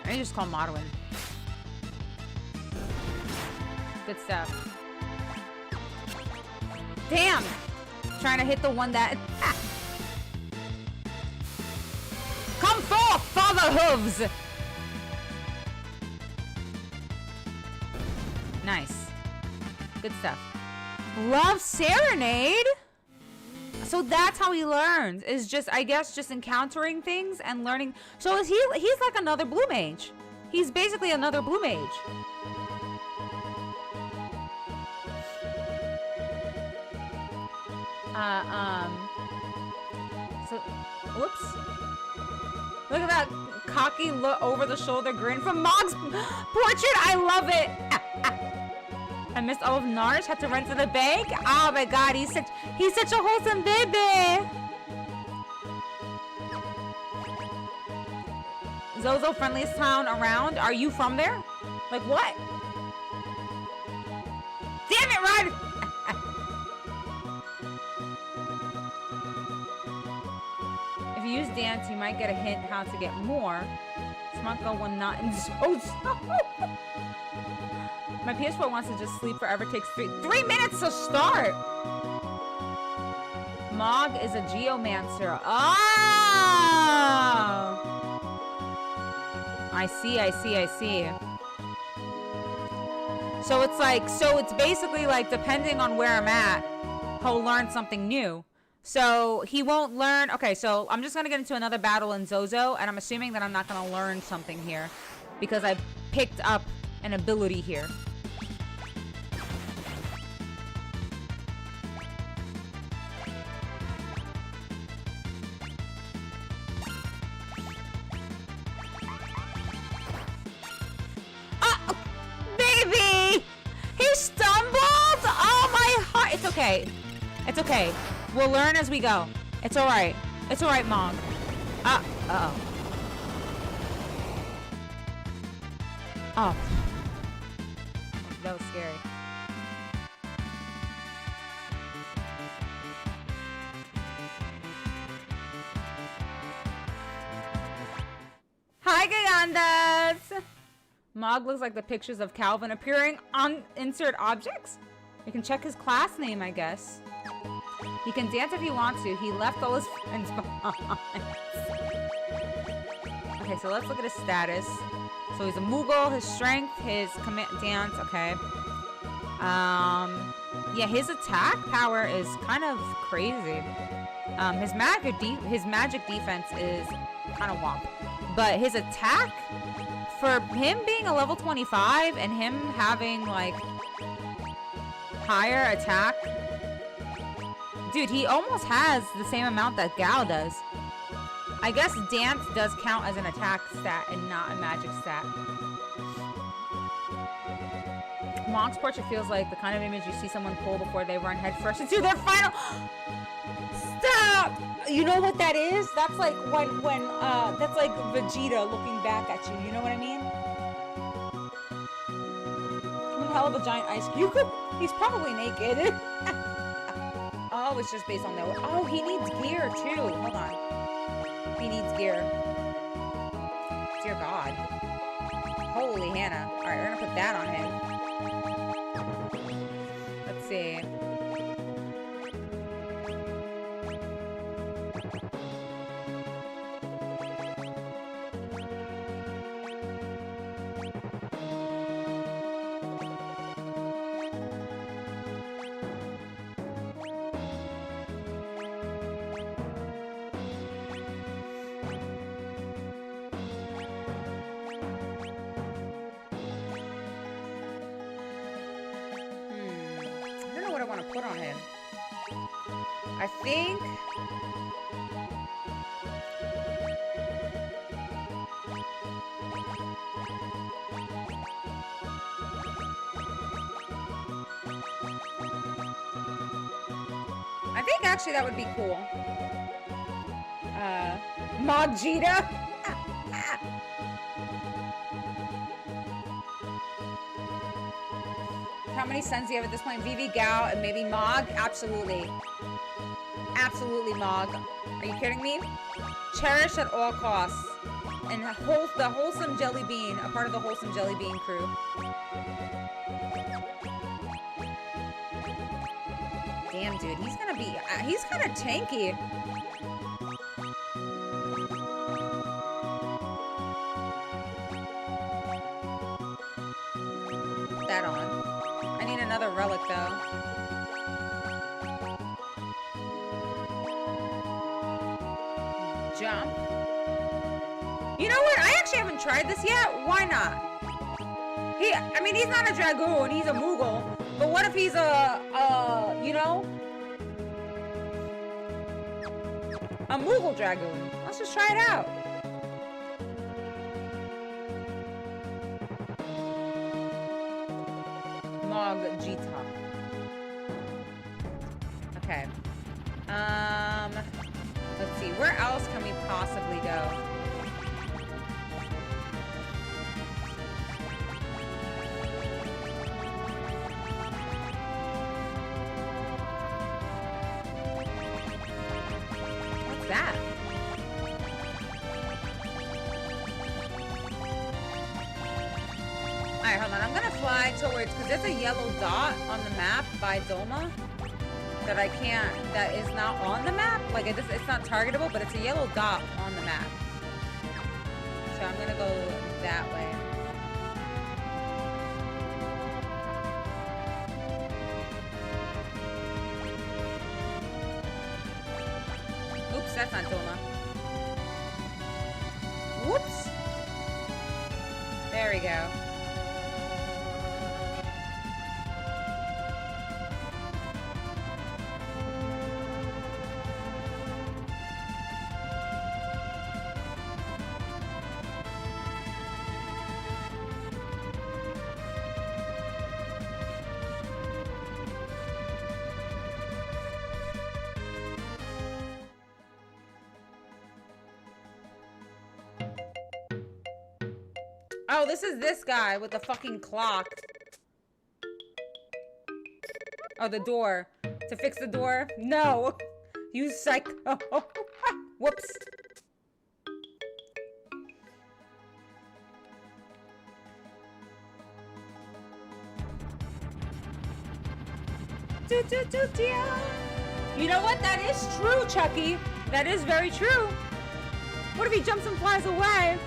I just call Modwin. Good stuff. Damn! Trying to hit the one that... Ah. Come forth, father hooves! Nice. Good stuff. Love Serenade? So So that's how he learns. Is just, I guess, just encountering things and learning. So is he's like another blue mage. He's basically another blue mage. So, whoops. Look at that cocky look over the shoulder grin from Mog's portrait. I love it. I missed all of Narsh. Had to run to the bank. Oh my god, he's such a wholesome baby. Zozo, friendliest town around. Are you from there? Like what? Damn it, Rod! If you use dance, you might get a hint how to get more. Smart girl when not in Zozo. My PS4 wants to just sleep forever. Takes 3 minutes to start. Mog is a geomancer. Oh! I see. So it's basically like, depending on where I'm at, he'll learn something new. So he won't learn. Okay, so I'm just gonna get into another battle in Zozo, and I'm assuming that I'm not gonna learn something here because I picked up an ability here. It's okay. We'll learn as we go. It's alright. It's alright, Mog. Uh-oh. Oh. That was scary. Hi, Gayandas! Mog looks like the pictures of Calvin appearing on insert objects. You can check his class name, I guess. He can dance if he wants to. He left all his friends behind. Okay, so let's look at his status. So he's a Moogle, his strength, his commit dance, okay. Yeah, his attack power is kind of crazy. His magic defense is kind of womp. But his attack, for him being a level 25 and him having like higher attack, dude, he almost has the same amount that Gal does. I guess dance does count as an attack stat and not a magic stat. Mog's portrait feels like the kind of image you see someone pull before they run headfirst into their final. Stop! You know what that is? That's like when that's like Vegeta looking back at you. You know what I mean? One hell of a giant ice cube. He's probably naked. Oh, it's just based on that. Oh, he needs gear too. Hold on. He needs gear. Dear God. Holy Hannah. Alright, we're gonna put that on him. Let's see. Put on him. I think actually that would be cool. Mogita. How many sons do you have at this point? Vivi, Gao, and maybe Mog? Absolutely. Absolutely, Mog. Are you kidding me? Cherish at all costs. And the wholesome jelly bean, a part of the wholesome jelly bean crew. Damn, dude. He's gonna be... he's kind of tanky. Put that on. I need another relic, though. jump. You know what? I actually haven't tried this yet. Why not? I mean, he's not a dragoon. He's a Moogle. But what if he's you know? A Moogle dragoon. Let's just try it out. Mog Jita. Okay. Let's see. Where else can we possibly go? What's that? Alright, hold on. I'm gonna fly towards, because there's a yellow dot on the map by Doma that I can't, that is not on the map. Like, it's not targetable, but it's a yellow dot on the map. So I'm gonna go that way. Oops, that's not Doma. Whoops. There we go. Oh, this is this guy with the fucking clock. Oh, the door. To fix the door? No. You psycho. Whoops. You know what? That is true, Chucky. That is very true. What if he jumps and flies away?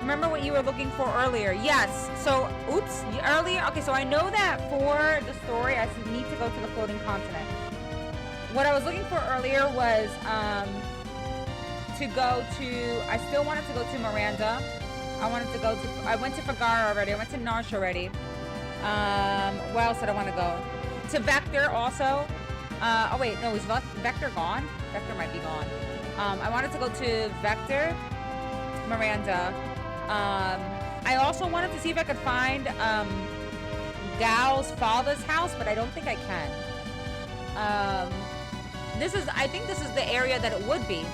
Remember what you were looking for earlier? Yes. So, oops. Earlier. Okay, so I know that for the story, I need to go to the floating continent. What I was looking for earlier was to go to. I still wanted to go to Miranda. I went to Fagara already. I went to Narsh already. Where else did I want to go? To Vector also. Oh wait, no, is Vector gone? Vector might be gone. I wanted to go to Vector, Miranda. I also wanted to see if I could find Gal's father's house, but I don't think I can. I think this is the area that it would be.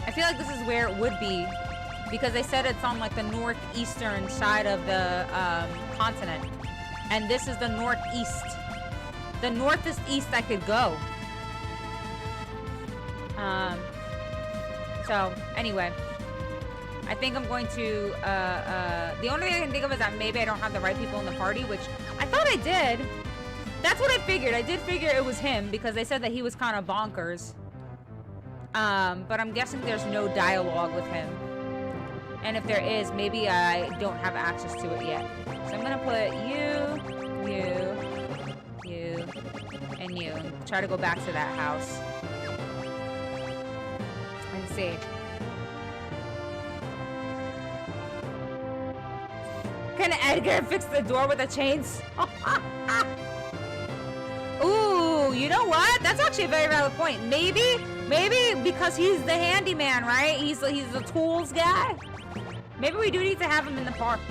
I feel like this is where it would be because they said it's on like the northeastern side of the continent, and this is the northeast. The northest east I could go. So, anyway, I think I'm going to, the only thing I can think of is that maybe I don't have the right people in the party, which I thought I did. That's what I figured. I did figure it was him because they said that he was kind of bonkers. But I'm guessing there's no dialogue with him. And if there is, maybe I don't have access to it yet. So I'm going to put you, and you. And try to go back to that house. See. Can Edgar fix the door with a chainsaw? Ooh, you know what? That's actually a very valid point. Maybe because he's the handyman, right? He's the tools guy. Maybe we do need to have him in the party.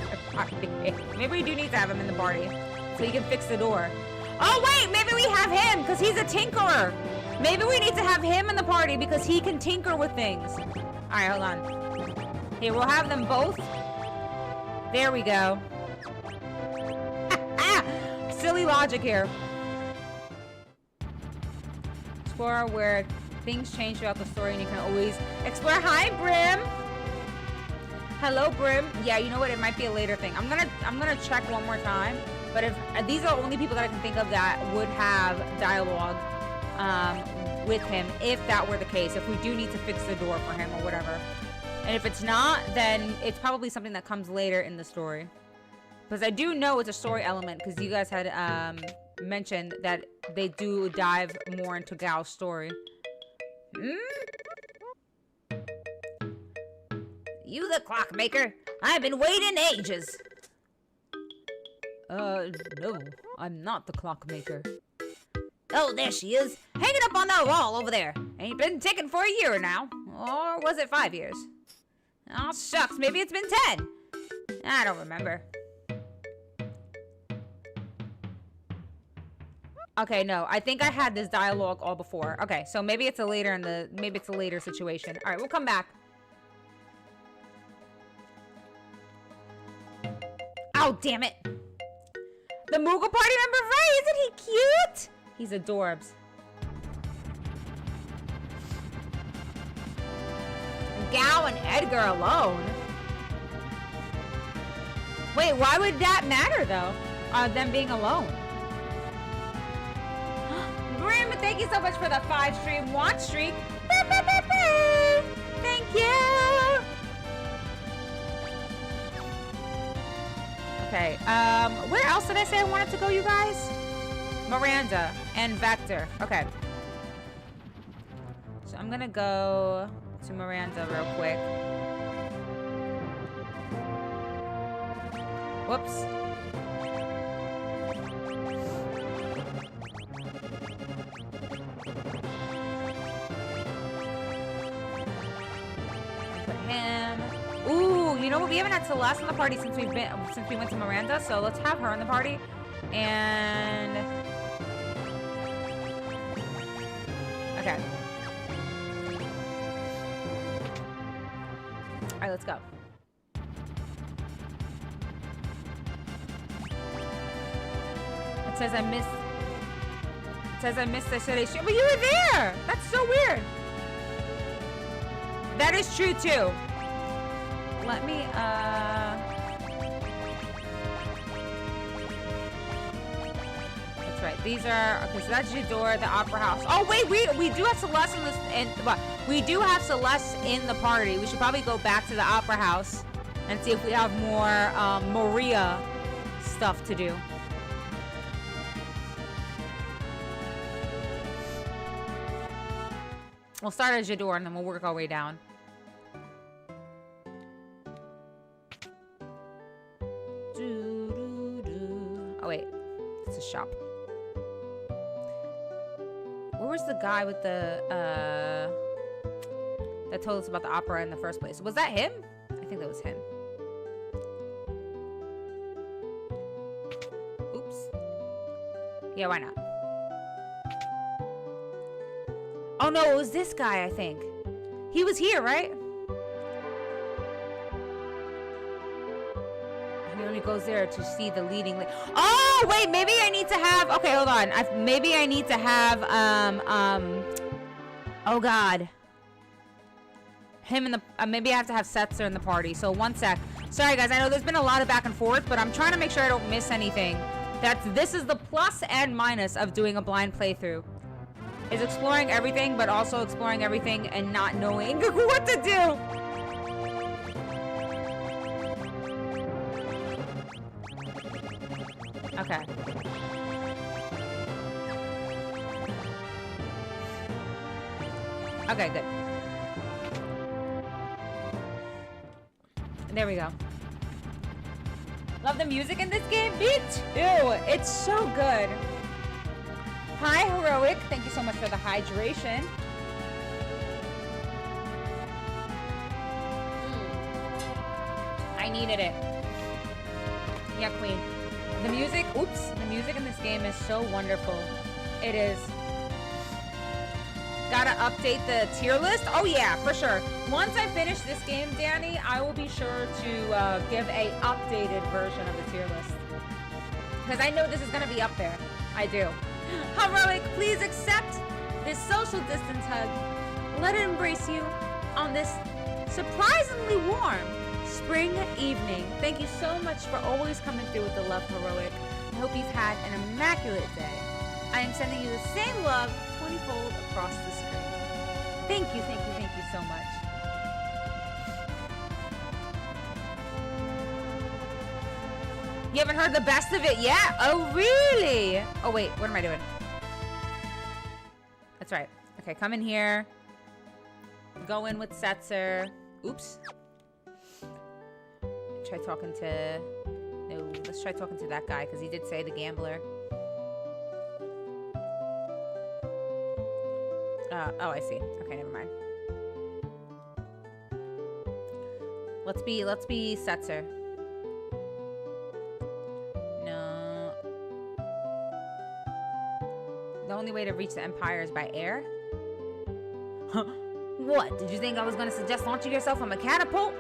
Maybe we do need to have him in the party so he can fix the door. Oh wait, maybe we have him because he's a tinkerer. Maybe we need to have him in the party because he can tinker with things. All right, hold on. Here, we'll have them both. There we go. Silly logic here. Explore where things change throughout the story and you can always explore. Hi, Brim. Hello, Brim. Yeah, you know what? It might be a later thing. I'm gonna check one more time. But if these are the only people that I can think of that would have dialogue with him, if that were the case, if we do need to fix the door for him or whatever. And if it's not, then it's probably something that comes later in the story. Because I do know it's a story element, because you guys had mentioned that they do dive more into Gao's story. You the clockmaker? I've been waiting ages. No, I'm not the clockmaker. Oh, there she is. Hanging up on that wall over there. Ain't been ticking for a year now. Or was it 5 years? Oh, shucks. Maybe it's been 10. I don't remember. Okay, no, I think I had this dialogue all before. Okay, so maybe it's a later maybe it's a later situation. All right, we'll come back. Oh, damn it. The Moogle party member, right? Isn't he cute? He's adorbs. Gao and Edgar alone. Wait, why would that matter though? Them being alone. Grim, thank you so much for the 5-stream watch streak. Thank you. Okay, where else did I say I wanted to go, you guys? Miranda and Vector. Okay. So I'm gonna go to Miranda real quick. Whoops. Put him. Ooh, you know what? We haven't had Celeste in the party since we went to Miranda, so let's have her in the party. And okay. All right, let's go. It says I missed. It says I missed yesterday. But you were there. That's so weird. That is true too. Let me That's right. These are okay. So that's Jador, the Opera House. Oh wait, we do have Celeste in this, but we do have Celeste in the party. We should probably go back to the Opera House and see if we have more Maria stuff to do. We'll start at Jador and then we'll work our way down. Oh wait, it's a shop. Where was the guy with the that told us about the opera in the first place? Was that him? I think that was him. Oops. Yeah, why not? Oh no, it was this guy, I think. He was here, right? He only goes there to see the leading. Oh wait, maybe I need to have. Okay, hold on. Maybe I need to have. Oh God. Him in the. Maybe I have to have Setzer in the party. So one sec. Sorry guys, I know there's been a lot of back and forth, but I'm trying to make sure I don't miss anything. This is the plus and minus of doing a blind playthrough. Is exploring everything, but also exploring everything and not knowing what to do. Okay. Okay, good. There we go. Love the music in this game? Me too! It's so good. Hi, Heroic. Thank you so much for the hydration. I needed it. Yeah, Queen. The music, oops, the music in this game is so wonderful. It is. Gotta update the tier list? Oh yeah, for sure. Once I finish this game, Danny, I will be sure to give a updated version of the tier list. Because I know this is gonna be up there. I do. Heroic, please accept this social distance hug. Let it embrace you on this surprisingly warm spring evening. Thank you so much for always coming through with the love, Heroic. I hope you've had an immaculate day. I am sending you the same love 20-fold across the screen. Thank you so much. You haven't heard the best of it yet? Oh, really? Oh, wait. What am I doing? That's right. Okay, come in here. Go in with Setzer. Oops. Try talking to... No, let's try talking to that guy, because he did say the gambler. Oh, I see. Okay, never mind. Let's be Setzer. No. The only way to reach the Empire is by air? Huh? What? Did you think I was going to suggest launching yourself from a catapult?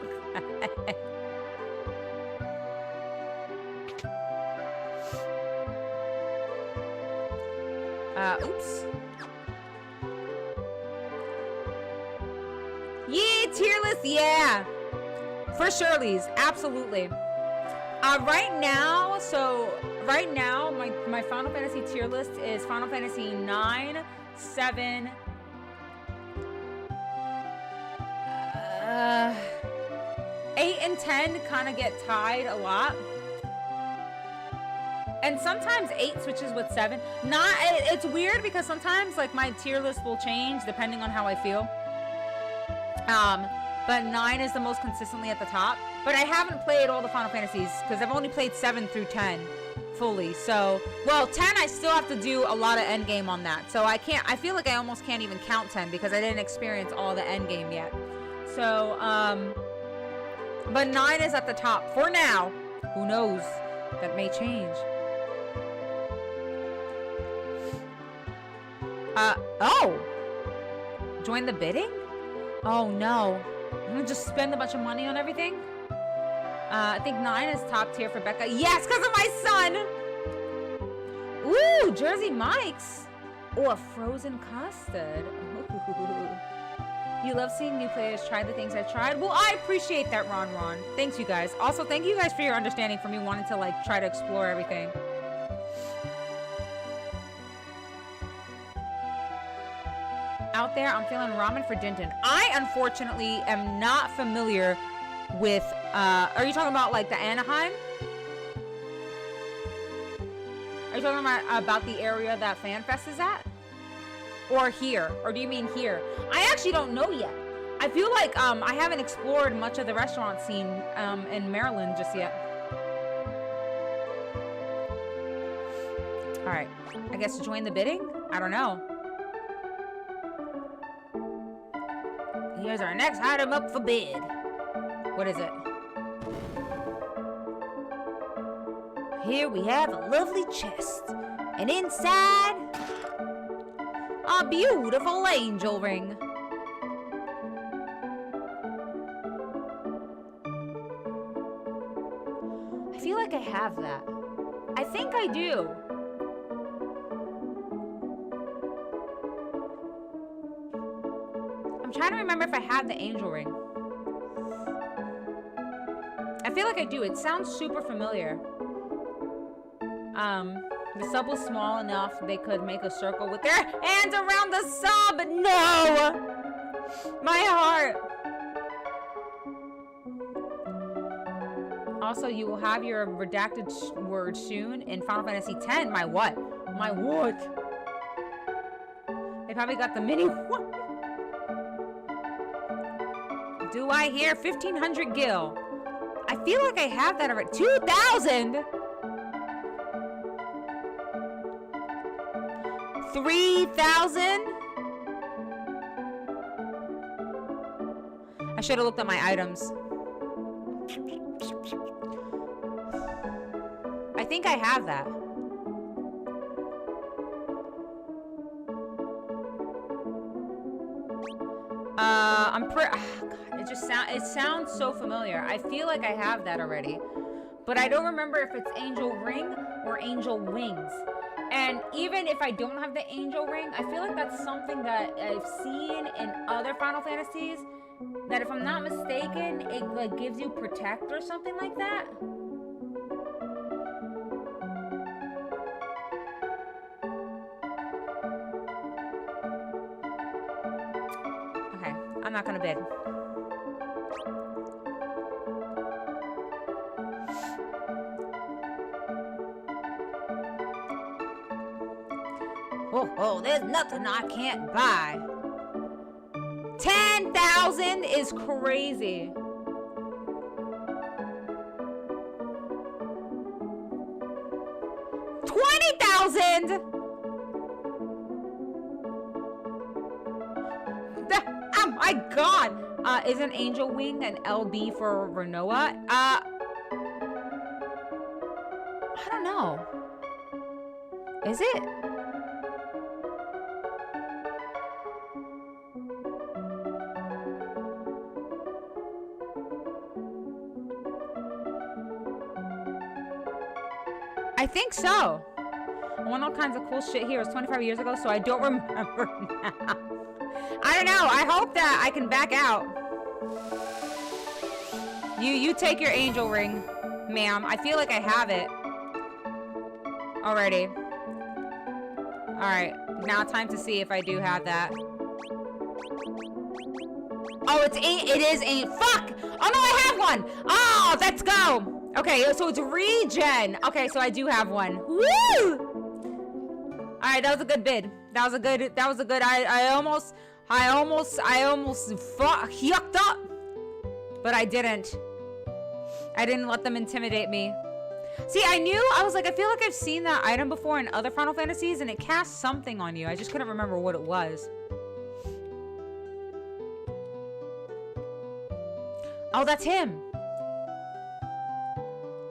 Oops. Yeah, tier list, yeah. For Shirley's, absolutely. Right now, my Final Fantasy tier list is Final Fantasy 9, 7, 8 and 10 kind of get tied a lot. And sometimes 8 switches with 7. It's weird because sometimes like my tier list will change depending on how I feel. But 9 is the most consistently at the top. But I haven't played all the Final Fantasies because I've only played 7 through 10 fully. So, well, 10 I still have to do a lot of endgame on that. So I feel like I almost can't even count 10 because I didn't experience all the endgame yet. So, but 9 is at the top for now. Who knows? That may change. Oh! Join the bidding? Oh no. I'm gonna just spend a bunch of money on everything? I think 9 is top tier for Becca. Yes, because of my son! Ooh, Jersey Mike's. Oh, a frozen custard. Ooh. You love seeing new players try the things I tried? Well, I appreciate that, Ron. Thanks, you guys. Also, thank you guys for your understanding for me wanting to, like, try to explore everything. Out there, I'm feeling ramen for Dinton. I, unfortunately, am not familiar with, are you talking about, like, the Anaheim? Are you talking about the area that FanFest is at? Or here? Or do you mean here? I actually don't know yet. I feel like, I haven't explored much of the restaurant scene, in Maryland just yet. Alright. I guess join the bidding? I don't know. Here's our next item up for bid. What is it? Here we have a lovely chest. And inside, a beautiful angel ring. I feel like I have that. I think I do. I'm trying to remember if I had the angel ring. I feel like I do. It sounds super familiar. The sub was small enough they could make a circle with their hands around the sub. No! My heart. Also, you will have your redacted word soon in Final Fantasy X. My what? My what? They probably got the mini one. Do I hear 1,500 gil? I feel like I have that already. 2,000? 3,000? I should have looked at my items. I think I have that. God, it sounds so familiar. I feel like I have that already. But I don't remember if it's Angel Ring or Angel Wings. And even if I don't have the Angel Ring, I feel like that's something that I've seen in other Final Fantasies. That if I'm not mistaken, it like gives you Protect or something like that. Okay, I'm not gonna bid. Oh, there's nothing I can't buy. 10,000 is crazy. $20,000. Oh my God. Is an angel wing an LB for Renoa? I don't know. Is it? I think so. I won all kinds of cool shit here. It was 25 years ago, so I don't remember now. I don't know. I hope that I can back out. You take your angel ring, ma'am. I feel like I have it already. All right, now time to see if I do have that. Oh, it is ain't. Fuck! Oh no, I have one! Oh, let's go! Okay, so it's regen. Okay, so I do have one. Woo! Alright, that was a good bid. That was a good, I almost yucked up. But I didn't. I didn't let them intimidate me. See, I was like, I feel like I've seen that item before in other Final Fantasies, and it casts something on you. I just couldn't remember what it was. Oh, that's him.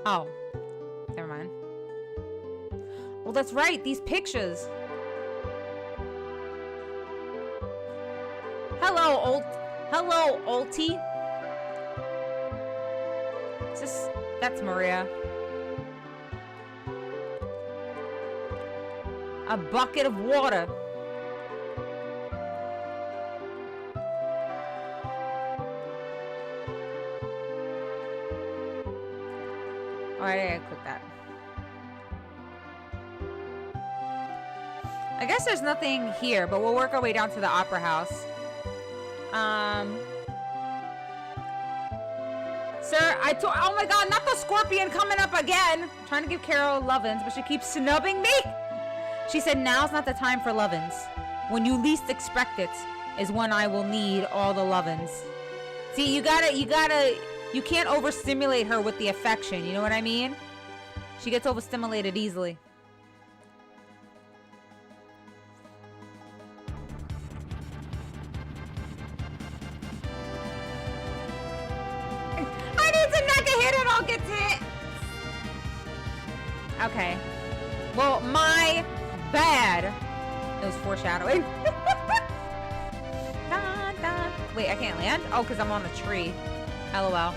Oh, never mind. Well, that's right. These pictures. Hello, Ulti. That's Maria. A bucket of water. Alright, I gotta click that. I guess there's nothing here, but we'll work our way down to the Opera House. Sir, oh my God, not the scorpion coming up again. I'm trying to give Carol lovin's, but she keeps snubbing me. She said, now's not the time for lovin's. When you least expect it is when I will need all the lovin's. See, you can't overstimulate her with the affection, you know what I mean? She gets overstimulated easily. I need to knock a hit and I'll get hit! Okay. Well, my bad. It was foreshadowing. Dun, dun. Wait, I can't land? Oh, because I'm on a tree. LOL.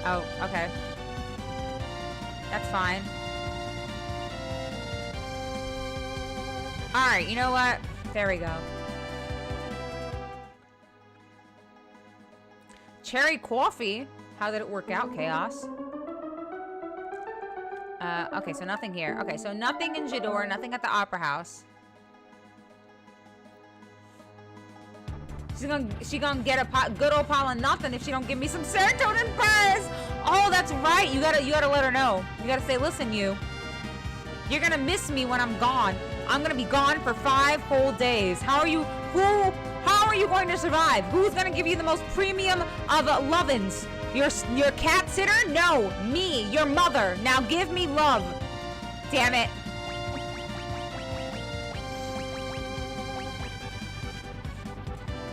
Oh, okay. That's fine. Alright, you know what? There we go. Cherry coffee? How did it work out, Chaos? Okay, so nothing here. Okay, so nothing in Jador, nothing at the Opera House. She gonna get a good old pile of nothing if she don't give me some serotonin buzz. Oh, that's right. You gotta let her know. You gotta say, listen, you're gonna miss me when I'm gone. I'm gonna be gone for 5 whole days. How are you going to survive? Who's gonna give you the most premium of lovin's? Your cat sitter? No, me, your mother. Now give me love. Damn it.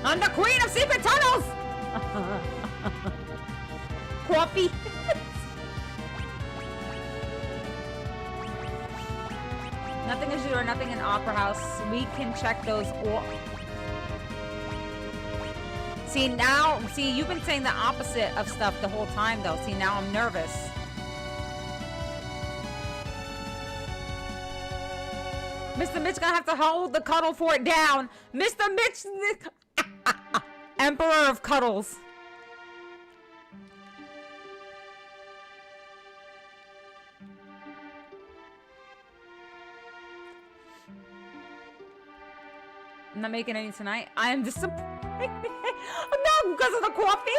I'm the queen of secret tunnels! Coffee. Nothing is or nothing in Opera House. We can check those. See, you've been saying the opposite of stuff the whole time, though. See, now I'm nervous. Mr. Mitch gonna have to hold the cuddle fort down. Mr. Mitch, Emperor of Cuddles. I'm not making any tonight. I am disappointed. No, because of the coffee.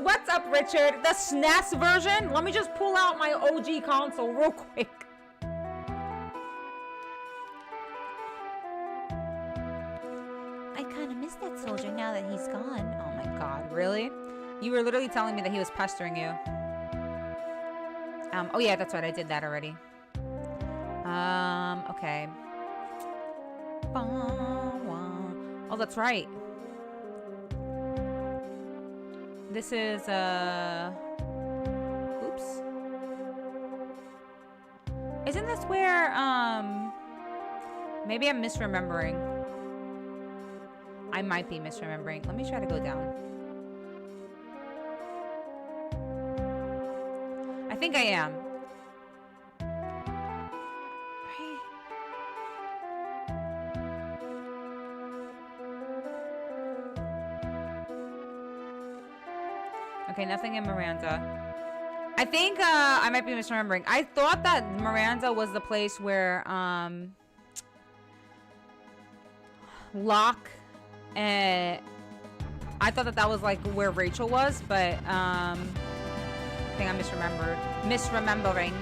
What's up, Richard? The SNES version? Let me just pull out my OG console real quick. I kind of miss that soldier now that he's gone. Oh my god, really? You were literally telling me that he was pestering you. Oh yeah, that's right, I did that already. Okay. Oh, that's right. This is, oops. Isn't this where, maybe I'm misremembering. I might be misremembering. Let me try to go down. I think I am. Right. Okay, nothing in Miranda. I think I might be misremembering. I thought that Miranda was the place where Locke and I thought that that was like where Rachel was, but I think I'm misremembering.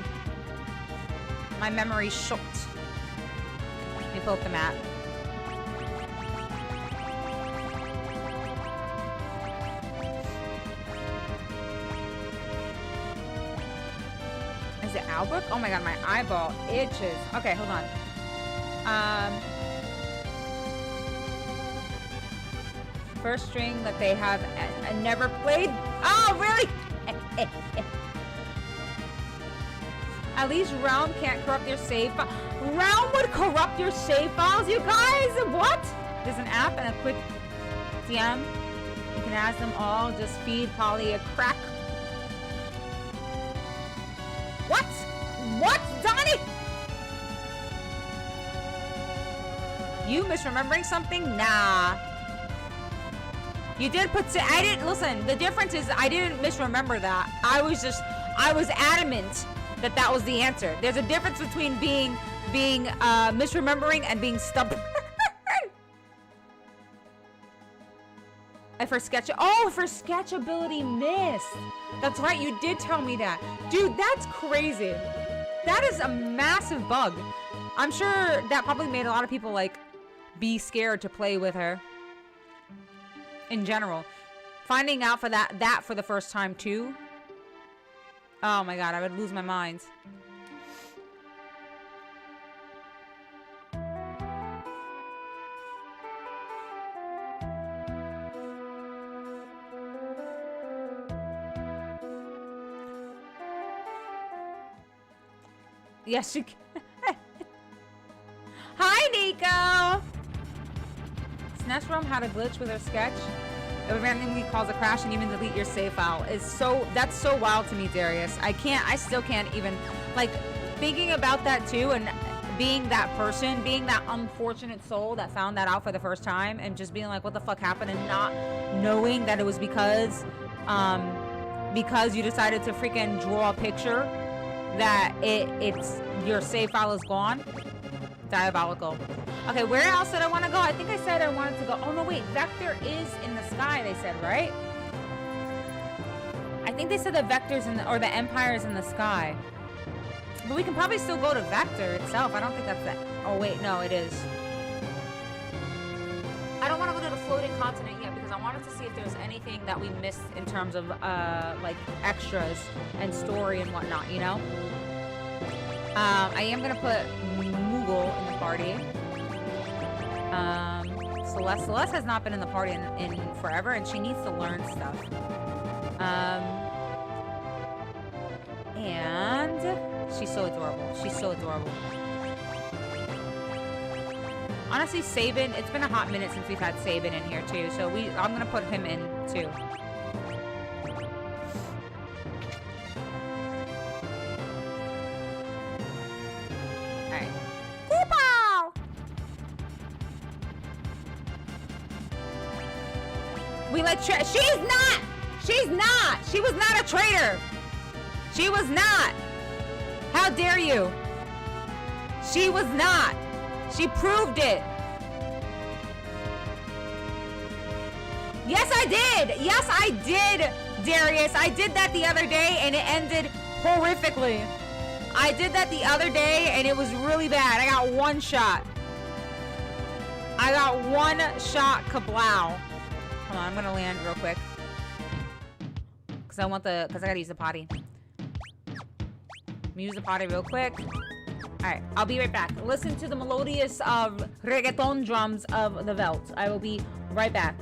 My memory's shot. Let me pull up the map. Is it Albrook? Oh my god, my eyeball itches. Okay, hold on. First string that they have never played. Oh, really? At least Realm can't corrupt your save file. Realm would corrupt your save files, you guys? What? There's an app and a quick DM. You can ask them all. Just feed Polly a crack. What? What, Donnie? You misremembering something? Nah. You did put. I didn't listen. The difference is I didn't misremember that. I was adamant that that was the answer. There's a difference between being misremembering and being stubborn. For sketchability missed. That's right. You did tell me that, dude. That's crazy. That is a massive bug. I'm sure that probably made a lot of people like be scared to play with her. In general, finding out for that for the first time too. Oh my god, I would lose my mind. Yes, you can. Hi, Nico. SNES ROM had a glitch with her sketch. It randomly cause a crash and even delete your save file. That's so wild to me, Darius. I still can't even, like, thinking about that too, and being that person, being that unfortunate soul that found that out for the first time and just being like, what the fuck happened, and not knowing that it was because you decided to freaking draw a picture that it's your save file is gone. Diabolical. Okay, where else did I want to go? I think I said I wanted to go. Oh no, wait, Vector is in the sky, they said, right? I think they said the Vector's or the Empire is in the sky. But we can probably still go to Vector itself. I don't think that's that. Oh wait, no, it is. I don't want to go to the floating continent yet because I wanted to see if there's anything that we missed in terms of like extras and story and whatnot, you know? I am gonna put Moogle in the party. Celeste has not been in the party in forever, and she needs to learn stuff. And she's so adorable. She's so adorable. Honestly, Sabin, it's been a hot minute since we've had Sabin in here too, so I'm gonna put him in too. Alright. Koopa! We let she's not! She was not a traitor! She was not! How dare you! She was not! She proved it! Yes, I did! Yes, I did Darius. I did that the other day and it ended horrifically. I did that the other day and it was really bad. I got one shot. I got one shot, kablow. Hold on, I'm gonna land real quick. Cause I gotta use the potty. Let me use the potty real quick. Alright, I'll be right back. Listen to the melodious reggaeton drums of the Velt. I will be right back.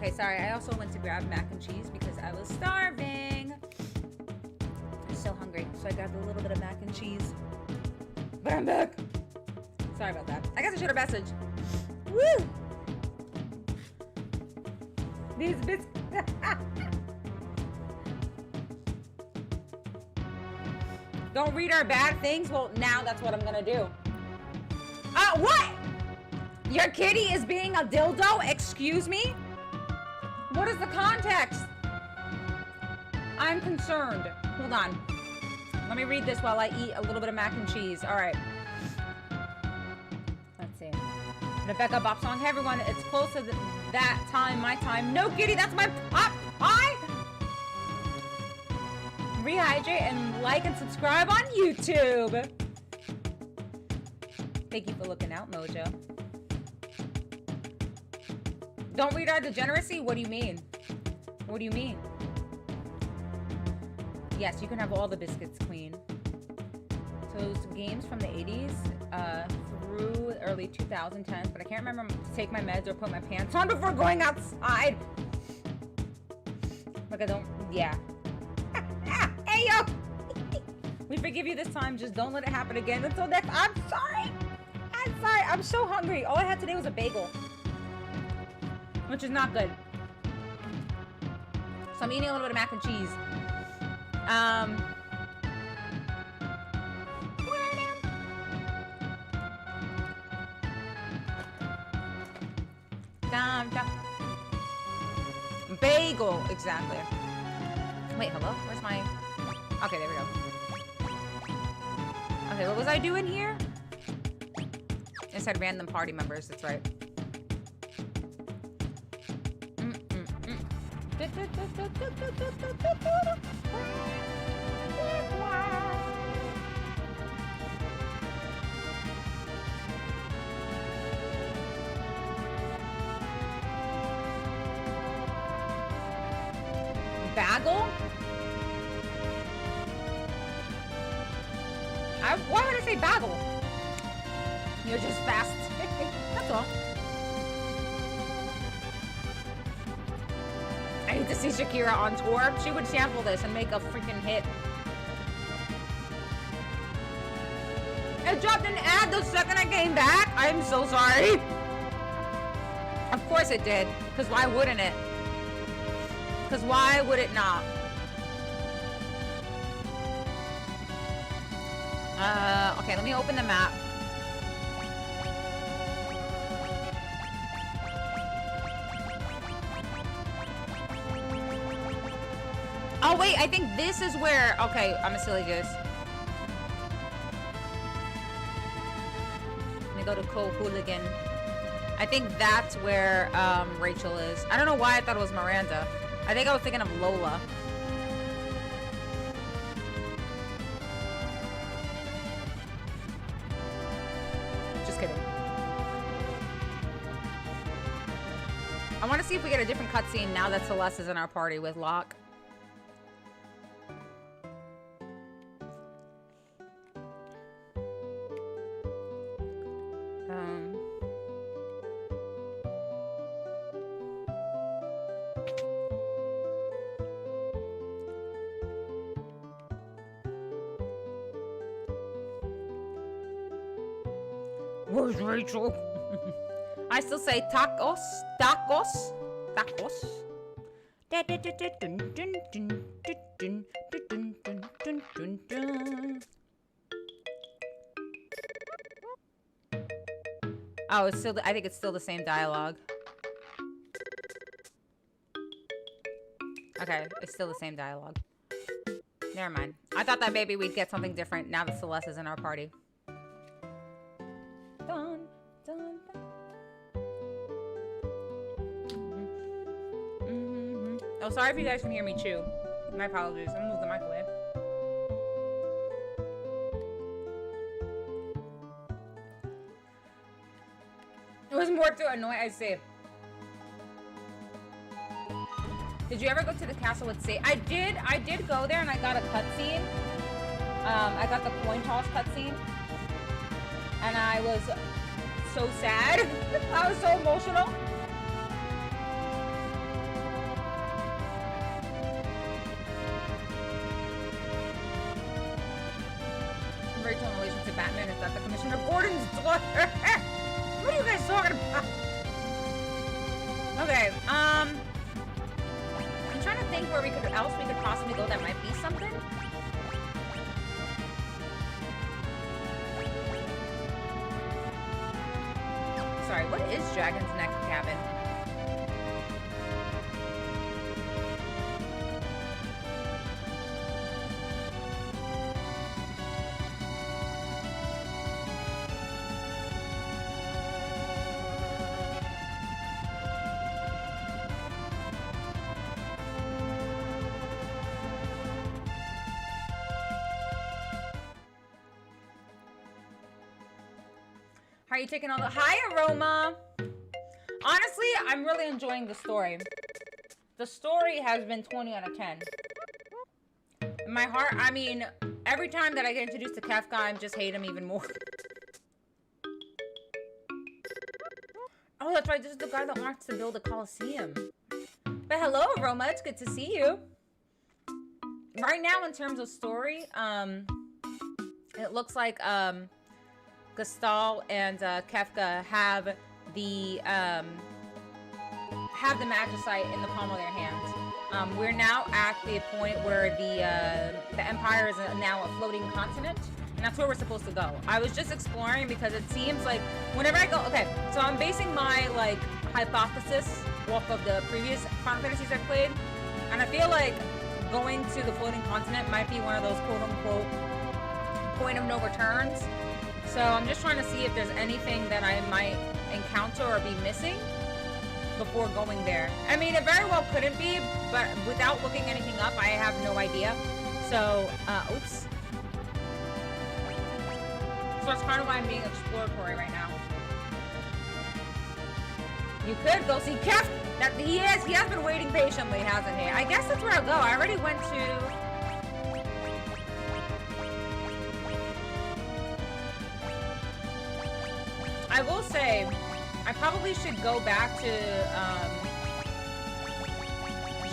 Okay, sorry. I also went to grab mac and cheese because I was starving. I'm so hungry, so I grabbed a little bit of mac and cheese. But I'm back. Sorry about that. I guess I should have messaged. Woo! These bits. Don't read our bad things? Well, now that's what I'm gonna do. What? Your kitty is being a dildo? Excuse me? What is the context? I'm concerned. Hold on. Let me read this while I eat a little bit of mac and cheese. All right. Let's see. Rebecca Bop Song. Hey, everyone. It's close to that time, my time. No, kitty, that's my pop pie. Rehydrate and like and subscribe on YouTube. Thank you for looking out, Mojo. Don't read our degeneracy? What do you mean? What do you mean? Yes, you can have all the biscuits, Queen. So those games from the 80s through early 2010s, but I can't remember to take my meds or put my pants on before going outside. Like I don't, yeah. Hey, yo! We forgive you this time, just don't let it happen again until next. I'm sorry! I'm sorry, I'm so hungry. All I had today was a bagel. Which is not good. So I'm eating a little bit of mac and cheese. Bagel, exactly. Wait, hello? Where's my... Okay, there we go. Okay, what was I doing here? It said random party members, that's right. Bagel? Why would I say bagel? You're just fast. That's all. I need to see Shakira on tour. She would sample this and make a freaking hit. It dropped an ad the second I came back. I'm so sorry. Of course it did. Because why wouldn't it? Because why would it not? Okay, let me open the map. Oh wait, I think this is where, okay, I'm a silly goose. Let me go to Co-Hooligan. I think that's where Rachel is. I don't know why I thought it was Miranda. I think I was thinking of Lola. Just kidding. I want to see if we get a different cutscene now that Celeste is in our party with Locke. Where's Rachel? I still say tacos, tacos, tacos. Oh, it's still. I think it's still the same dialogue. Okay, it's still the same dialogue. Never mind. I thought that maybe we'd get something different now that Celeste is in our party. Dun, dun, dun. Oh, sorry if you guys can hear me chew. My apologies. I'm gonna move the microwave. It was more to annoy, I see. Did you ever go to the castle with Say? I did go there and I got a cutscene. I got the coin toss cutscene. And I was so sad. I was so emotional. referred to in relation to Batman is that the Commissioner Gordon's daughter. What are you guys talking about? Okay, I'm trying to think where we could possibly go that might be something. Sorry, what is Dragon's Neck Cabin? How are you taking all the... Hi, Aroma! Honestly, I'm really enjoying the story. The story has been 20 out of 10. In my heart, I mean, every time that I get introduced to Kefka, I just hate him even more. Oh, that's right. This is the guy that wants to build a Coliseum. But hello, Aroma. It's good to see you. Right now, in terms of story, it looks like, Gestal and Kefka have the Magicite in the palm of their hands. We're now at the point where the Empire is now a floating continent, and that's where we're supposed to go. I was just exploring because it seems like whenever I go, okay, so I'm basing my like hypothesis off of the previous Final Fantasies I played, and I feel like going to the floating continent might be one of those quote-unquote point of no returns. So I'm just trying to see if there's anything that I might encounter or be missing before going there. I mean, it very well couldn't be, but without looking anything up, I have no idea. So, oops. So that's kind of why I'm being exploratory right now. You could go see Kef. That he has been waiting patiently, hasn't he? I guess that's where I'll go. I already went to... I will say, I probably should go back to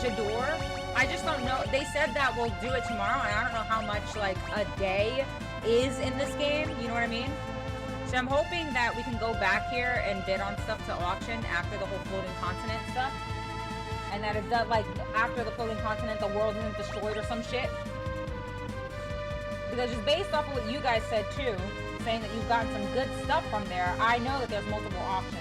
J'adore. I just don't know. They said that we'll do it tomorrow, and I don't know how much like a day is in this game. You know what I mean? So I'm hoping that we can go back here and bid on stuff to auction after the whole floating continent stuff, and that it's done, like after the floating continent, the world isn't destroyed or some shit. Because just based off of what you guys said too, saying that you've gotten some good stuff from there, I know that there's multiple options.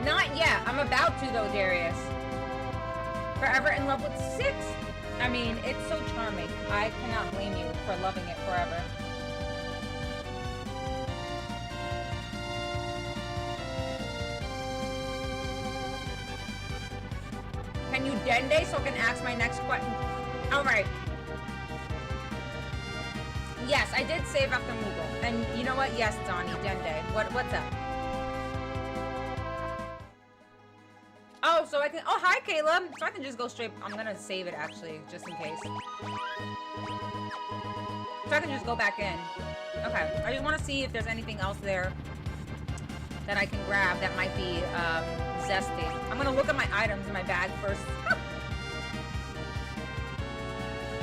Not yet. I'm about to though, Darius. Forever in love with 6. I mean, it's so charming. I cannot blame you for loving it forever. Can you dende so I can ask my next question? Alright. Yes, I did save after Moogle. And you know what? Yes, Donnie, dende. What's up? Oh, so I can... Oh, hi, Caleb. So I can just go straight... I'm gonna save it, actually, just in case. So I can just go back in. Okay. I just want to see if there's anything else there that I can grab that might be, zesty. I'm gonna look at my items in my bag first.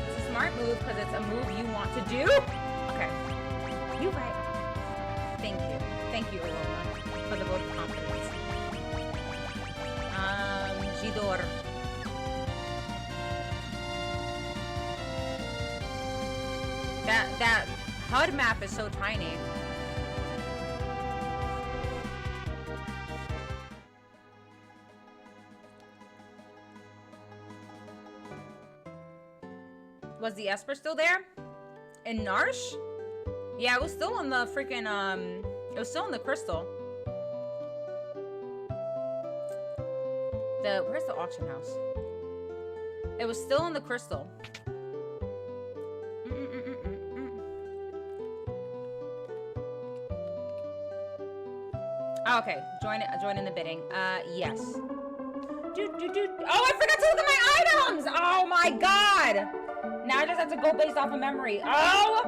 It's a smart move because it's a move you want to do. Okay. You right. Thank you. Thank you, Aroma, for the vote of confidence. J'adore. That HUD map is so tiny. Was the Esper still there? In Narsh? Yeah, it was still in the freaking, it was still in the crystal. Where's the auction house? It was still in the crystal. Oh, okay, join in the bidding. Yes. Oh, I forgot to look at my items! Oh my god! Now I just have to go based off of memory. Oh!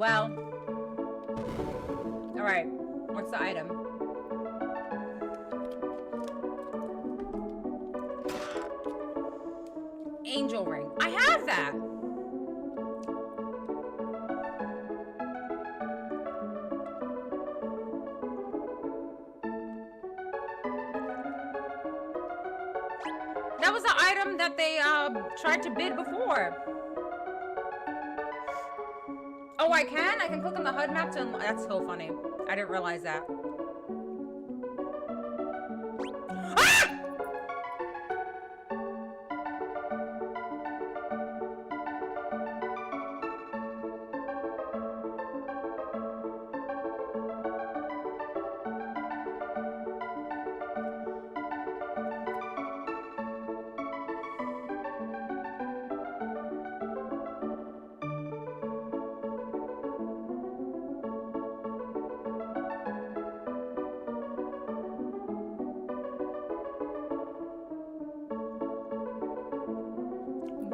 Well. Alright. What's the item? Angel ring. I have that! That was the item that they tried to bid before. Oh, I can? I can click on the HUD map to... That's so funny. I didn't realize that. Ah!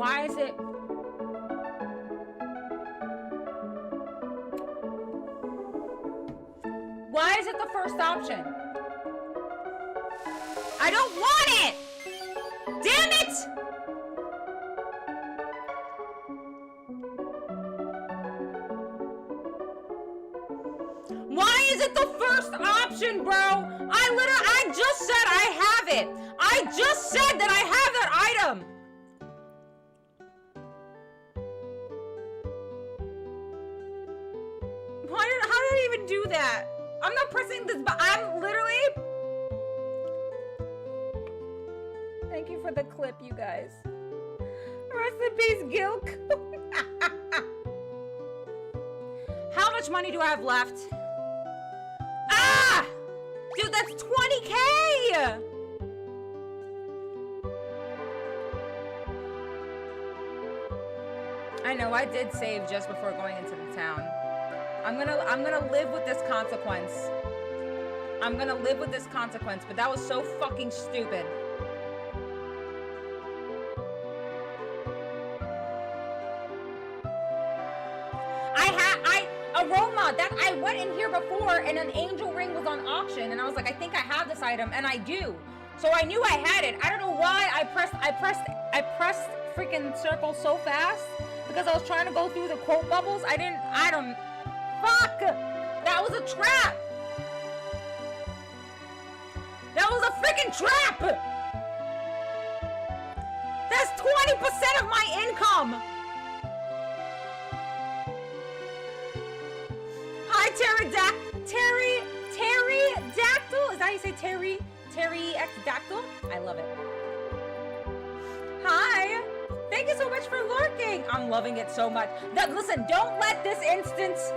Why is it... Why is it the first option? I don't want it! Damn it! Why is it the first option, bro? I just said I have it. I just said that I have that item. How did I even do that? I'm not pressing this, but I'm literally... Thank you for the clip, you guys. Rest in peace, Gilk. How much money do I have left? Ah! Dude, that's 20K! I know, I did save just before going into the town. I'm gonna live with this consequence. I'm gonna live with this consequence, but that was so fucking stupid. Aroma, that I went in here before and an angel ring was on auction and I was like, I think I have this item, and I do. So I knew I had it. I don't know why I pressed freaking circle so fast because I was trying to go through the quote bubbles. Fuck! That was a trap! That was a freaking trap! That's 20% of my income! Hi, Pterodactyl? Is that how you say Terry X Dactyl? I love it. Hi! Thank you so much for lurking! I'm loving it so much. Listen, don't let this instance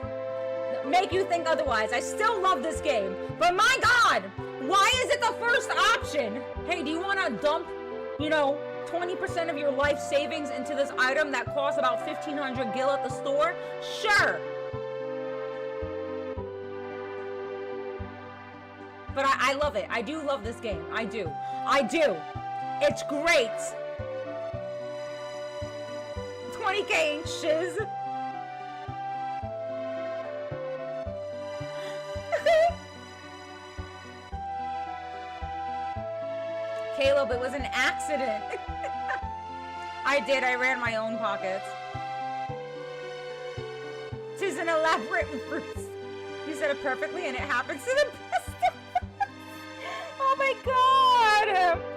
make you think otherwise. I still love this game. But my god! Why is it the first option? Hey, do you want to dump, 20% of your life savings into this item that costs about 1,500 gil at the store? Sure! But I love it. I do love this game. I do. It's great. 20K ain't shiz. Caleb, it was an accident. I did. I ran my own pockets. 'Tis an elaborate ruse. You said it perfectly, and it happens to the best of us. Oh my god!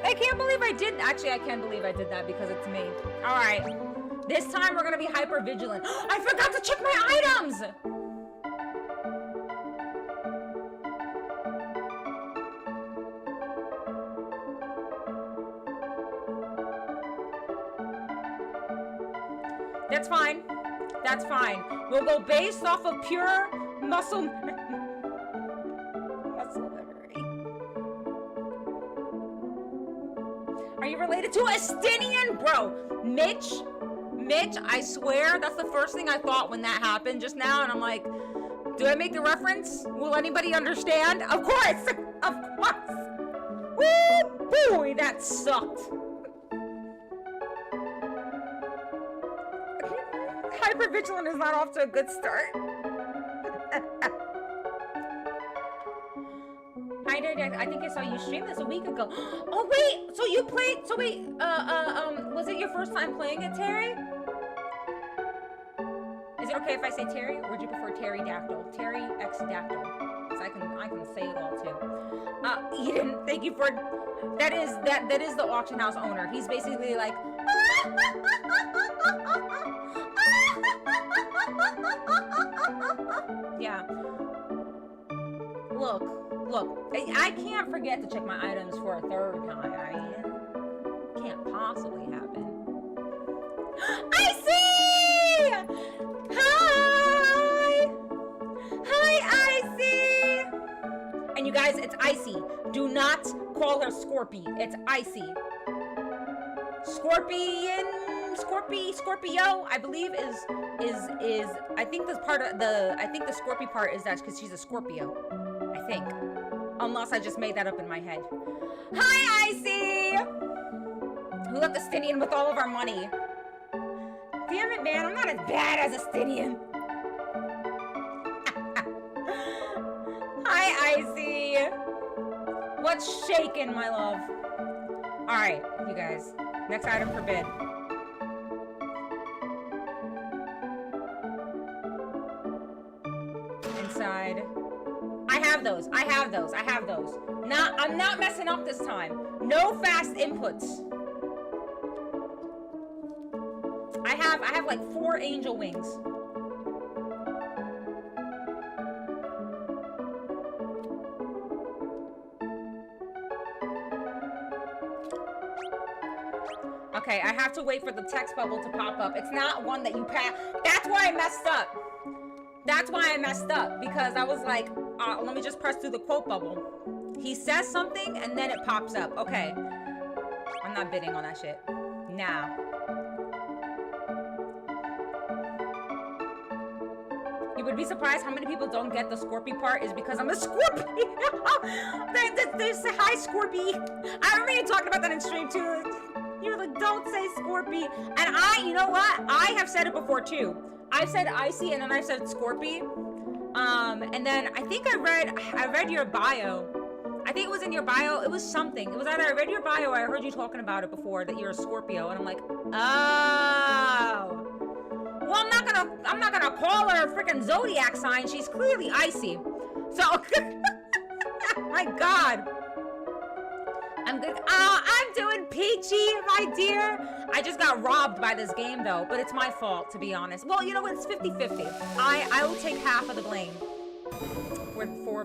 I can't believe I did. Actually, I can believe I did that because it's me. All right. This time we're gonna be hyper vigilant. I forgot to check my items. That's fine. That's fine. We'll go based off of pure muscle memory. Are you related to Estinian? Bro, Mitch, I swear that's the first thing I thought when that happened just now, and I'm like, do I make the reference? Will anybody understand? Of course! Of course! Woo! Boy, that sucked. Hi, Hypervigilant is not off to a good start. Hi, Dad. I think I saw you stream this a week ago. Oh wait, so you played? So wait, was it your first time playing it, Terry? Is it okay if I say Terry, or would you prefer Terry Dactyl? Terry X Dactyl, because I can say it all too. Eden, thank you for. That is the auction house owner. He's basically like. Yeah. Look. I can't forget to check my items for a third time. I mean, it can't possibly happen. I see! Hi, Icy! And you guys, it's Icy. Do not call her Scorpy. It's Icy. Scorpio, I believe is I think this part of the Scorpy part is that because she's a Scorpio. I think. Unless I just made that up in my head. Hi, Icy! Who got the Stinian with all of our money? Damn it, man, I'm not as bad as a Stinian. Hi, Icy! What's shaking, my love? Alright, you guys. Next item for bid. Inside. I have those. I'm not messing up this time. No fast inputs. I have like 4 angel wings. Okay, I have to wait for the text bubble to pop up. It's not one that you pass. That's why I messed up. Because I was like, let me just press through the quote bubble. He says something and then it pops up. Okay. I'm not bidding on that shit. Nah. You would be surprised how many people don't get the Scorpy part is because I'm a Scorpy. There's a hi Scorpy. I remember you talking about that in stream too. You were like, don't say Scorpy. And you know what? I have said it before too. I've said Icy and then I said Scorpy. And then I think I read your bio. I think it was in your bio. It was something. It was either I read your bio or I heard you talking about it before that you're a Scorpio. And I'm like, oh. Well, I'm not gonna call her a freaking zodiac sign. She's clearly Icy. So, my God. I'm good. I'm doing peachy, my dear. I just got robbed by this game, though. But it's my fault, to be honest. Well, you know what? It's 50-50. I will take half of the blame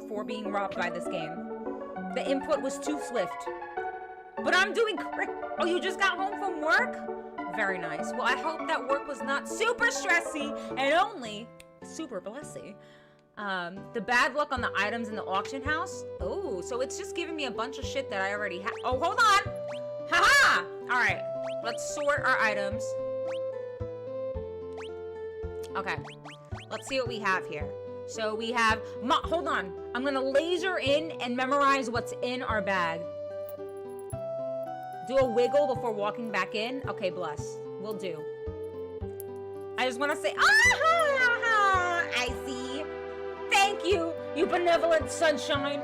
for being robbed by this game. The input was too swift. But I'm doing great. Oh, you just got home from work? Very nice. Well, I hope that work was not super stressy and only super blessy. The bad luck on the items in the auction house. Oh, so it's just giving me a bunch of shit that I already have. Oh, hold on. Haha. All right. Let's sort our items. Okay. Let's see what we have here. So we have, hold on. I'm gonna laser in and memorize what's in our bag. Do a wiggle before walking back in. Okay, bless. Will do. I just want to say, I see. Thank you, you benevolent sunshine.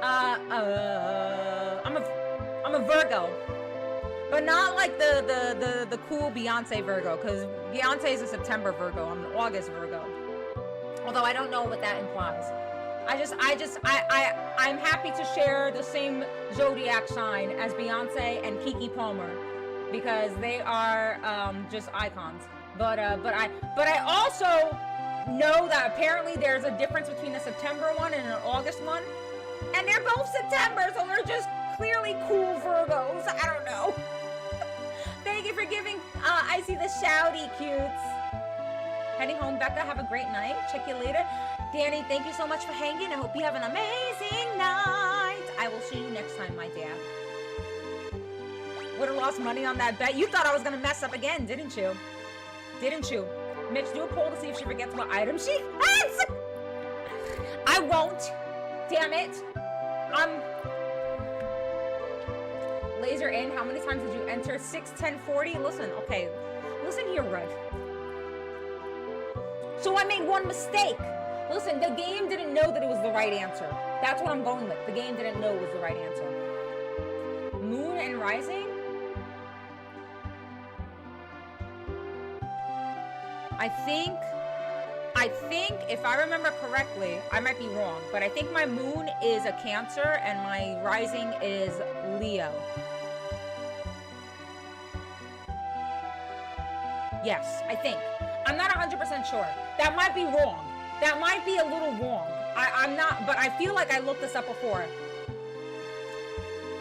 I'm a Virgo, but not like the cool Beyonce Virgo, because Beyonce is a September Virgo. I'm an August Virgo. Although I don't know what that implies. I'm happy to share the same zodiac sign as Beyonce and Keke Palmer because they are just icons. But I also know that apparently there's a difference between a September one and an August one, and they're both September, so they're just clearly cool Virgos. I don't know. Thank you for giving I see the shouty cutes. Heading home, Becca. Have a great night. Check you later. Danny, thank you so much for hanging. I hope you have an amazing night. I will see you next time, my dear. Would have lost money on that bet. You thought I was going to mess up again, didn't you? Didn't you? Mitch, do a poll to see if she forgets what item she has. I won't. Damn it. Laser in. How many times did you enter? 6, 10, 40? Listen, okay. Listen here, Red. So I made one mistake. Listen, the game didn't know that it was the right answer. That's what I'm going with. The game didn't know it was the right answer. Moon and rising? I think if I remember correctly, I might be wrong, but I think my moon is a Cancer and my rising is Leo. Yes, I think. I'm not 100% sure. That might be wrong. That might be a little wrong. I'm not, but I feel like I looked this up before.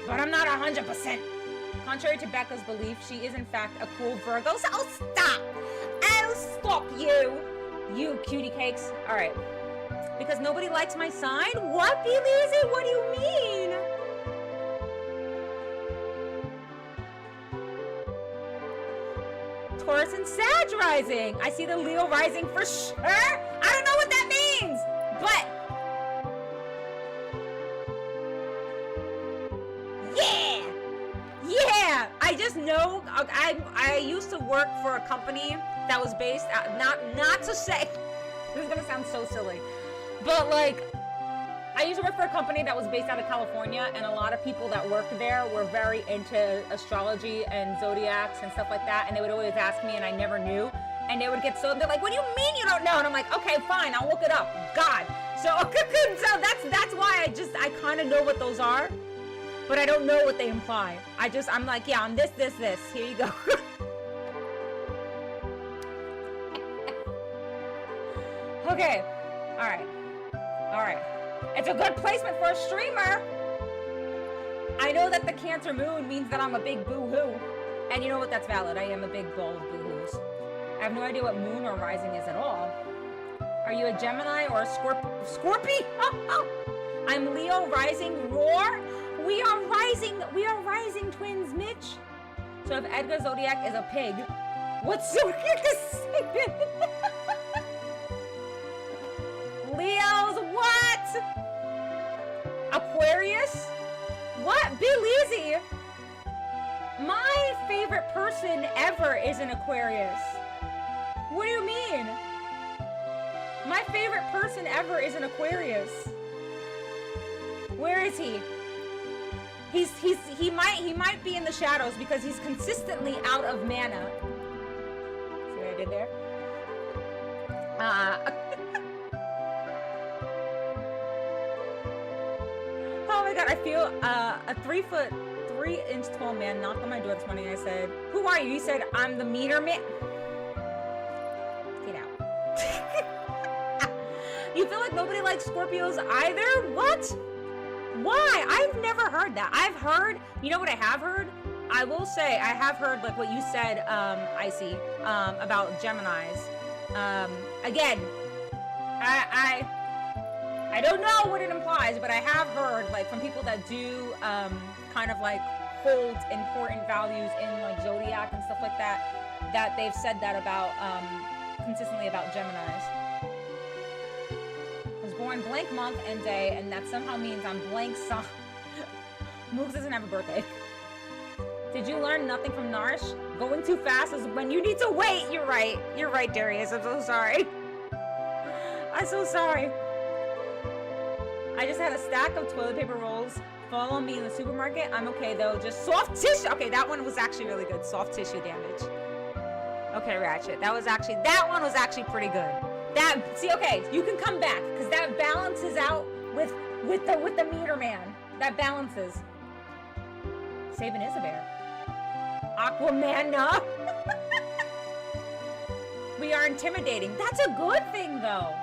But I'm not 100%. Contrary to Becca's belief, she is in fact a cool Virgo. So, oh, stop! Oh, stop you! You cutie cakes. All right. Because nobody likes my sign? What, Be Lazy? What do you mean? Taurus and Sag rising. I see the Leo rising for sure. I don't know what that means, but yeah. I just know I used to work for a company that was based out, not to say this is gonna sound so silly, but like I used to work for a company that was based out of California, and a lot of people that worked there were very into astrology and zodiacs and stuff like that, and they would always ask me, and I never knew, and they would get so, they're like, what do you mean you don't know? And I'm like, okay, fine, I'll look it up. God. So that's why I kind of know what those are, but I don't know what they imply. I'm like, yeah, I'm this. Here you go. Okay. All right. It's a good placement for a streamer. I know that the Cancer moon means that I'm a big boo-hoo. And you know what? That's valid. I am a big ball of boo-hoos. I have no idea what moon or rising is at all. Are you a Gemini or a Scorpio? I'm Leo rising roar. We are rising twins, Mitch. So if Edgar Zodiac is a pig, what's Zodiac is Satan? Leos, what? Aquarius? What? Be lazy. My favorite person ever is an Aquarius. What do you mean? My favorite person ever is an Aquarius. Where is he? He might be in the shadows because he's consistently out of mana. See what I did there? Oh my god, I feel a 3'3" tall man knocked on my door this morning. I said, who are you? He said, I'm the meter man. Get out. You feel like nobody likes Scorpios either? What? Why? I've never heard that. I've heard, you know what I have heard? I will say, I have heard like what you said, Icy, about Geminis. Again, I don't know what it implies, but I have heard like from people that do kind of like hold important values in like zodiac and stuff like that, that they've said that about consistently about Geminis. I was born blank month and day, and that somehow means I'm blank sign. Moves doesn't have a birthday. Did you learn nothing from Narsh? Going too fast is when you need to wait. You're right, Darius. I'm so sorry. I'm so sorry. I just had a stack of toilet paper rolls follow me in the supermarket. I'm okay though, just soft tissue. Okay, that one was actually really good. Soft tissue damage. Okay, Ratchet. That one was actually pretty good. Okay, you can come back because that balances out with the meter man. That balances. Sabin is a bear. Aquaman, no. We are intimidating. That's a good thing though.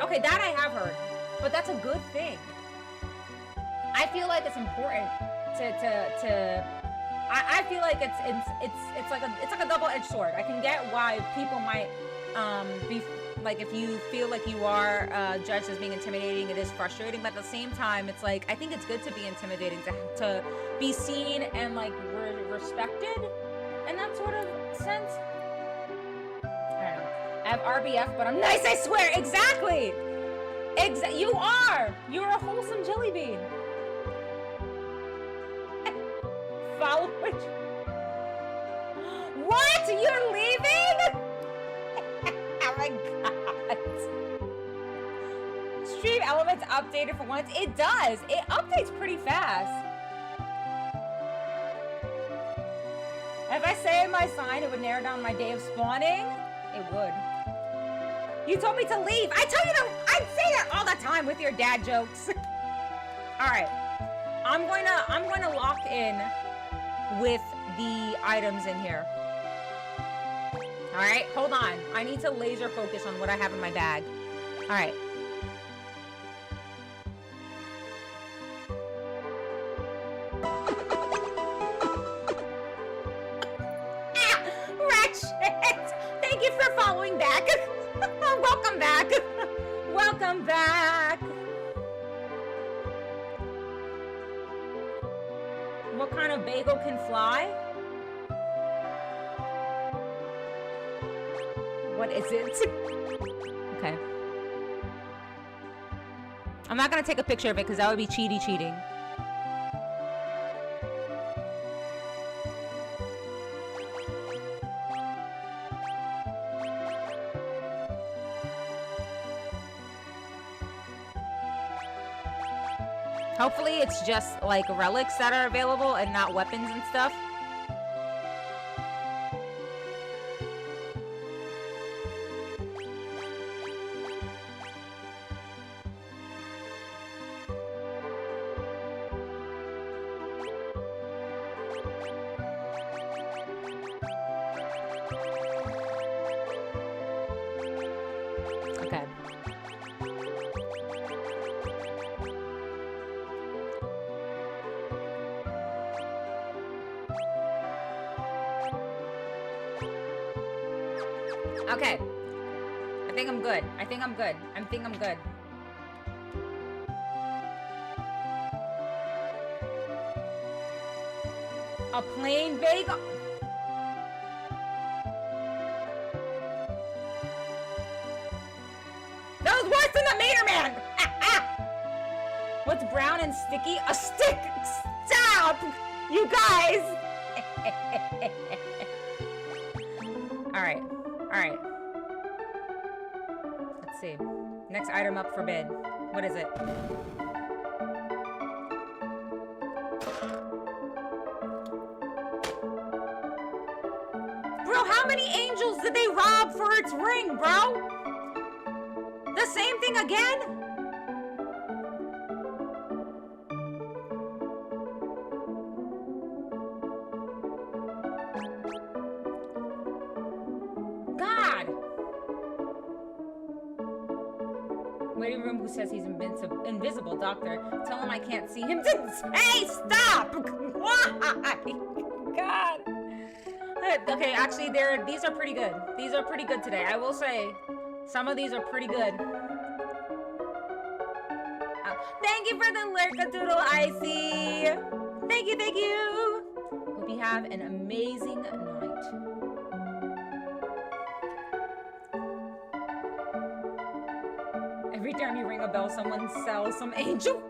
Okay, that I have heard. But that's a good thing. I feel like it's important I feel like it's like a double-edged sword. I can get why people might be like, if you feel like you are judged as being intimidating, it is frustrating, but at the same time it's like I think it's good to be intimidating, to be seen and like respected in that sort of sense. I don't know. I have RBF, but I'm nice, I swear. Exactly. You are! You're a wholesome jelly bean. Follow which? What? You're leaving? my god. Stream Elements updated for once. It does. It updates pretty fast. If I say my sign, it would narrow down my day of spawning. It would. You told me to leave. I tell you to. I say that all the time with your dad jokes. All right. I'm going to lock in with the items in here. All right, hold on. I need to laser focus on what I have in my bag. All right. Ah, Ratchet! Thank you for following back. Welcome back. Welcome back. What kind of bagel can fly? What is it? Okay. I'm not gonna take a picture of it because that would be cheating. Hopefully it's just like relics that are available and not weapons and stuff. Okay. Okay. I think I'm good. I think I'm good. A plain bagel. That was worse than the Mater Man. What's brown and sticky? A stick. Stop, you guys. All right. Let's see. Next item up for bid. What is it? Bro, how many angels did they rob for its ring, bro? The same thing again? Waiting room who says he's invisible, doctor. Tell him I can't see him. Hey, stop! Why? God. Okay, actually, these are pretty good. These are pretty good today. I will say, some of these are pretty good. Thank you for the lurkadoodle, Icy. Thank you. Hope you have an amazing night. Every time you ring a bell, someone sells some angel.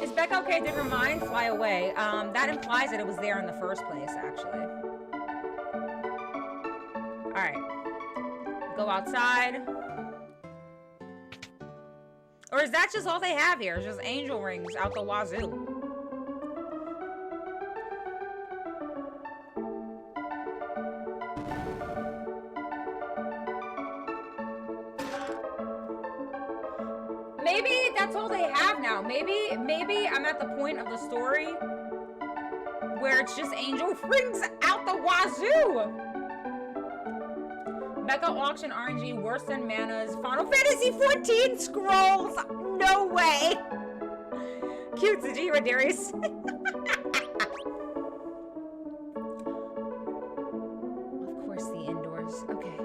Is Becca okay? Did her mind fly away? That implies that it was there in the first place, actually. All right. Go outside. Or is that just all they have here? It's just angel rings out the wazoo. Maybe that's all they have now. Maybe I'm at the point of the story where it's just angel rings out the wazoo. Becca auction RNG worse than Mana's Final Fantasy 14 scrolls. No way. Cute Sajira Darius. Of course, the indoors. Okay.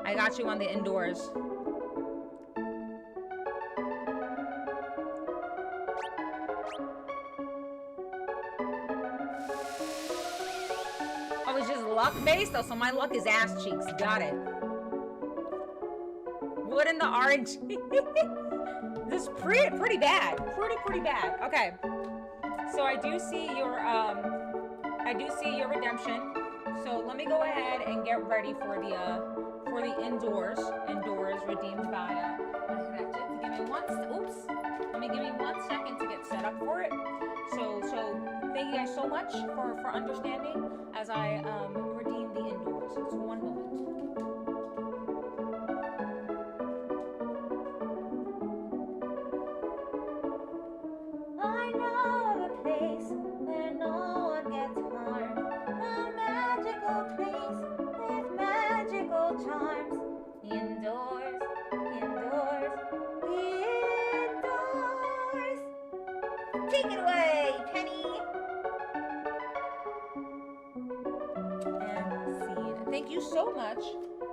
I got you on the indoors. Luck-based? Oh, so my luck is ass cheeks. Got it. Wood in the orange. This is pretty bad. Pretty bad. Okay. So I do see your redemption. So let me go ahead and get ready for the indoors redeemed by Ratchet. Give me give me 1 second to get set up for it. So thank you guys so much for understanding as I redeem the indoors. It's 1 moment. I know the place where no one gets harmed. A magical place with magical charms. Indoors, indoors, indoors. Take it away, Penny. And scene. Thank you so much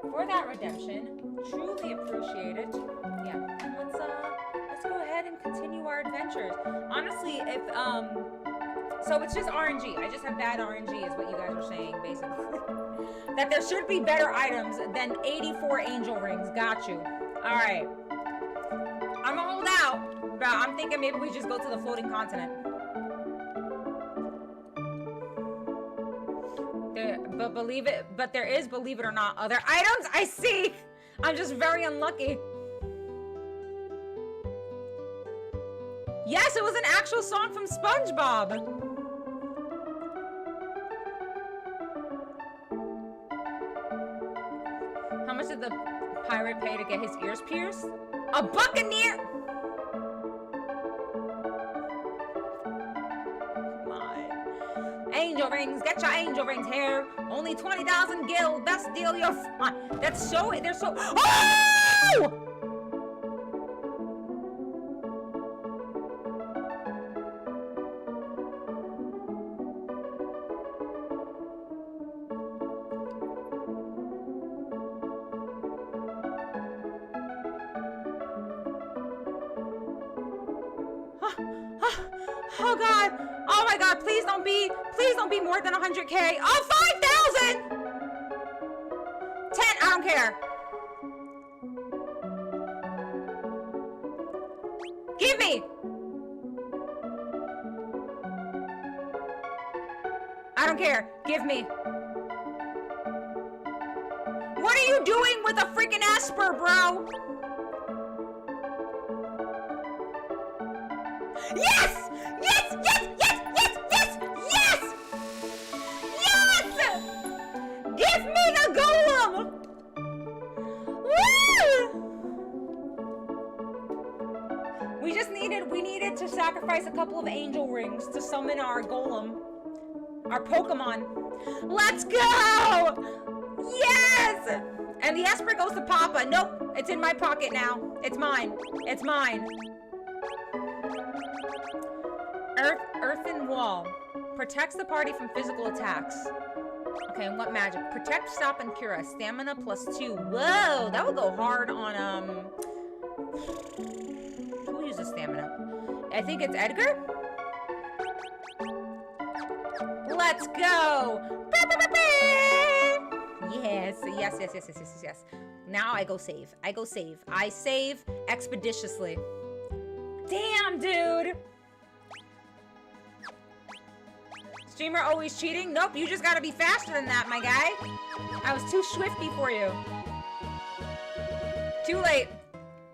for that redemption. Truly appreciate it. Yeah, and let's go ahead and continue our adventures. Honestly, if so it's just RNG. I just have bad RNG is what you guys are saying, basically. That there should be better items than 84 angel rings. Got you. Alright. I'm gonna hold out, but I'm thinking maybe we just go to the floating continent. But there is, believe it or not, other items I see. I'm just very unlucky. Yes, it was an actual song from SpongeBob. How much did the pirate pay to get his ears pierced? A buccaneer! My. Angel rings, get your angel rings here. Only 20,000 gil, best deal you'll find. They're so, oh! Oh God! Oh my God! Please don't be more than 100K. Oh, 5,000! 10. I don't care. Give me. I don't care. Give me. What are you doing with a freaking Esper, bro? Yes! Yes! Yes! Yes! Yes! Yes! Yes! Yes! Give me the golem! Woo! We needed to sacrifice a couple of angel rings to summon our golem. Our Pokemon. Let's go! Yes! And the Esper goes to Papa. Nope, it's in my pocket now. It's mine. It's mine. Earthen wall. Protects the party from physical attacks. Okay, and what magic? Protect, stop, and cure us. Stamina +2. Whoa, that would go hard on, who uses stamina? I think it's Edgar? Let's go! Yes, yes, yes, yes, yes, yes, yes. Now I go save. I go save. I save expeditiously. Damn, dude! Streamer always cheating? Nope, you just gotta be faster than that, my guy. I was too swifty for you. Too late.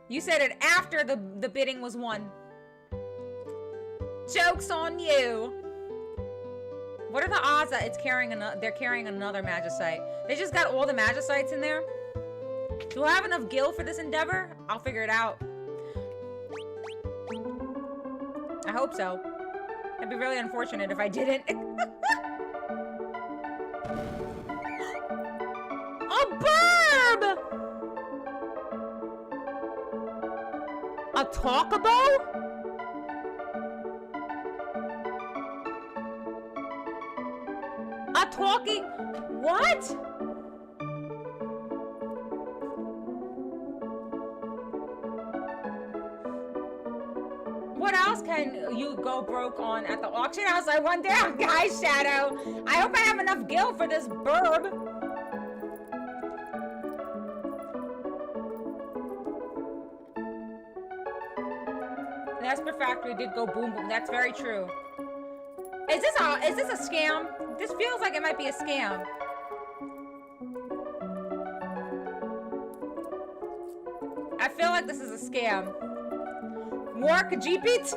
You said it after the bidding was won. Joke's on you. What are the odds that they're carrying another Magicite? They just got all the Magicites in there? Do I have enough gil for this endeavor? I'll figure it out. I hope so. It'd be really unfortunate if I didn't. A burb! A talkable? A talking... What? What else can you go broke on at the auction house? I wonder, guys, Shadow. I hope I have enough gil for this burb. The Esper Factory did go boom boom. That's very true. Is this a scam? This feels like it might be a scam. I feel like this is a scam. Work GPT?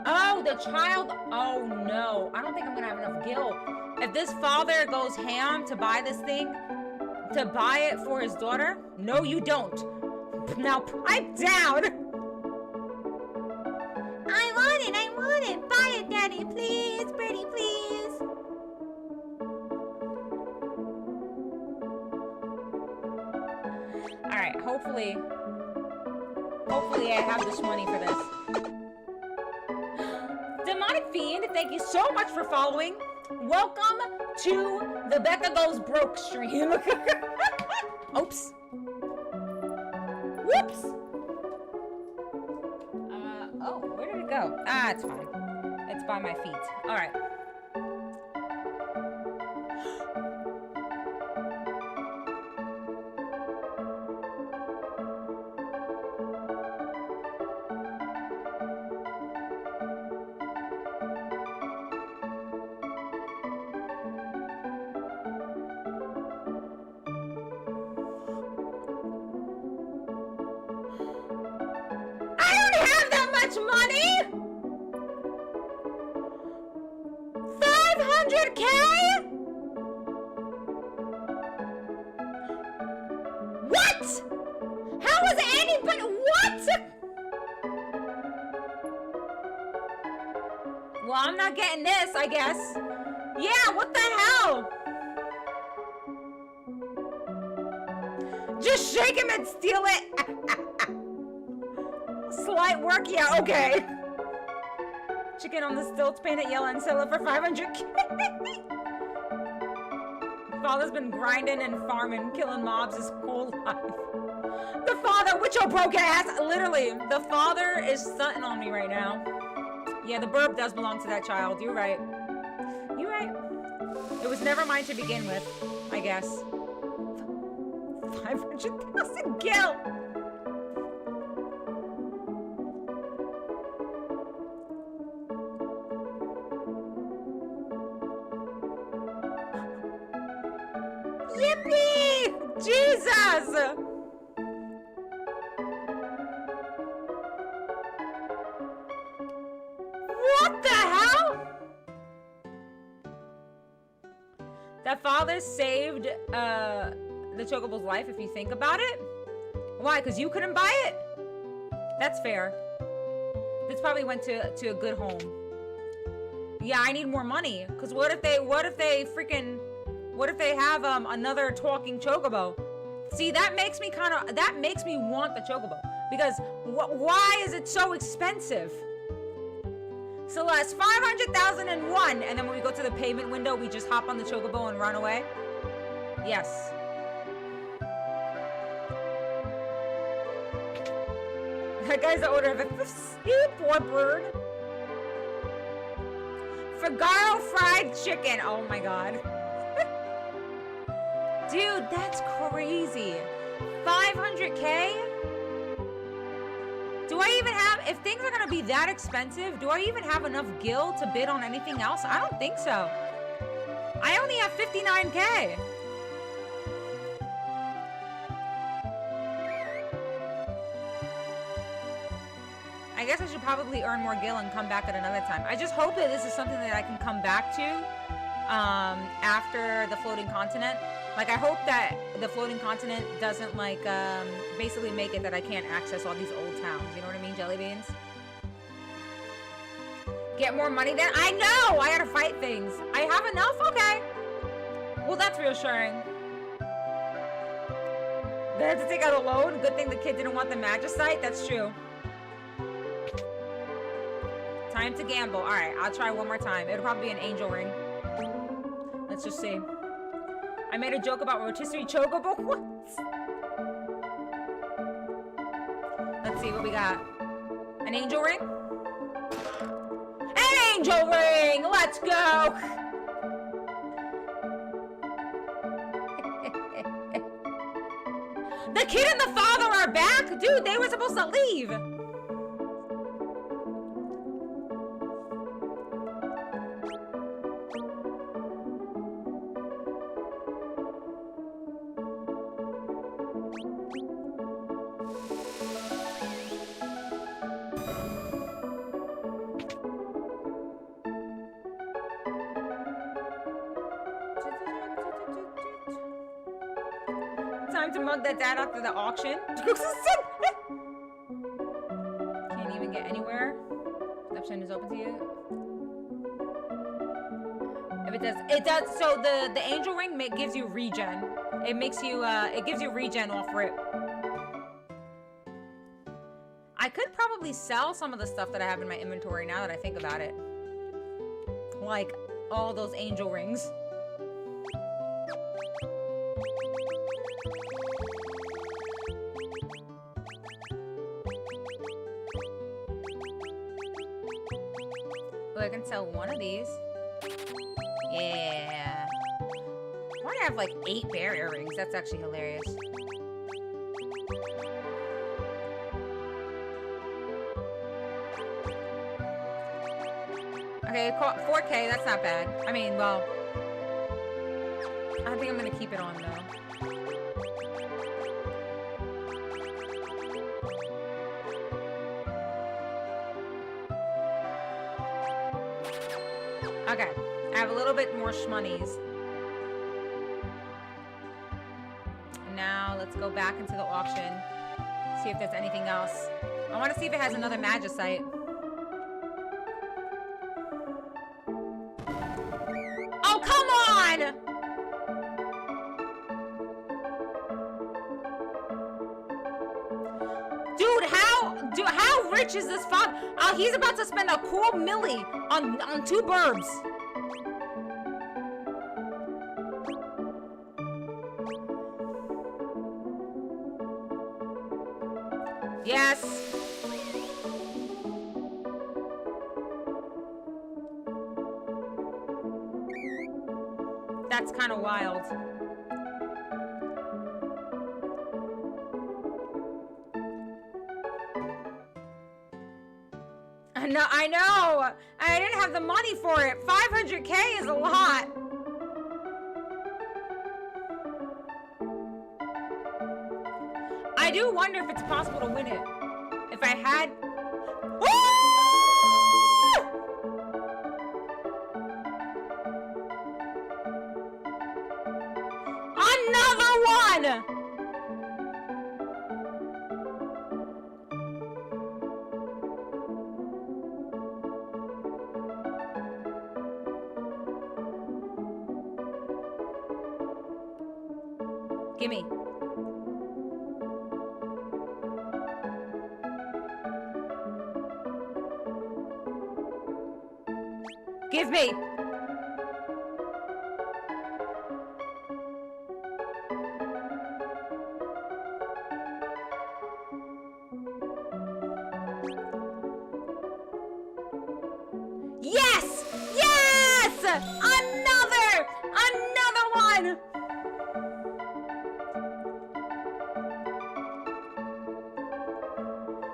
Oh, the child. Oh no. I don't think I'm gonna have enough gil. If this father goes ham to buy this thing, to buy it for his daughter, no, you don't. Now pipe down. I want it. Buy it, Daddy, please, pretty, please. All right, hopefully I have this money for this. Demonic Fiend, thank you so much for following. Welcome to the Becca Goes Broke stream. Oops. Whoops. Oh, where did it go? Ah, it's fine. It's by my feet. All right. Money? 500K? What? How is anybody? What? Well, I'm not getting this, I guess. Yeah, what the hell? Just shake him and steal it. Slight work, yeah, okay. Chicken on the stilts, paint it yellow and sell it for 500K. Father's been grinding and farming, killing mobs his whole life. The father, with your broke ass, literally, the father is stunting on me right now. Yeah, the burp does belong to that child. You're right. You're right. It was never mine to begin with, I guess. 500,000 gil. Yippee! Jesus! What the hell? That father saved the Chocobo's life if you think about it. Why? Because you couldn't buy it? That's fair. This probably went to a good home. Yeah, I need more money. Because what if they have another talking Chocobo? See, that makes me want the Chocobo. Because why is it so expensive? Celeste, 500,001, and then when we go to the payment window, we just hop on the Chocobo and run away? Yes. That guy's the owner of it. Poor bird. Figaro fried chicken. Oh my god. Dude, that's crazy. 500K? Do I even have, if things are gonna be that expensive, do I even have enough gil to bid on anything else? I don't think so. I only have 59K. I guess I should probably earn more gil and come back at another time. I just hope that this is something that I can come back to after the floating continent. Like, I hope that the floating continent doesn't, like, basically make it that I can't access all these old towns. You know what I mean, Jelly Beans? Get more money then? I know! I gotta fight things. I have enough? Okay. Well, that's reassuring. They had to take out a loan? Good thing the kid didn't want the Magicite? That's true. Time to gamble. Alright, I'll try one more time. It'll probably be an angel ring. Let's just see. I made a joke about rotisserie chocobo. What? Let's see what we got. An angel ring? An angel ring! Let's go! The kid and the father are back? Dude, they were supposed to leave. Time to mug that dad after the auction. Can't even get anywhere. Reception is open to you. If it does. So the angel ring gives you regen. It makes you. It gives you regen off rip. I could probably sell some of the stuff that I have in my inventory now that I think about it. Like all those angel rings. Oh, I can sell one of these. Yeah. Why do I have like 8 bear earrings? That's actually hilarious. Okay, 4K, that's not bad. I mean, well, I think I'm gonna keep it on though. Okay, I have a little bit more shmonies. Now let's go back into the auction, see if there's anything else. I want to see if it has another magicite. Oh, come on! Dude, how rich is this father? Oh, he's about to spend a cool milli on 2 burbs. Yes. That's kind of wild. No, I know. I didn't have the money for it. 500K is a lot. I do wonder if it's possible to win it. If I had... Woo! Another one! Gimme. Give me. Yes! Yes! Another one!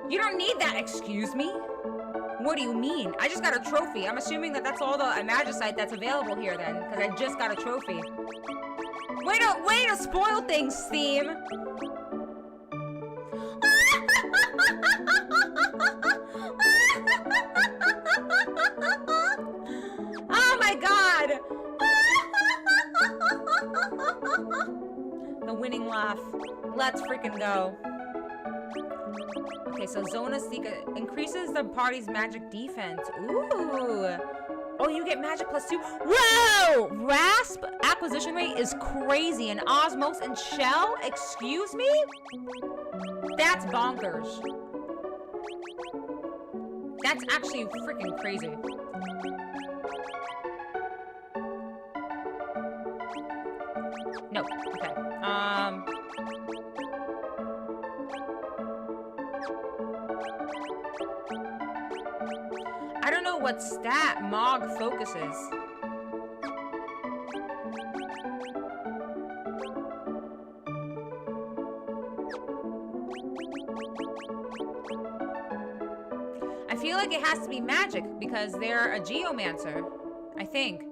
You don't need that, excuse me? What do you mean? I just got a trophy. I'm assuming that that's all the magicite that's available here then, because I just got a trophy. Way to spoil things, Steam. Oh my god. The winning laugh. Let's freaking go. Okay, so Zona Sika increases the party's magic defense. Ooh. Oh, you get magic +2. Whoa! Rasp acquisition rate is crazy. And Osmos and Shell? Excuse me? That's bonkers. That's actually freaking crazy. No. Okay. I don't know what stat Mog focuses. I feel like it has to be magic because they're a geomancer, I think.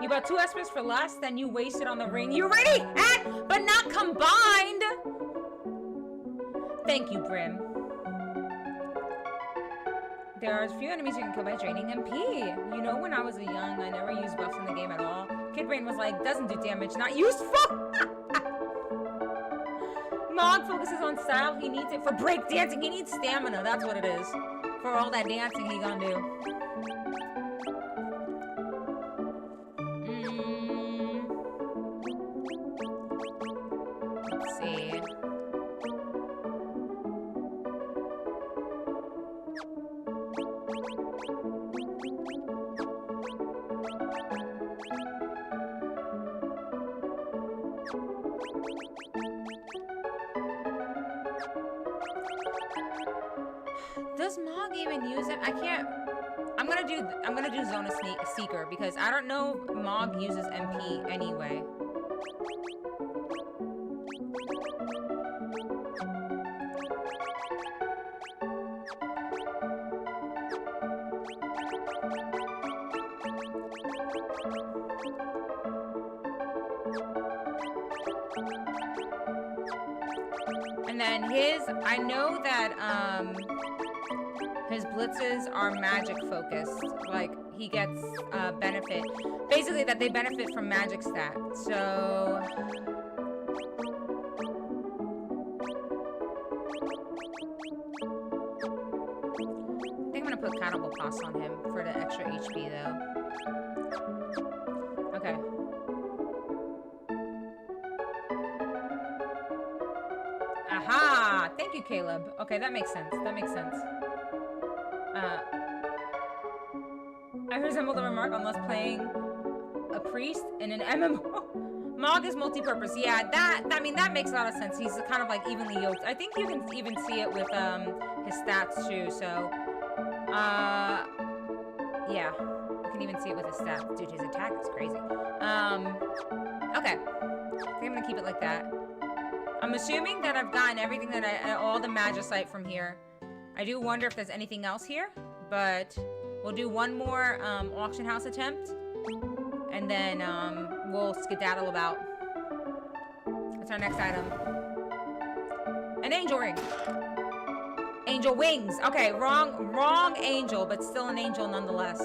You bought 2 espers for less than you wasted on the ring you already had, but not combined. Thank you, Brim. There are a few enemies you can kill by draining MP. You know, when I was young, I never used buffs in the game at all. Kid Brain was like, doesn't do damage, not useful. Mog focuses on style. He needs it for break dancing. He needs stamina. That's what it is. For all that dancing he gonna do. Let's see. Does Mog even use it? I can't. I'm gonna do Zona Seeker because I don't know if Mog uses MP anyway. And then I know that his blitzes are magic focused. Like, he gets benefit. Basically, that they benefit from magic stat. So... I think I'm gonna put Cannibal Pass on him for the extra HP, though. Okay. Aha! Thank you, Caleb. Okay, that makes sense. That makes sense. I resemble the remark unless playing a priest in an MMO. Mog is multi-purpose. Yeah, I mean, that makes a lot of sense. He's kind of like evenly yoked. I think you can even see it with his stats too, so yeah. You can even see it with his stats. Dude, his attack is crazy. Okay. I think I'm gonna keep it like that. I'm assuming that I've gotten everything that all the Magicite from here. I do wonder if there's anything else here, but we'll do one more auction house attempt, and then we'll skedaddle about. What's our next item? An angel ring. Angel wings. Okay, wrong angel, but still an angel nonetheless.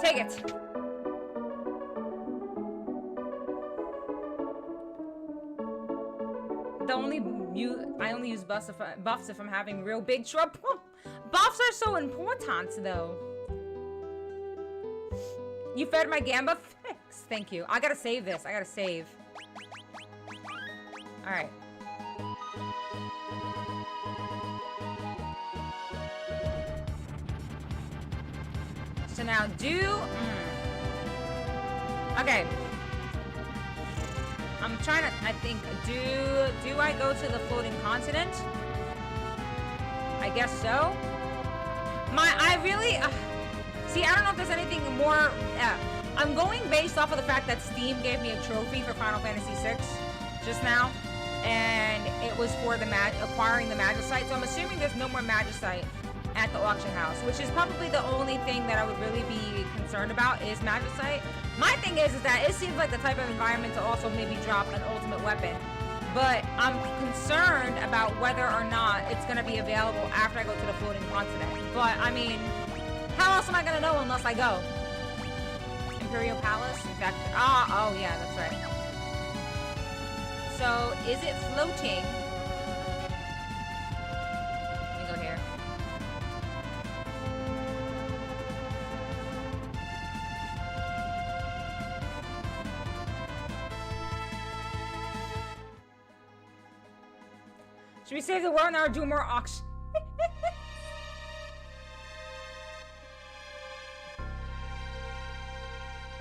Take it. I only use buffs if I'm having real big trouble. Buffs are so important, though. You fed my Gamba fix. Thank you. I gotta save this. I gotta save. All right. So now okay. I'm trying to, I think, do I go to the floating continent? I guess so. I really, see, I don't know if there's anything more, I'm going based off of the fact that Steam gave me a trophy for Final Fantasy VI just now, and it was for the acquiring the Magicite, so I'm assuming there's no more Magicite at the auction house, which is probably the only thing that I would really be concerned about is Magicite. My thing is that it seems like the type of environment to also maybe drop an ultimate weapon, but I'm concerned about whether or not it's going to be available after I go to the floating continent. But I mean, how else am I going to know unless I go? Imperial Palace? In fact, oh yeah, that's right. So is it floating? Let me go here. Should we save the world now or do more auction?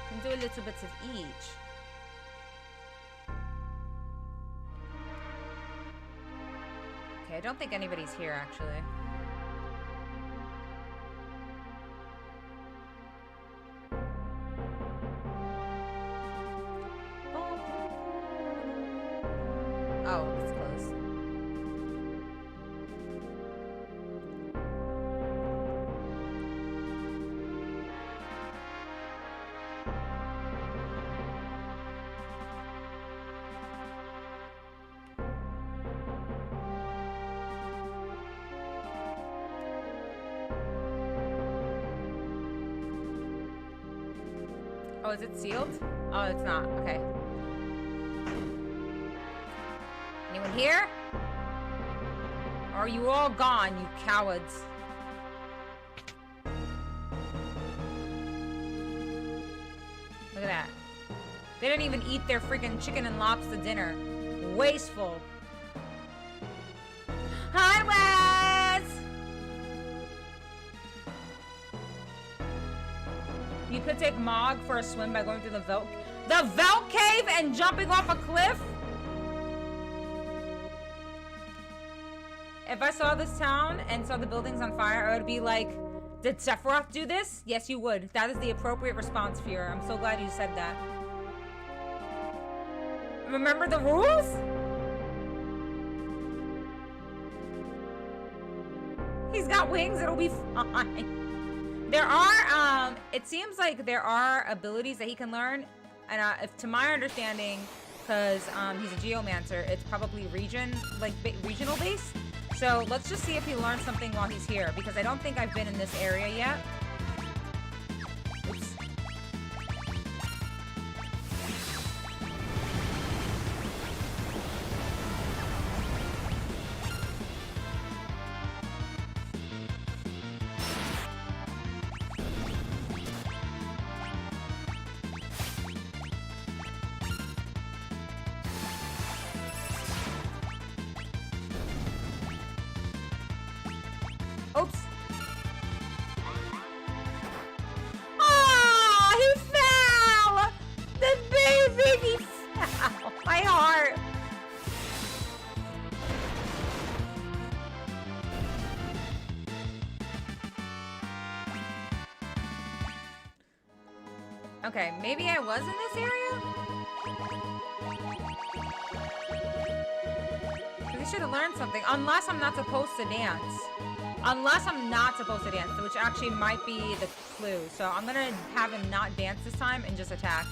Can do a little bits of each. Okay, I don't think anybody's here actually. is it sealed? Oh, it's not. Okay. Anyone here? Or are you all gone, you cowards? Look at that. They didn't even eat their freaking chicken and lobster dinner. Wasteful. Hi, Wes! You could take Mog for a swim by going through the Velk Cave and jumping off a cliff? If I saw this town and saw the buildings on fire, I would be like, did Sephiroth do this? Yes, you would. That is the appropriate response, Fear. I'm so glad you said that. Remember the rules? He's got wings, it'll be fine. There are, it seems like there are abilities that he can learn. And if to my understanding, because he's a geomancer, it's probably regional based. So let's just see if he learns something while he's here, because I don't think I've been in this area yet. Oops. Oops. Oh, he fell! The baby, he fell! My heart! Okay, maybe I was in this area? We should have learned something. Unless I'm not supposed to dance. Unless I'm not supposed to dance, which actually might be the clue. So I'm gonna have him not dance this time and just attack.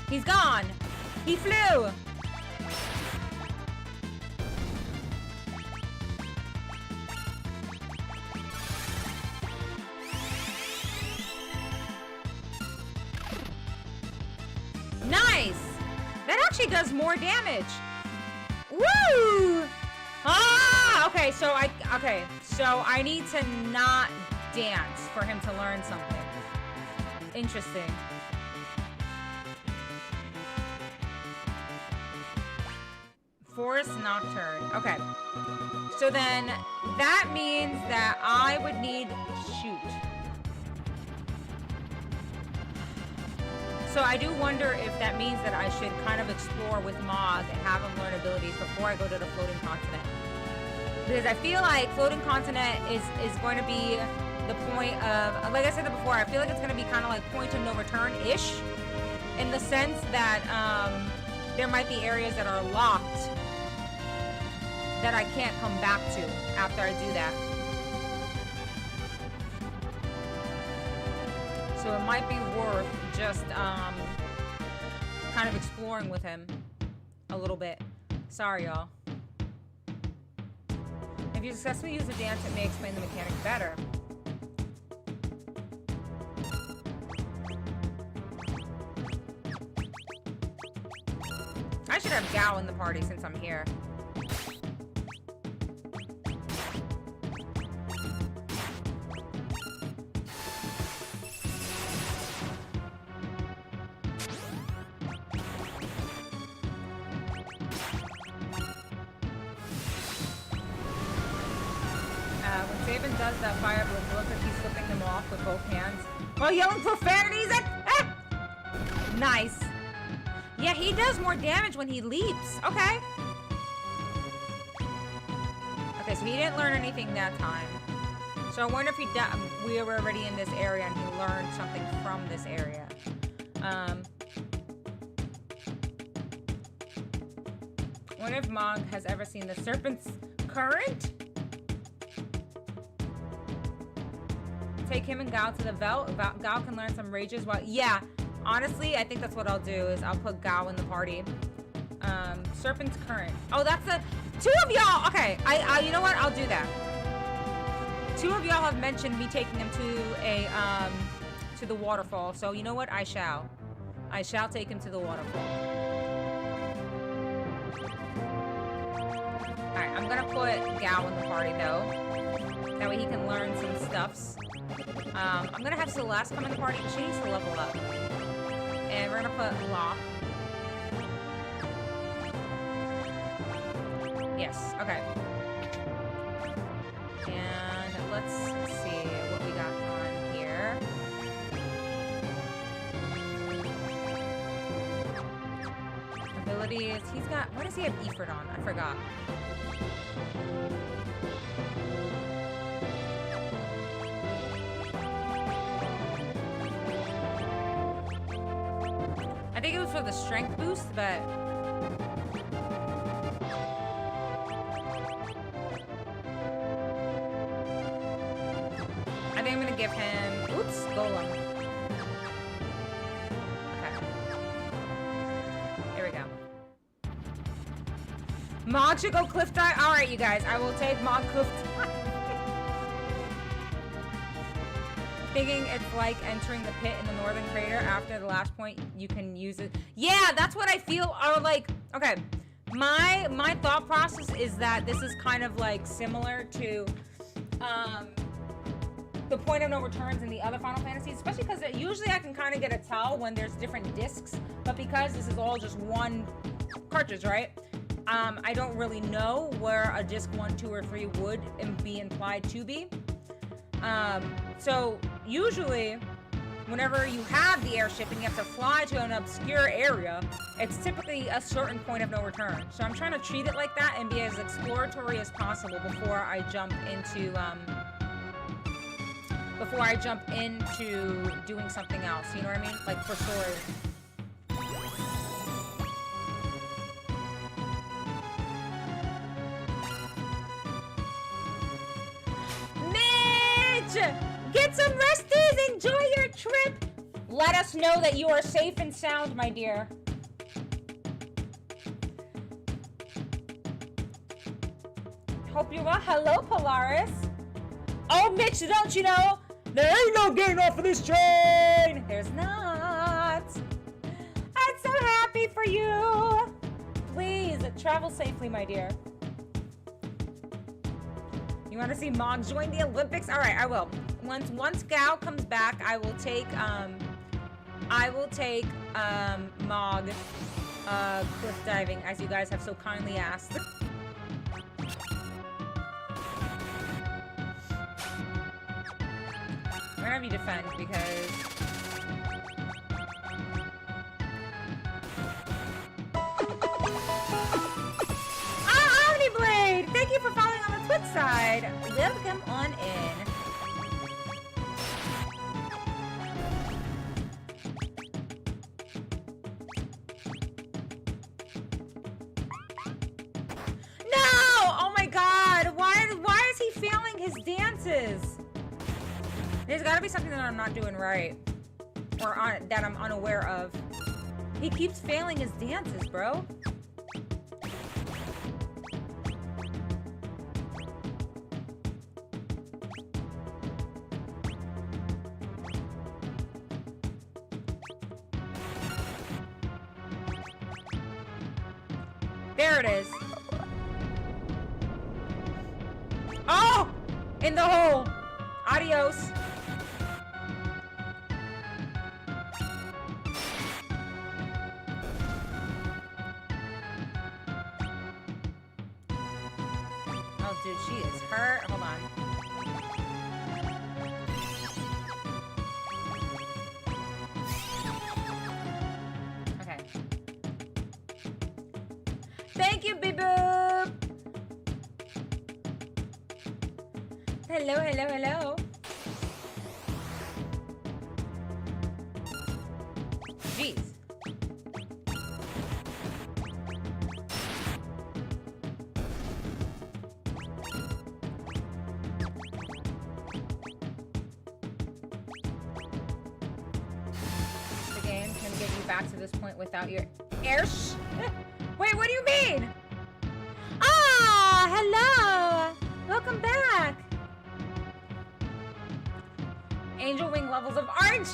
He's gone! He flew! Nice! That actually does more damage. Woo! Ah! Okay, so I need to not dance for him to learn something. Interesting. Forest Nocturne. Okay. So then that means that I would need shoot. So I do wonder if that means that I should kind of explore with Mog and have him learn abilities before I go to the floating continent. Because I feel like floating continent is going to be the point of, like I said before, I feel like it's going to be kind of like point of no return-ish, in the sense that there might be areas that are locked that I can't come back to after I do that. So it might be worth just kind of exploring with him a little bit. Sorry, y'all. If you successfully use the dance, it may explain the mechanic better. I should have Gao in the party since I'm here. When Sabin does that fire blitz, it looks like he's flipping them off with both hands while yelling profanities at... Ah! Nice. Yeah, he does more damage when he leaps. Okay. Okay, so he didn't learn anything that time. So I wonder if we were already in this area and he learned something from this area. Wonder if Mog has ever seen the Serpent's Current? Take him and Gao to the Veld. Gao can learn some rages while... Yeah, honestly, I think that's what I'll do, is I'll put Gao in the party. Serpent's Current. Oh, that's the... 2 of y'all! Okay, you know what? I'll do that. 2 of y'all have mentioned me taking him to the waterfall. So, you know what? I shall take him to the waterfall. Alright, I'm gonna put Gao in the party, though. That way he can learn some stuffs. I'm gonna have Celeste come in the party. She needs to level up. And we're gonna put Locke. Yes, okay. And let's see what we got on here. Abilities. He's got... What does he have Ifrit on? I forgot. I think it was for the strength boost, but... I think I'm gonna give him... Oops, Golem. Okay. There we go. Mog should go cliff dive? Alright, you guys. I will take Mog cliff dive. Thinking it's like entering the pit in the northern crater. After the last point, you can use it. Yeah, that's what I feel. Or like, okay. My thought process is that this is kind of like similar to... the point of no returns in the other Final Fantasies, especially because usually I can kind of get a tell when there's different discs, but because this is all just one cartridge, right? I don't really know where a disc 1, 2, or 3 would be implied to be. So usually, whenever you have the airship and you have to fly to an obscure area, it's typically a certain point of no return. So I'm trying to treat it like that and be as exploratory as possible before I jump into doing something else, you know what I mean? Like for story. Mitch! Get some resties! Enjoy your trip! Let us know that you are safe and sound, my dear. Hope you're well. Hello, Polaris. Oh, Mitch, don't you know? There ain't no getting off of this train! There's not. I'm so happy for you. Please, travel safely, my dear. You want to see Mog join the Olympics? All right, I will. Once Gao comes back, I will take Mog cliff diving, as you guys have so kindly asked. I'm gonna have you defend because... Ah, Omniblade! Thank you for following on the Twitch side. Welcome on in. No! Oh my god! Why is he failing his dances? There's gotta be something that I'm not doing right. Or that I'm unaware of. He keeps failing his dances, bro. There it is. Oh! In the hole. Adios. Oh, dude, she is hurt. Hold on. Okay. Thank you, Bee-Boop. Hello, hello, hello. Jeez. get you back to this point without your air Wait, what do you mean? Ah, hello. Welcome back. Angel wing levels of orange.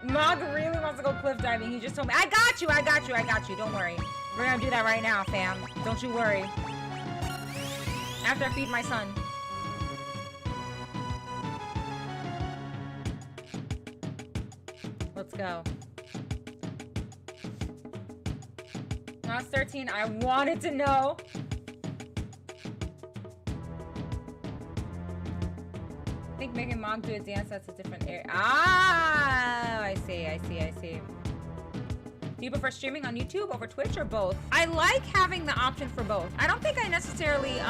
Mog really wants to go cliff diving. He just told me, I got you. Don't worry. We're gonna do that right now, fam. Don't you worry. After I feed my son. Let's go. When I was 13, I wanted to know. I think making Mog do a dance, that's a different area. Ah, I see. Do you prefer streaming on YouTube over Twitch or both? I like having the option for both. I don't think I necessarily,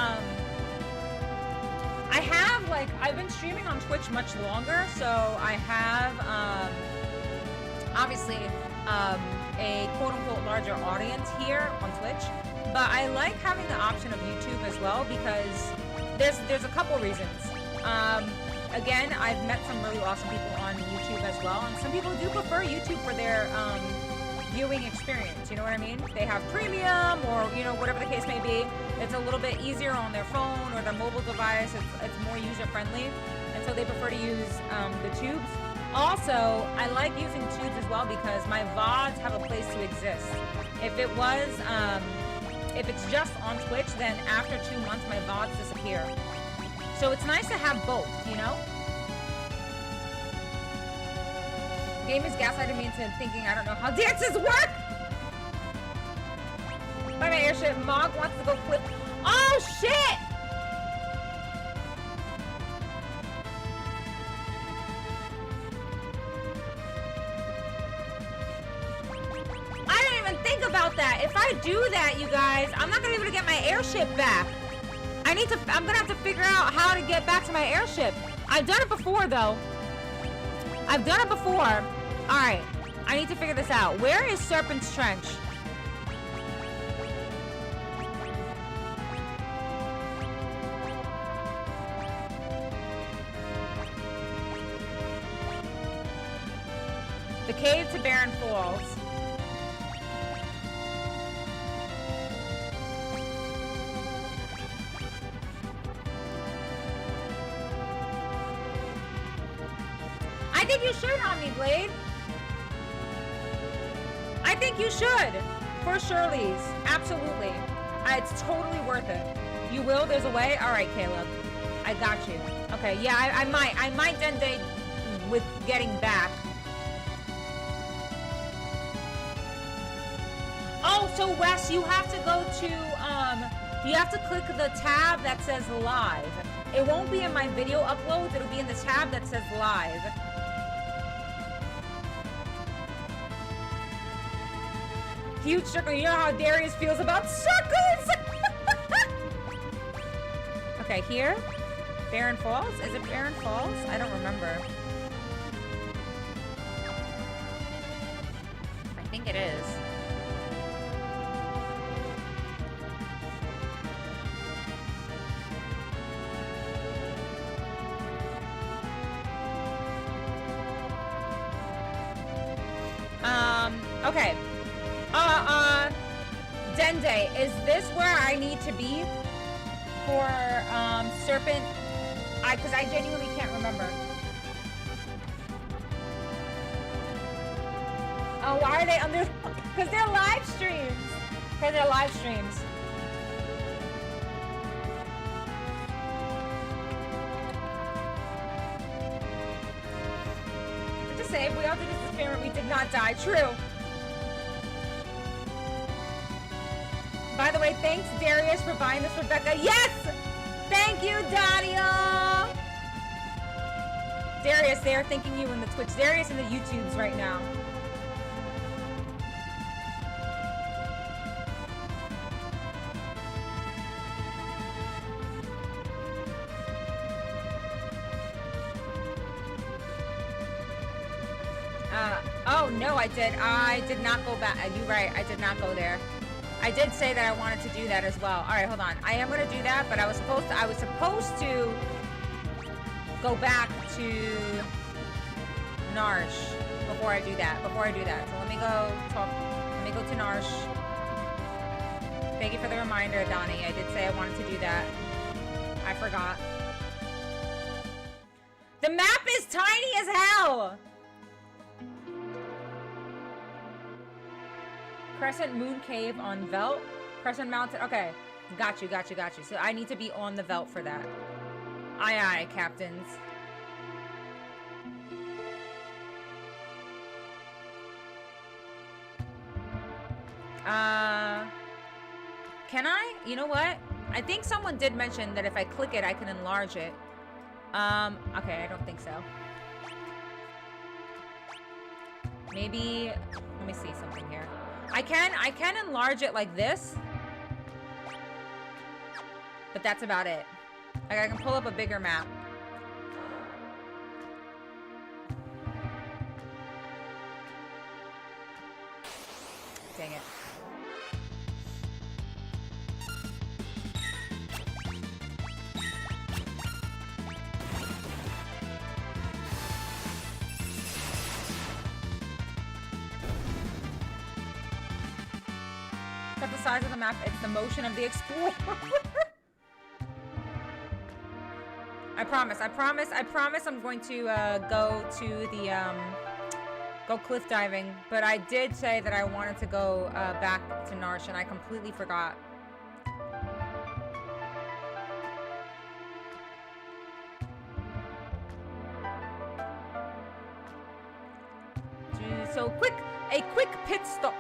I've been streaming on Twitch much longer, so I have, obviously, a quote-unquote larger audience here on Twitch, but I like having the option of YouTube as well because there's a couple reasons. Again, I've met some really awesome people on YouTube as well, and some people do prefer YouTube for their viewing experience, you know what I mean? They have premium or, you know, whatever the case may be. It's a little bit easier on their phone or their mobile device. It's more user-friendly, and so they prefer to use the tubes. Also, I like using tubes as well because my VODs have a place to exist. If it was, if it's just on Twitch, then after 2 months, my VODs disappear. So it's nice to have both, you know? Game is gaslighting me into thinking I don't know how dances work! By my airship, Mog wants to go flip. Oh, shit! I didn't even think about that. If I do that, you guys, I'm not gonna be able to get my airship back. I'm gonna have to figure out how to get back to my airship. I've done it before, though. All right, I need to figure this out. Where is Serpent's Trench? The cave to Barren Falls. I think you should, Omniblade. I think you should. For Shirley's. Absolutely. It's totally worth it. You will? There's a way? All right, Caleb. I got you. Okay, yeah, I might Dende with getting back. Oh, so Wes, you have to go to, you have to click the tab that says live. It won't be in my video uploads. It'll be in the tab that says live. Huge circle. You know how Darius feels about circles. Okay, here. Barren Falls? Is it Barren Falls? I don't remember. I think it is. Okay. Dende, is this where I need to be for, Serpent? Because I genuinely can't remember. Oh, why are they under? Because they're live streams. Just say, if we all did this experiment, we did not die. True. By the way, thanks, Darius, for buying this, Rebecca. Yes! Thank you, Dario! Darius, they are thanking you in the Twitch. Darius in the YouTubes right now. Oh, no, I did not go back. You're right, I did not go there. I did say that I wanted to do that as well. All right, hold on. I am going to do that, but I was supposed to go back to Narsh before I do that. So let me go talk. Let me go to Narsh. Thank you for the reminder, Donnie. I did say I wanted to do that. I forgot. The map is tiny as hell! Crescent Moon Cave on Velt. Crescent Mountain. Okay. Got you. So I need to be on the Velt for that. Aye, aye, captains. Can I? You know what? I think someone did mention that if I click it, I can enlarge it. Okay, I don't think so. Maybe, let me see something here. I can enlarge it like this. But that's about it. Like, I can pull up a bigger map. Dang it. Cut the size of the map, it's the motion of the explorer. I promise I'm going to go to the go cliff diving, but I did say that I wanted to go back to Narsh and I completely forgot. So a quick pit stop.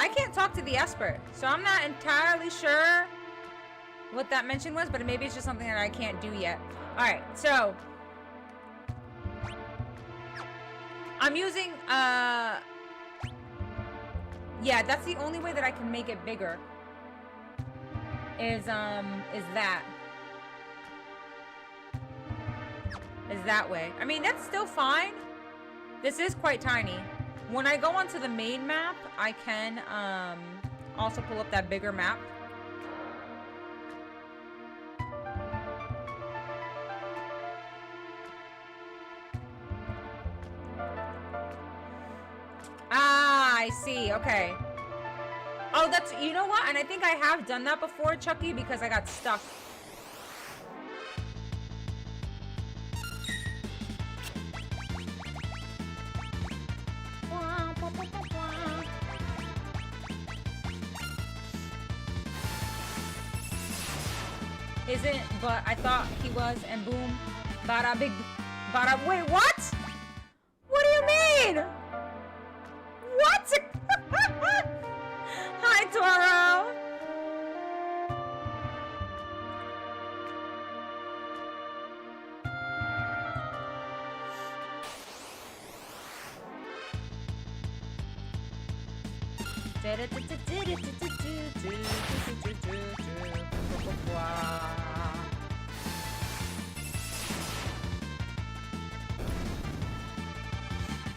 I can't talk to the Esper, so I'm not entirely sure what that mention was, but maybe it's just something that I can't do yet. Alright, so I'm using yeah, that's the only way that I can make it bigger. Is that way. I mean, that's still fine. This is quite tiny. When I go onto the main map, I can also pull up that bigger map. Ah, I see. Okay. Oh, that's, you know what? And I think I have done that before, Chucky, because I got stuck. Isn't, but I thought he was, and boom, bada big, bada, wait, what? What do you mean? What? Hi, Toro.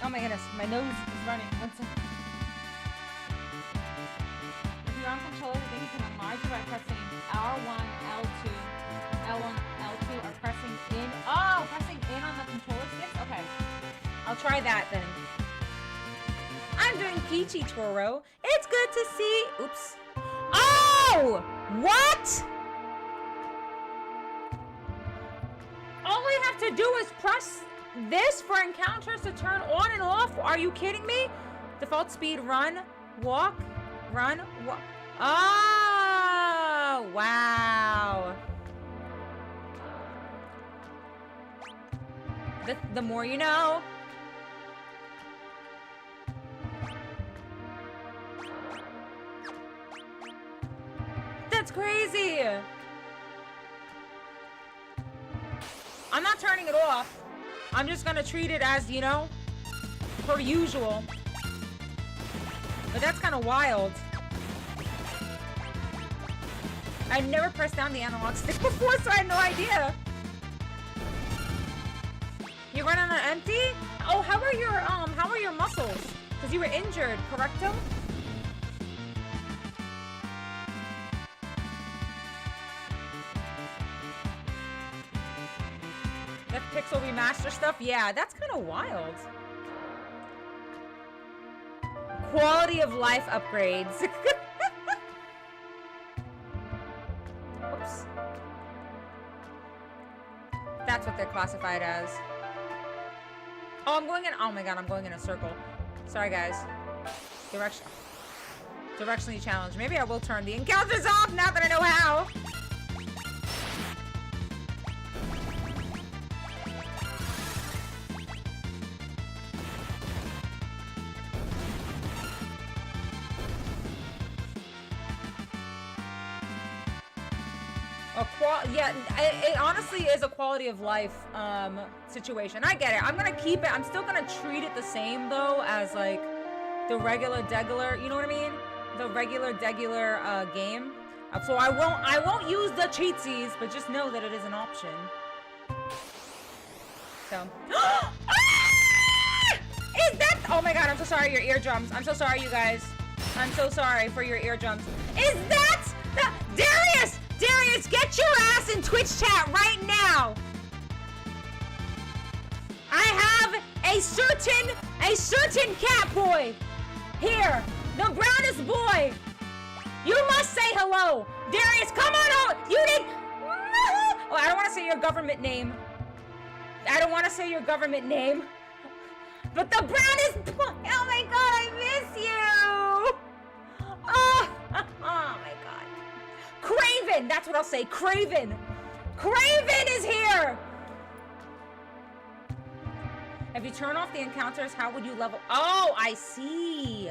Oh my goodness, my nose is running. One second. If you're on controller, then you can enlarge it by pressing R1, L2, L1, L2, or pressing in. Oh, pressing in on the controller sticks? Okay. I'll try that then. I'm doing peachy, Toro. It's good to see. Oops. Oh! What? All I have to do is press this for encounters to turn on and off? Are you kidding me? Default speed, run, walk, walk. Oh, wow. The more you know. That's crazy. I'm not turning it off. I'm just gonna treat it as, you know, per usual. But that's kind of wild. I've never pressed down the analog stick before, so I had no idea. You you running on empty? Oh, how are your muscles? Because you were injured, correcto? That Pixel remaster stuff? Yeah, that's kind of wild. Quality of life upgrades. Oops. That's what they're classified as. Oh, I'm going in. Oh my god, I'm going in a circle. Sorry, guys. Directionally challenged. Maybe I will turn the encounters off now that I know how. Yeah, it honestly is a quality of life situation. I get it. I'm gonna keep it. I'm still gonna treat it the same though as like the regular degular. You know what I mean? The regular degular game. So I won't use the cheatsies, but just know that it is an option. So. Is that? Oh my god! I'm so sorry. Your eardrums. I'm so sorry, you guys. I'm so sorry for your eardrums. Is that Darius? Darius, get your ass in Twitch chat right now. I have a certain cat boy here, the brownest boy. You must say hello. Darius, come on out. You did. Oh, I don't want to say your government name. I don't want to say your government name. But the brownest boy. Oh my god, I miss you. Oh, oh my god. Craven! That's what I'll say. Craven! Craven is here! If you turn off the encounters, how would you level? Oh, I see.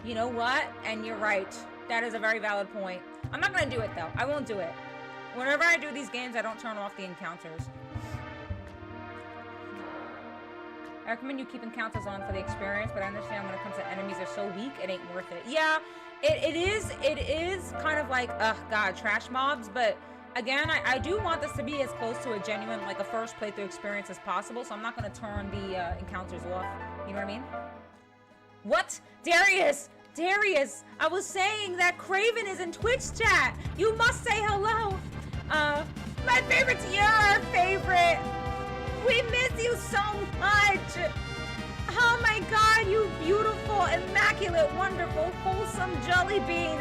You know what? And you're right. That is a very valid point. I'm not going to do it, though. I won't do it. Whenever I do these games, I don't turn off the encounters. I recommend you keep encounters on for the experience, but I understand when it comes to enemies, they're so weak, it ain't worth it. Yeah. It is kind of like, ugh, God, trash mobs, but again, I do want this to be as close to a genuine, like a first playthrough experience as possible, so I'm not going to turn the encounters off, you know what I mean? What? Darius! Darius! I was saying that Craven is in Twitch chat! You must say hello! My favorite's your favorite! We miss you so much! Oh my god, you beautiful, immaculate, wonderful, wholesome jelly bean.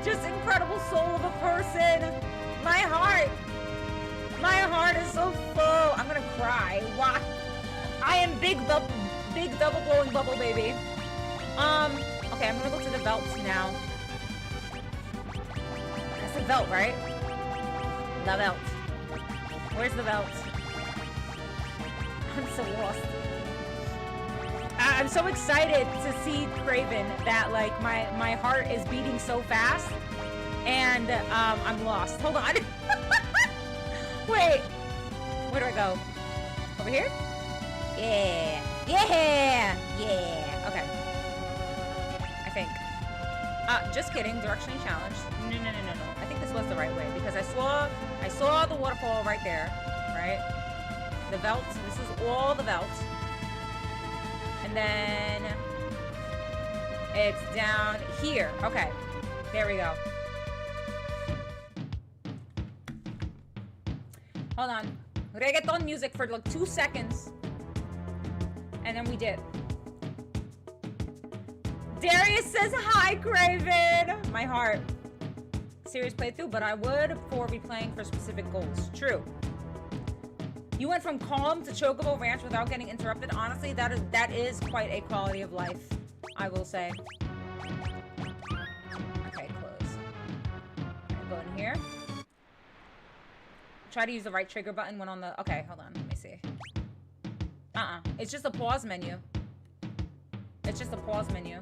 Just incredible soul of a person. My heart is so full. I'm gonna cry. Why? I am big double blowing bubble baby. Okay, I'm gonna go to the belts now. That's the belt, right? The belt. Where's the belt? I'm so lost. I'm so excited to see Craven that like my heart is beating so fast and I'm lost. Hold on. Wait. Where do I go? Over here? Yeah. Yeah. Yeah. Okay. I think. Just kidding. Directionally challenged. No. I think this was the right way because I saw the waterfall right there. Right? The belts. This is all the belts. And then it's down here. Okay, there we go. Hold on. Reggaeton music for like 2 seconds. And then we did. Darius says hi, Craven. My heart. Serious playthrough, but I would for replaying for specific goals. True. You went from calm to Chocobo Ranch without getting interrupted. Honestly, that is quite a quality of life, I will say. Okay, close. Right, go in here. Try to use the right trigger button when on the... Okay, hold on. Let me see. It's just a pause menu. It's just a pause menu.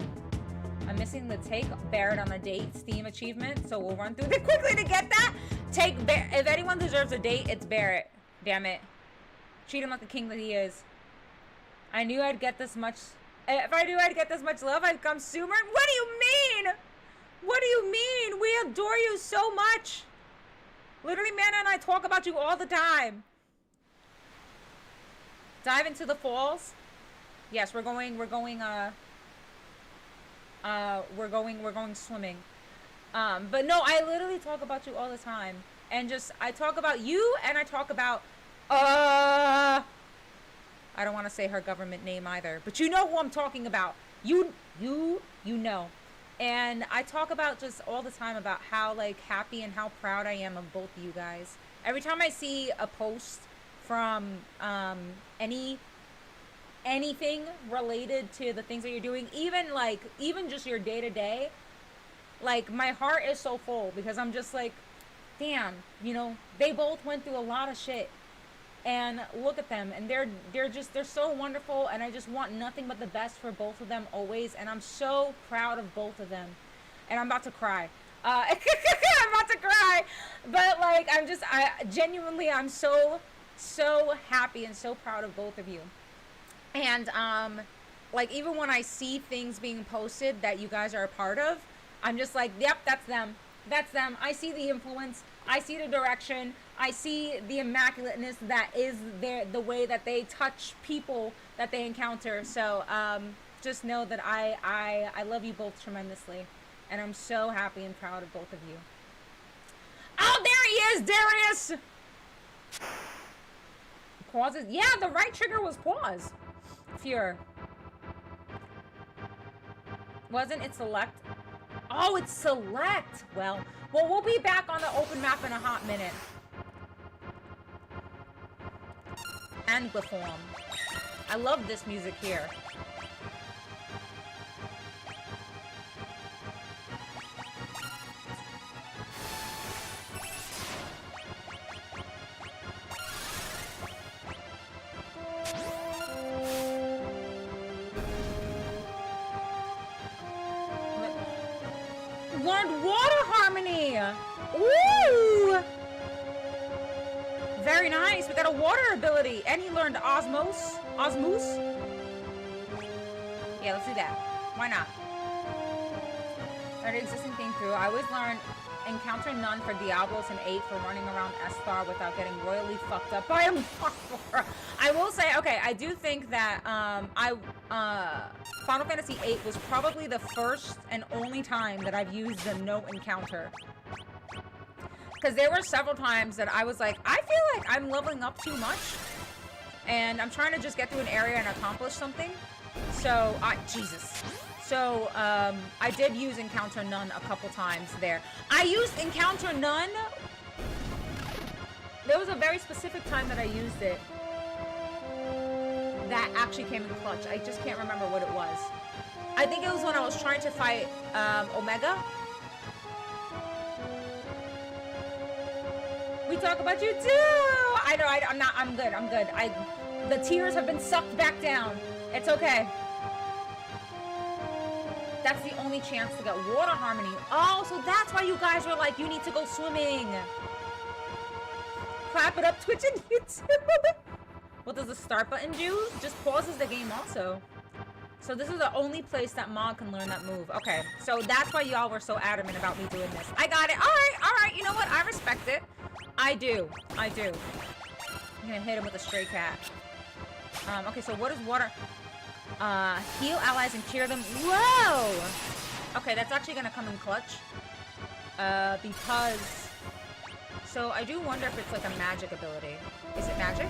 I'm missing the take Barrett on a date Steam achievement, so we'll run through it quickly to get that. If anyone deserves a date, it's Barrett. Damn it. Treat him like the king that he is. I knew I'd get this much. If I knew I'd get this much love, I'd come sooner. What do you mean? What do you mean? We adore you so much. Literally, Mana and I talk about you all the time. Dive into the falls. Yes, we're going swimming. But no, I literally talk about you all the time. And just, I talk about you, and I talk about, I don't want to say her government name either, but you know who I'm talking about. You know. And I talk about just all the time about how, like, happy and how proud I am of both of you guys. Every time I see a post from anything related to the things that you're doing, even just your day-to-day, like, my heart is so full, because I'm just like, damn, you know, they both went through a lot of shit, and look at them, and they're so wonderful, and I just want nothing but the best for both of them always, and I'm so proud of both of them. And I'm about to cry. I'm about to cry, but like, I'm so happy and so proud of both of you. And like, even when I see things being posted that you guys are a part of, I'm just like, yep, that's them. That's them. I see the influence. I see the direction. I see the immaculateness that is the way that they touch people that they encounter. So just know that I love you both tremendously. And I'm so happy and proud of both of you. Oh, there he is, Darius! Pauses. Yeah, the right trigger was pause. Fear. Wasn't it select? Oh, it's select. Well, we'll be back on the open map in a hot minute. And Angloform. I love this music here. Learned water harmony. Ooh. Very nice. We got a water ability. And he learned osmose. Yeah, let's do that. Why not? Learned existing thing through. I always learned encounter none for Diablos and 8 for running around Esthar without getting royally fucked up by a monster. I will say, okay, I do think that Final Fantasy 8 was probably the first and only time that I've used the no encounter. Because there were several times that I was like, I feel like I'm leveling up too much. And I'm trying to just get through an area and accomplish something. So, Jesus. So, I did use Encounter None a couple times there. I used Encounter None. There was a very specific time that I used it. That actually came in clutch. I just can't remember what it was. I think it was when I was trying to fight Omega. We talk about you too. I know. I'm good. The tears have been sucked back down. It's okay. That's the only chance to get water harmony. Oh, so that's why you guys were like, you need to go swimming. Clap it up, Twitch and YouTube. What does the start button do? Just pauses the game also. So this is the only place that Mog can learn that move. Okay, so that's why y'all were so adamant about me doing this. I got it. All right. You know what? I respect it. I do. I'm gonna hit him with a stray cat. Okay, so what is water? Heal allies and cure them. Whoa! Okay, that's actually gonna come in clutch. Because... So I do wonder if it's like a magic ability. Is it magic?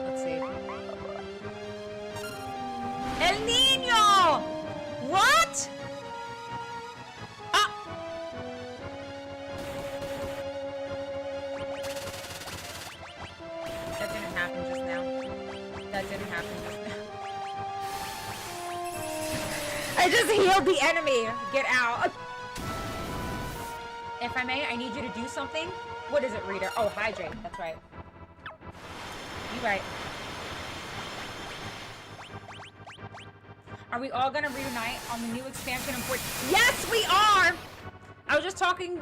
Let's see. El Niño! What? Ah! That didn't happen just now. I just healed the enemy. Get out. If I may, I need you to do something. What is it, Reader? Oh, hydrate. That's right. You right. Are we all gonna reunite on the new expansion in 14? Yes, we are! I was just talking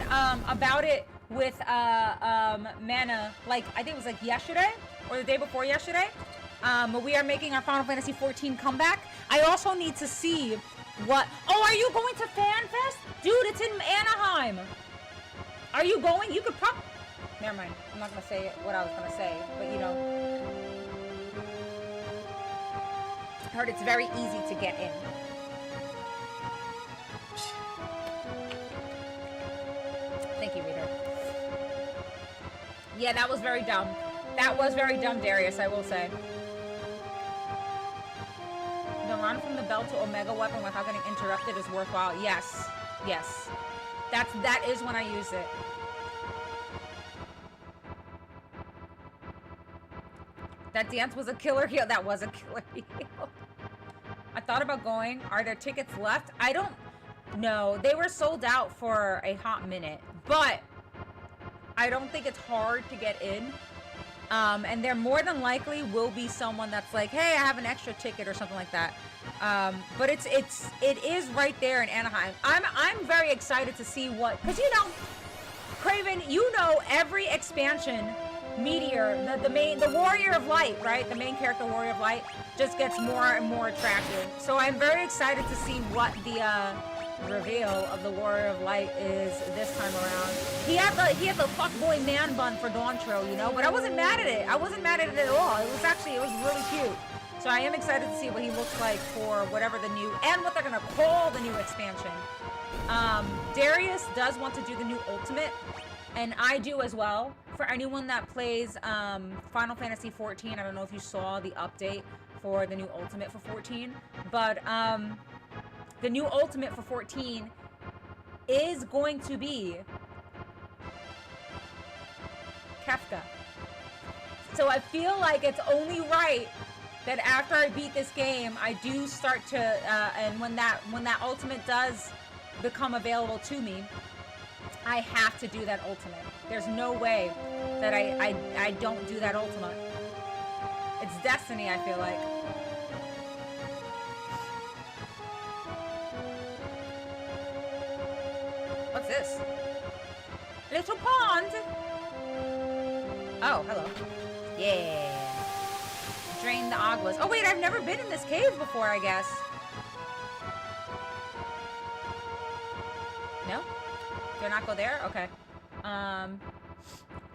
about it with Mana, like, I think it was like yesterday or the day before yesterday. But we are making our Final Fantasy 14 comeback. I also need to see what... Oh, are you going to FanFest? Dude, it's in Anaheim. Are you going? You could probably... Never mind. I'm not going to say what I was going to say, but you know. I heard it's very easy to get in. Thank you, reader. Yeah, that was very dumb. That was very dumb, Darius, I will say. The run from the belt to Omega weapon without getting interrupted is worthwhile. Yes. Yes. That is when I use it. That dance was a killer heel. That was a killer heel. I thought about going. Are there tickets left? I don't know. They were sold out for a hot minute, but I don't think it's hard to get in. And there more than likely will be someone that's like, hey, I have an extra ticket or something like that. But it is right there in Anaheim. I'm very excited to see what, because you know, Craven, you know every expansion, Meteor, the Warrior of Light, right? The main character, Warrior of Light, just gets more and more attractive. So I'm very excited to see what the reveal of the Warrior of Light is this time around. He had the fuckboy man bun for Dawntrail, you know, but I wasn't mad at it. I wasn't mad at it at all. It was really cute. So I am excited to see what he looks like for whatever the new, and what they're gonna call the new expansion. Darius does want to do the new Ultimate, and I do as well. For anyone that plays Final Fantasy 14, I don't know if you saw the update for the new Ultimate for 14, but the new Ultimate for 14 is going to be Kefka. So I feel like it's only right that after I beat this game, I do start to, and when that Ultimate does become available to me, I have to do that Ultimate. There's no way that I don't do that Ultimate. It's destiny, I feel like. What's this? Little pond! Oh, hello. Yeah. Drain the aguas. Oh wait, I've never been in this cave before, I guess. No? Do I not go there? Okay.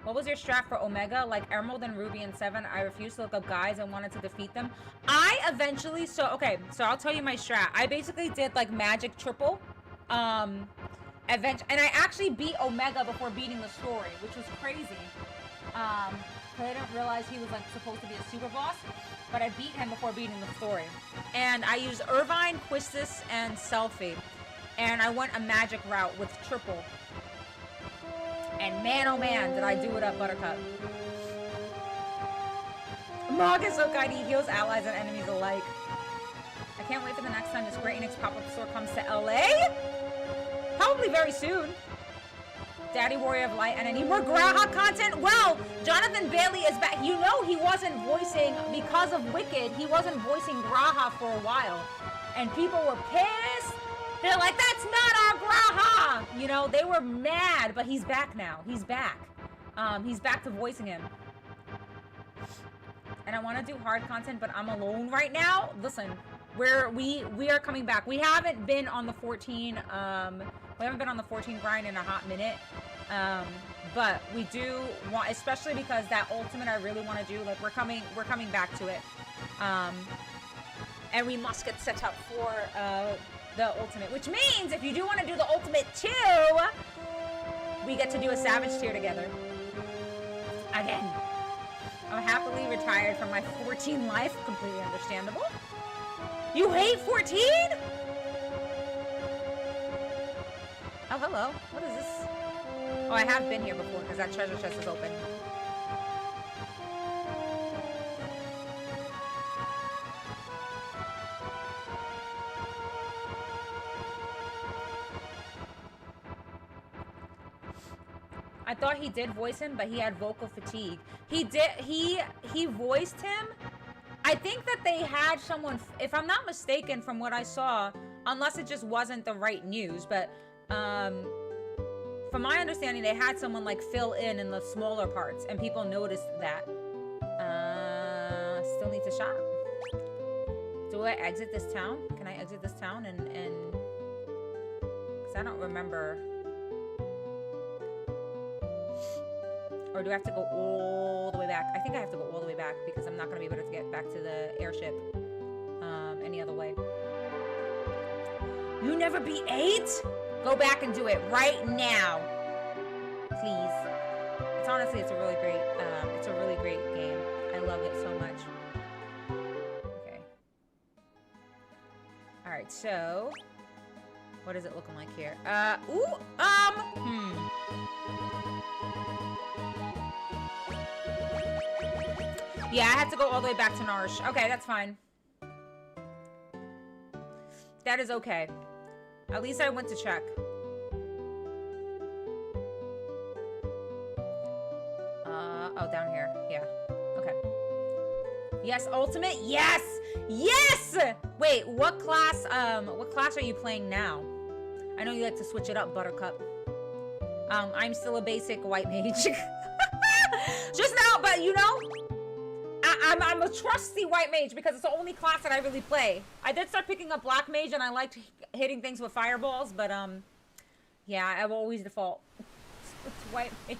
What was your strat for Omega? Like Emerald and Ruby and 7, I refused to look up guys and wanted to defeat them. I eventually, so I'll tell you my strat. I basically did like magic triple. And I actually beat Omega before beating the story, which was crazy. I didn't realize he was like supposed to be a super boss, but I beat him before beating the story. And I used Irvine, Quistis, and Selfie. And I went a magic route with triple. And man, oh man, did I do it up, Buttercup. Mog is so kind, he heals allies and enemies alike. I can't wait for the next time this Great Enix pop-up store comes to LA. Probably very soon. Daddy Warrior of Light, and I need more Graha content. Well, Jonathan Bailey is back. You know he wasn't voicing, because of Wicked, he wasn't voicing Graha for a while. And people were pissed. They're like, that's not our Graha! You know, they were mad, but he's back now. He's back. He's back to voicing him. And I want to do hard content, but I'm alone right now. Listen, we are coming back. We haven't been on the 14, we haven't been on the 14 grind in a hot minute. But we do want, especially because that Ultimate I really want to do, like we're coming back to it. And we must get set up for the Ultimate, which means if you do want to do the Ultimate too, we get to do a Savage tier together. Again. I'm happily retired from my 14 life, completely understandable. You hate 14? Oh, hello. What is this? Oh, I have been here before because that treasure chest is open. I thought he did voice him, but he had vocal fatigue. He did, he voiced him. I think that they had someone, if I'm not mistaken from what I saw, unless it just wasn't the right news, but from my understanding, they had someone like fill in the smaller parts, and people noticed that. Still need to shop. Do I exit this town? Can I exit this town and because I don't remember. Or do I have to go all the way back? I think I have to go all the way back because I'm not going to be able to get back to the airship. any other way. You never beat 8? Go back and do it right now, please. It's honestly, it's a really great game. I love it so much. Okay. All right, so what is it looking like here? Yeah, I had to go all the way back to Narsh. Okay, that's fine. That is okay. At least I went to check. Oh, down here. Yeah. Okay. Yes, ultimate. Yes! Yes! Wait, what class are you playing now? I know you like to switch it up, Buttercup. I'm still a basic white mage. Just now, but you know, I'm a trusty white mage because it's the only class that I really play. I did start picking up black mage and I liked hitting things with fireballs, but yeah, I will always default to white mage.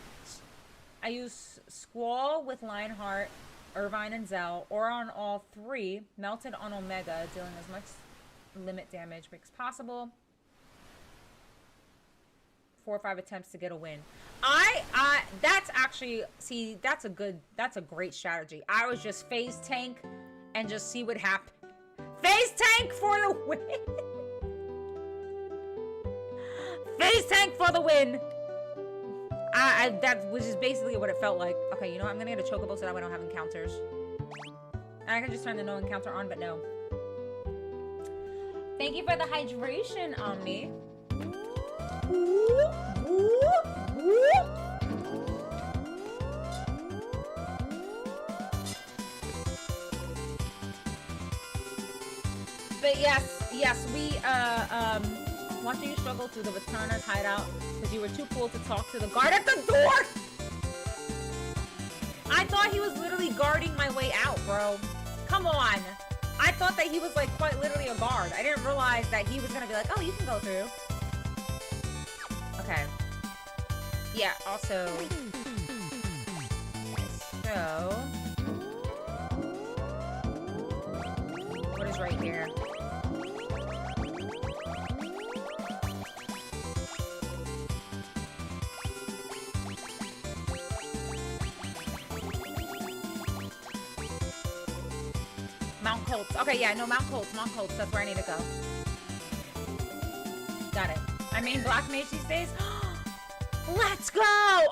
I use Squall with Lionheart, Irvine, and Zell, or on all 3, melted on Omega, dealing as much limit damage as possible. 4 or 5 attempts to get a win. That's actually, see, that's a great strategy. I was just phase tank and just see what happened. Phase tank for the win. Phase tank for the win. That was just basically what it felt like. Okay, you know what? I'm gonna get a chocobo so that way I don't have encounters. And I can just turn the no encounter on, but no. Thank you for the hydration, Omni. But yes, we watching you struggle through the returner's hideout because you were too cool to talk to the guard at the door. I thought he was literally guarding my way out, bro. Come on. I thought that he was like quite literally a guard. I didn't realize that he was gonna be like, oh, you can go through. Okay. Yeah, also. So. What is right here? Mount Colts. Okay, yeah, no, Mount Colts. Mount Colts. That's where I need to go. Got it. I mean, black mage these days. Let's go!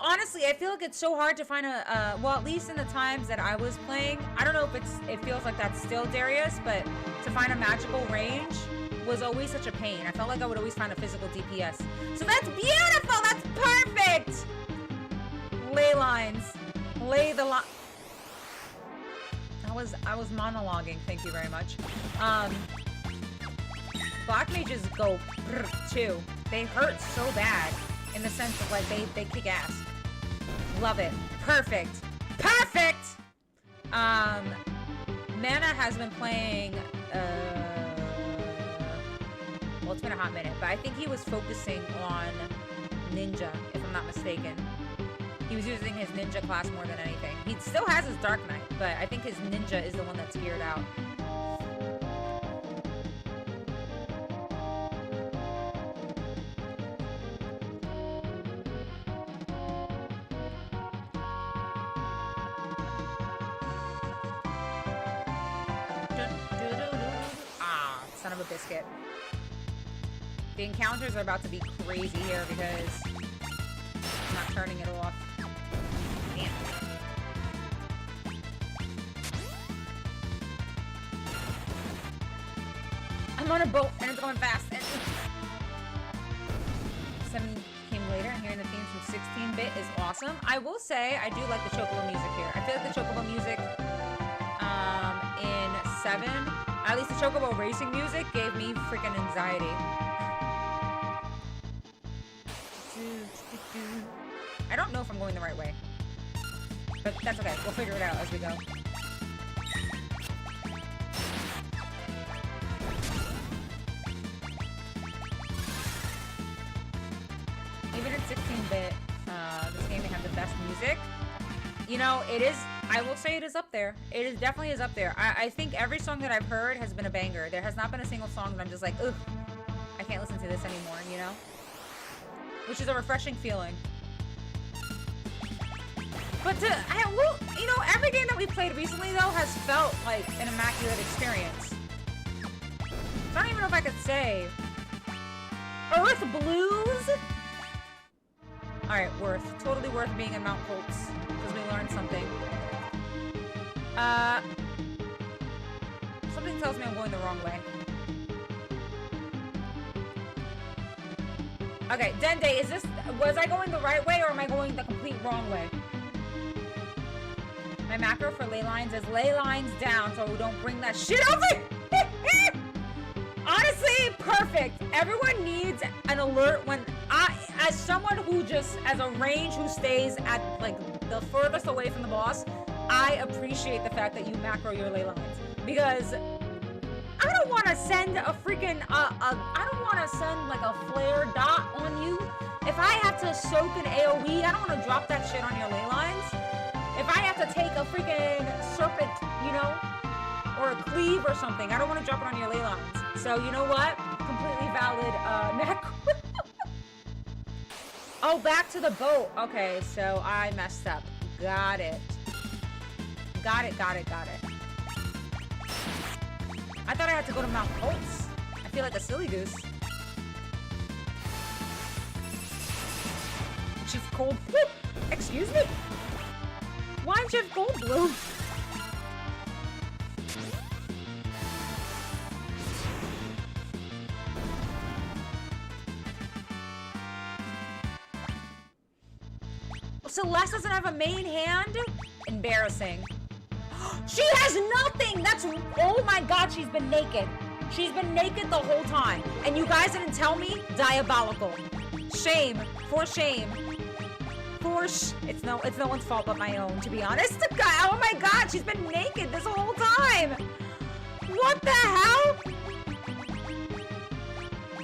Honestly, I feel like it's so hard to find a, well, at least in the times that I was playing. I don't know if it feels like that's still Darius, but to find a magical range was always such a pain. I felt like I would always find a physical DPS. So that's beautiful! That's perfect! Ley lines. Lay the line. I was monologuing, thank you very much. Black mages go too. They hurt so bad in the sense of like they kick ass. Love it. Perfect. Perfect! Mana has been playing well, it's been a hot minute, but I think he was focusing on ninja, if I'm not mistaken. He was using his ninja class more than anything. He still has his Dark Knight, but I think his ninja is the one that's geared out. Ah, son of a biscuit. The encounters are about to be crazy here because I'm not turning it off. Damn. I'm on a boat and it's going fast. And 7 came later, and hearing the themes from 16-bit is awesome. I will say I do like the Chocobo music here. I feel like the Chocobo music in 7, at least the Chocobo racing music, gave me freaking anxiety. I don't know if I'm going the right way, but that's okay. We'll figure it out as we go. Even at 16-bit, this game may have the best music. You know, it is I will say it is up there. It is definitely is up there. I think every song that I've heard has been a banger. There has not been a single song that I'm just like, ugh, I can't listen to this anymore, you know? Which is a refreshing feeling. But you know, every game that we've played recently, though, has felt like an immaculate experience. I don't even know if I could say. Earth Blues? Alright, worth. Totally worth being in Mount Colts. Because we learned something. Something tells me I'm going the wrong way. Okay, Dende, was I going the right way or am I going the complete wrong way? My macro for ley lines is ley lines down so we don't bring that shit over. Honestly, perfect. Everyone needs an alert when as someone who just, as a range who stays at like the furthest away from the boss, I appreciate the fact that you macro your ley lines. Because I don't want to send a freaking, I don't want to send like a flare dot on you. If I have to soak an AoE, I don't want to drop that shit on your ley lines. If I have to take a freaking serpent, you know, or a cleave or something, I don't want to drop it on your ley lines. So you know what? Completely valid macro. Oh, back to the boat. Okay, so I messed up. Got it. Got it. I thought I had to go to Mount Colts. I feel like a silly goose. Chief Cold Blue. Excuse me? Why Chief Cold Blue? Celeste doesn't have a main hand? Embarrassing. She has nothing! That's, oh my god, she's been naked. She's been naked the whole time. And you guys didn't tell me? Diabolical. Shame. For shame. It's no one's fault but my own, to be honest. Oh my god, she's been naked this whole time! What the hell?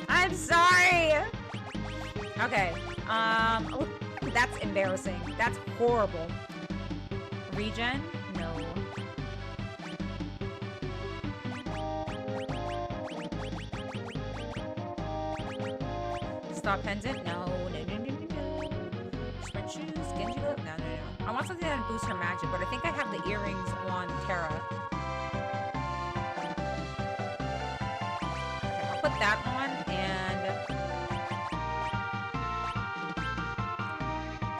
I'm sorry. Okay, that's embarrassing. That's horrible. Regen? No. Stop pendant? No. Sprint shoes? Genji look? No. I want something that boosts her magic, but I think I have the earrings on Terra. Okay, I'll put that on, and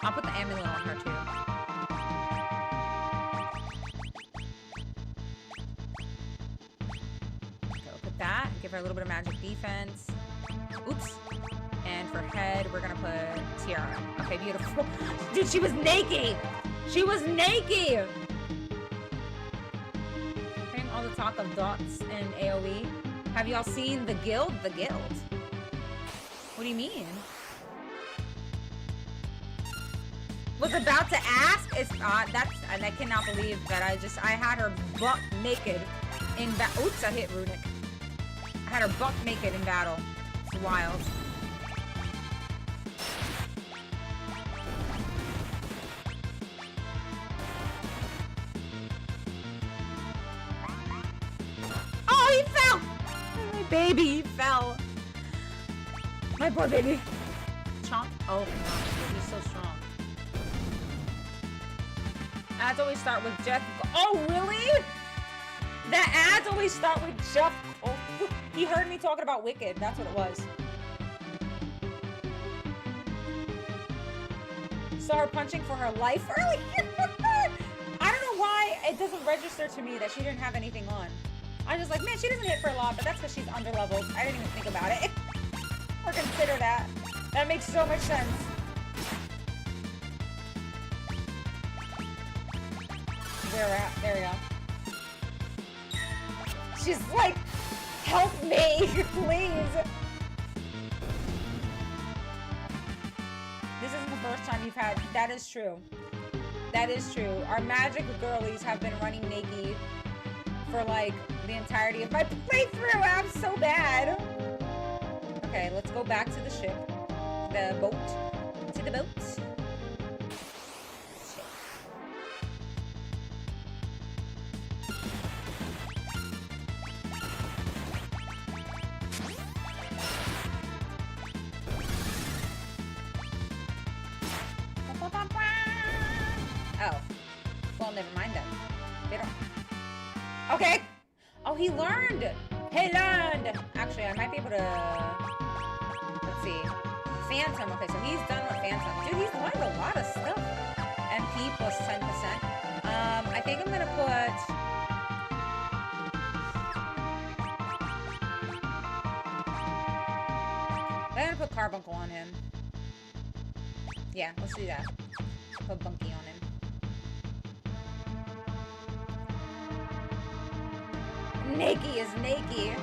I'll put the amulet on her too. Okay, we'll put that. Give her a little bit of magic defense. Oops. And for head, we're gonna put tiara. Okay, beautiful. Dude, she was naked! She was naked! Hearing all the talk of dots and AoE. Have y'all seen The Guild? The Guild? What do you mean? Was about to ask? It's and I cannot believe that I had her butt naked in battle. Oops, I hit Runic. I had her butt naked in battle. It's wild. Oh, he fell! My baby, he fell. My poor baby. Chomp. Oh, he's so strong. Ads always start with Jeff. Oh, really? The ads always start with Jeff. Oh, he heard me talking about Wicked. That's what it was. Saw her punching for her life earlier. I don't know why it doesn't register to me that she didn't have anything on. I was just like, man, she doesn't hit for a lot, but that's because she's underleveled. I didn't even think about it. Or consider that. That makes so much sense. There we go. She's like, help me, please. This isn't the first time you've had, that is true. That is true. Our magic girlies have been running naked for like the entirety of my playthrough. I'm so bad. Okay, let's go back to the ship. The boat. To the boat. well, never mind then. They don't... Okay. Oh, he learned. He learned. Actually, I might be able to... Let's see. Phantom. Okay, so he's done with Phantom. Dude, he's learned a lot of stuff. MP plus 10%. I think I'm gonna put... I'm gonna put Carbuncle on him. Yeah, let's do that. Put Bunky on him. Nakey is Nakey.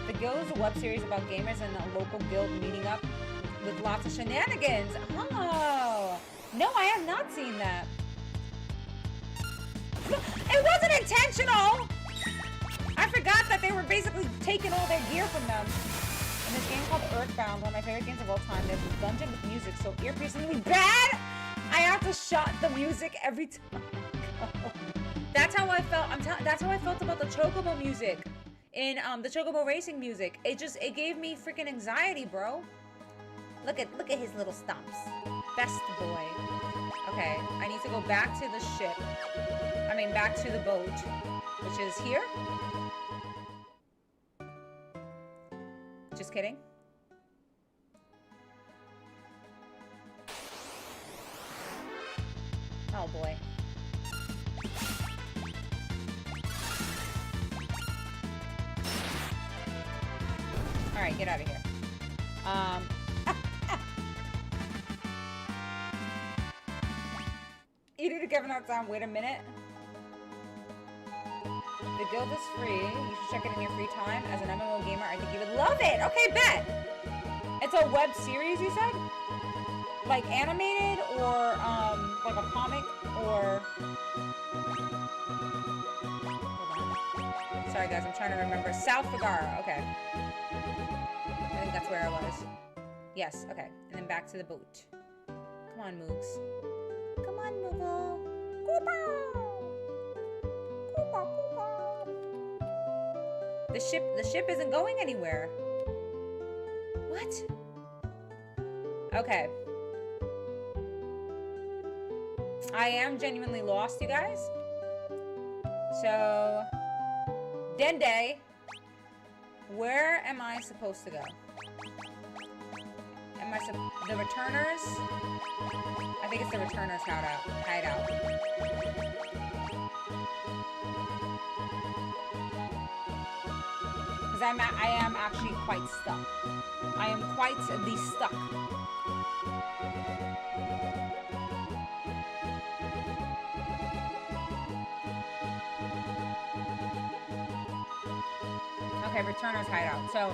The Guild is a web series about gamers and a local guild meeting up with lots of shenanigans. Oh, no, I have not seen that. It wasn't intentional! I forgot that they were basically taking all their gear from them. In this game called Earthbound, one of my favorite games of all time, there's a dungeon with music so ear-piercingly bad, I have to shut the music every time I go. That's how I felt. That's how I felt about the Chocobo music in the Chocobo racing music. It gave me freaking anxiety, bro. Look at his little stumps. Best boy. Okay, I need to go back to the ship. I mean, back to the boat, which is here. Just kidding. Oh boy. All right, get out of here. Eat it again that time. Wait a minute. The guild is free. You should check it in your free time. As an MMO gamer, I think you would love it. Okay, bet. It's a web series, you said? Like animated or like a comic or... Hold on. Sorry guys, I'm trying to remember. South Fagara, okay. I think that's where I was. Yes, okay. And then back to the boat. Come on, Moogs. Come on, Moogle. Koopa! Koopa, Koopa. The ship isn't going anywhere. What? Okay. I am genuinely lost, you guys. So, Dende, where am I supposed to go? Am I the returners? I think it's the returners hideout. Because I am actually quite stuck. I am quite the stuck. Okay, returners hideout. So,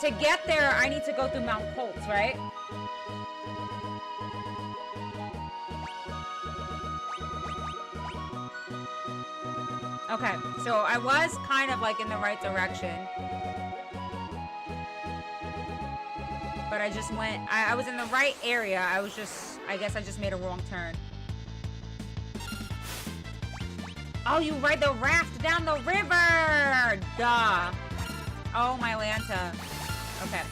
to get there, I need to go through Mount Colts, right? Okay, so I was kind of like in the right direction. But I just went, I was in the right area. I guess I just made a wrong turn. Oh, you ride the raft down the river! Duh. Oh, my Lanta. Okay.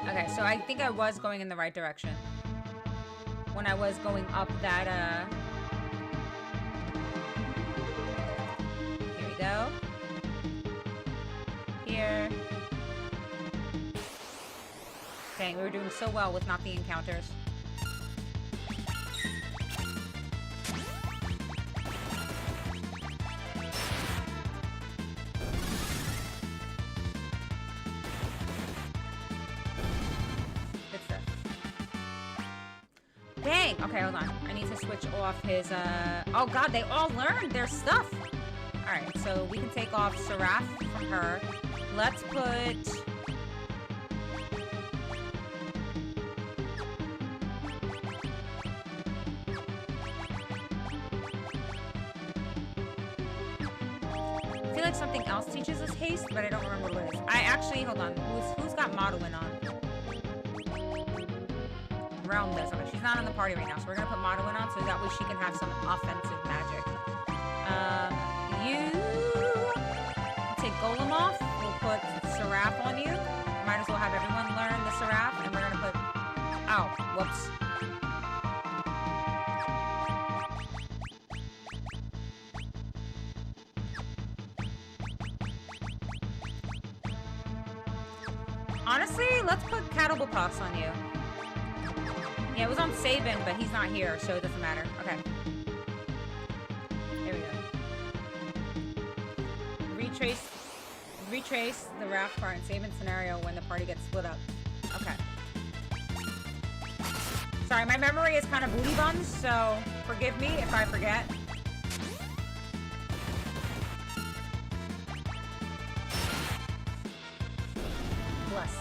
Okay, so I think I was going in the right direction. When I was going up that, Here we go. Here. Dang, we were doing so well with not the encounters. Good stuff. Dang! Okay, hold on. I need to switch off his, Oh god, they all learned their stuff! Alright, so we can take off Seraph from her. Let's put... I feel like something else teaches us haste, but I don't remember what it is. I actually, hold on. Who's got Modelin on? Realm does. Okay, she's not in the party right now, so we're gonna put Modelin on so that way she can have some offensive magic. You take Golem off. We'll put Seraph on you. Might as well have everyone Ow. Whoops. Honestly, let's put Cattle Toss on you. Yeah, it was on Sabin, but he's not here, so it doesn't matter. Okay. There we go. Retrace the raft part in Sabin scenario when the party gets split up. Okay. Sorry, my memory is kind of booty buns, so forgive me if I forget. Bless.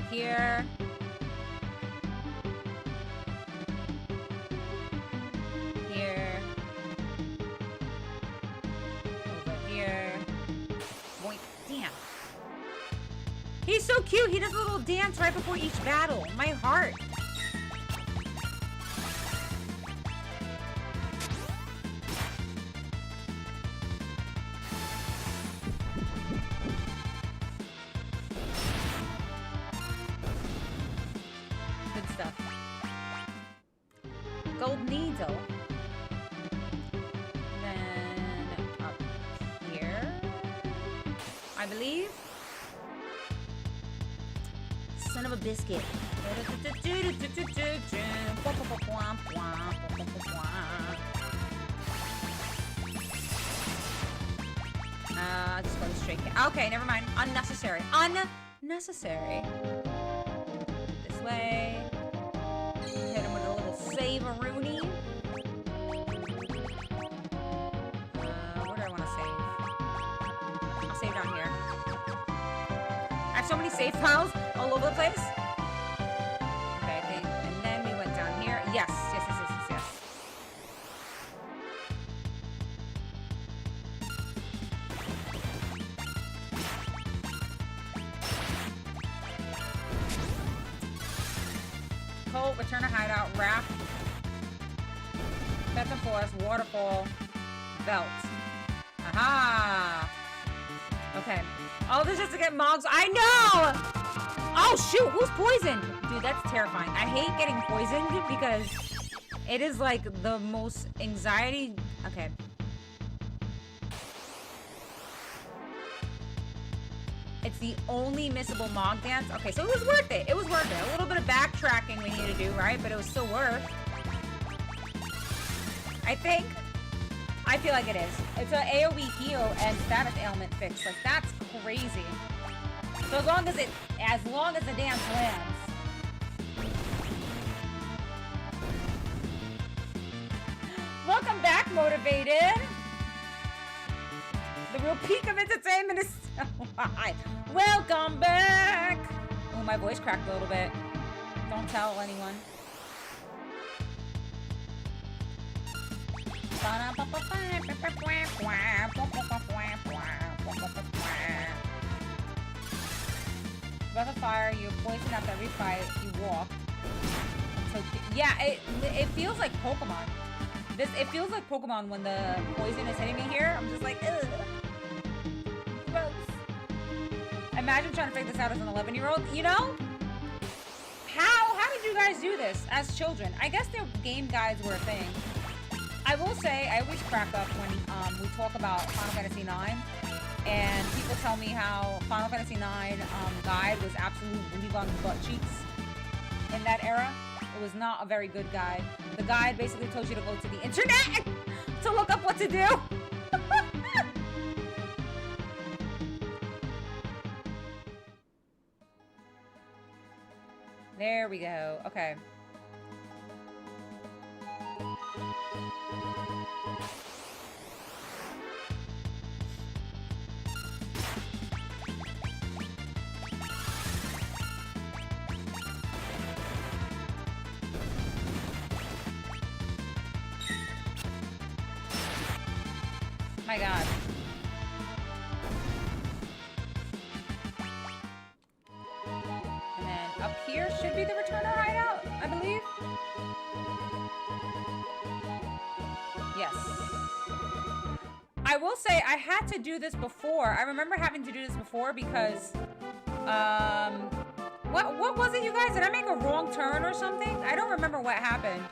Here. Here. Over here. Boink. Damn. He's so cute. He does a little dance right before each battle. My heart. Good stuff. Gold needle. Then up here, I believe. Son of a biscuit. Just go straight. Okay, never mind. Unnecessary. Unnecessary. This way. Hit him with a little save-a-rooney. Where do I want to save? I'll save down here. I have so many save files all over the place. Okay, I think. And then we went down here. Yes. Colt, return to hideout, raft, Phantom Forest, waterfall, belt. Aha! Okay. Oh, this is just to get mogs. I know! Oh, shoot! Who's poisoned? Dude, that's terrifying. I hate getting poisoned because it is like the most anxiety. Okay. It's the only missable mog dance. Okay, so it was worth it. It was worth it. A little bit of backtracking we need to do, right? But it was still worth. I think. I feel like it is. It's an AoE heal and status ailment fix. Like, that's crazy. So as long as the dance lands. Welcome back, Motivated. The real peak of entertainment is so high. Welcome back. Oh, my voice cracked a little bit. Don't tell anyone. Breath of fire, you poison after every fight you walk. Yeah, it feels like Pokemon. It feels like Pokemon when the poison is hitting me here. I'm just like, ugh. Gross. Imagine trying to figure this out as an 11-year-old. You know? How did you guys do this as children? I guess their game guides were a thing. I will say, I always crack up when we talk about Final Fantasy IX, and people tell me how Final Fantasy IX guide was absolute booty-bun butt cheeks in that era. It was not a very good guide. The guide basically told you to go to the internet to look up what to do. There we go. Okay. My God. And then up here should be the returner hideout, I believe. Yes. I will say I had to do this before. I remember having to do this before because What was it, you guys? Did I make a wrong turn or something? I don't remember what happened.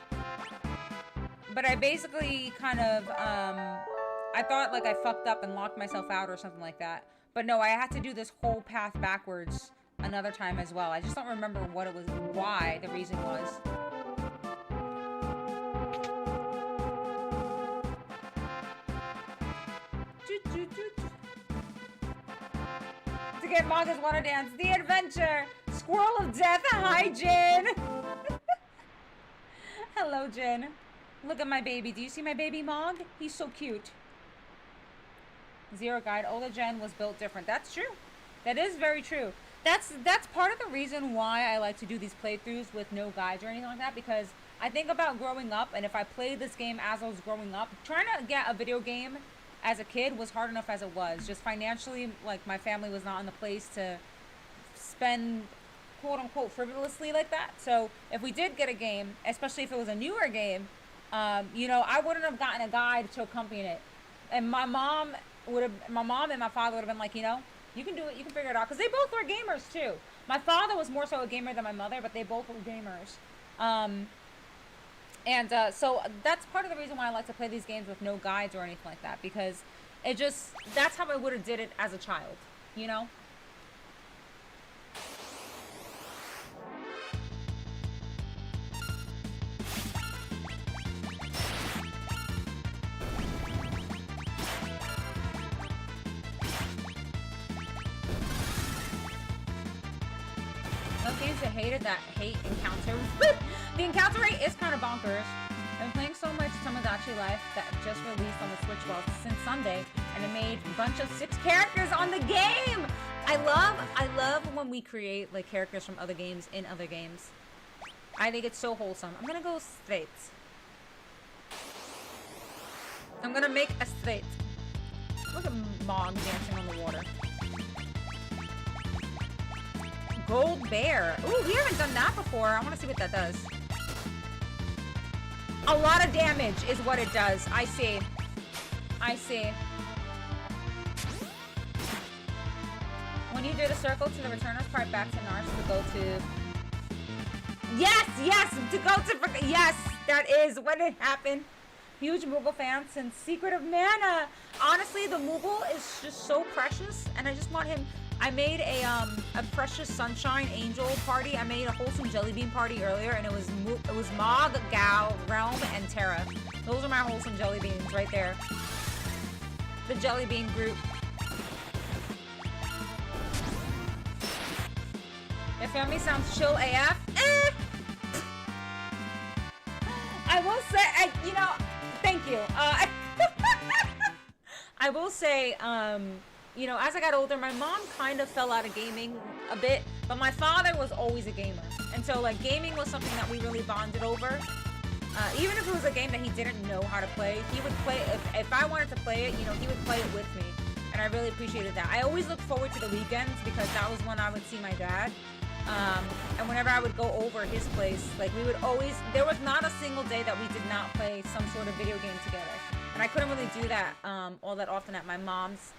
But I basically kind of, I thought like I fucked up and locked myself out or something like that. But no, I had to do this whole path backwards another time as well. I just don't remember what it was, why the reason was. To get Maga's water dance, the adventure, squirrel of death. Hi, Jin. Hello, Jin. Look at my baby. Do you see my baby Mog? He's so cute. Zero guide. Older Gen was built different. That's true. That is very true. That's part of the reason why I like to do these playthroughs with no guides or anything like that, because I think about growing up, and if I played this game as I was growing up, trying to get a video game as a kid was hard enough as it was. Just financially, like, my family was not in the place to spend quote-unquote frivolously like that. So if we did get a game, especially if it was a newer game, you know, I wouldn't have gotten a guide to accompany it. And my mom and my father would have been like, you know, you can do it, you can figure it out. Because they both were gamers too. My father was more so a gamer than my mother, but they both were gamers. So that's part of the reason why I like to play these games with no guides or anything like that. Because it just, that's how I would have did it as a child, you know? Those games that hated that hate encounter. The encounter rate is kind of bonkers. I've been playing so much Tamagotchi Life that just released on the Switch since Sunday, and it made a bunch of 6 characters on the game. I love when we create like characters from other games in other games. I think it's so wholesome. I'm gonna go straight. I'm gonna make a straight. Look at Mog dancing on the water. Gold bear. Ooh, we haven't done that before. I want to see what that does. A lot of damage is what it does. I see. I see. When you do the circle to the returners part back to Nars to go to... Yes, yes, to go to... Yes, that is when it happened. Huge Moogle fan since Secret of Mana. Honestly, the Moogle is just so precious, and I just want him... I made a Precious Sunshine Angel party. I made a Wholesome Jelly Bean party earlier, and it was Mog, Gao, Realm, and Terra. Those are my Wholesome Jelly Beans right there. The Jelly Bean group. Your family sounds chill AF. I will say, you know, thank you. I will say, you know, as I got older, my mom kind of fell out of gaming a bit, but my father was always a gamer. And so, like, gaming was something that we really bonded over. Even if it was a game that he didn't know how to play, he would play, if I wanted to play it, you know, he would play it with me. And I really appreciated that. I always looked forward to the weekends because that was when I would see my dad. And whenever I would go over his place, like, we would always, there was not a single day that we did not play some sort of video game together. And I couldn't really do that all that often at my mom's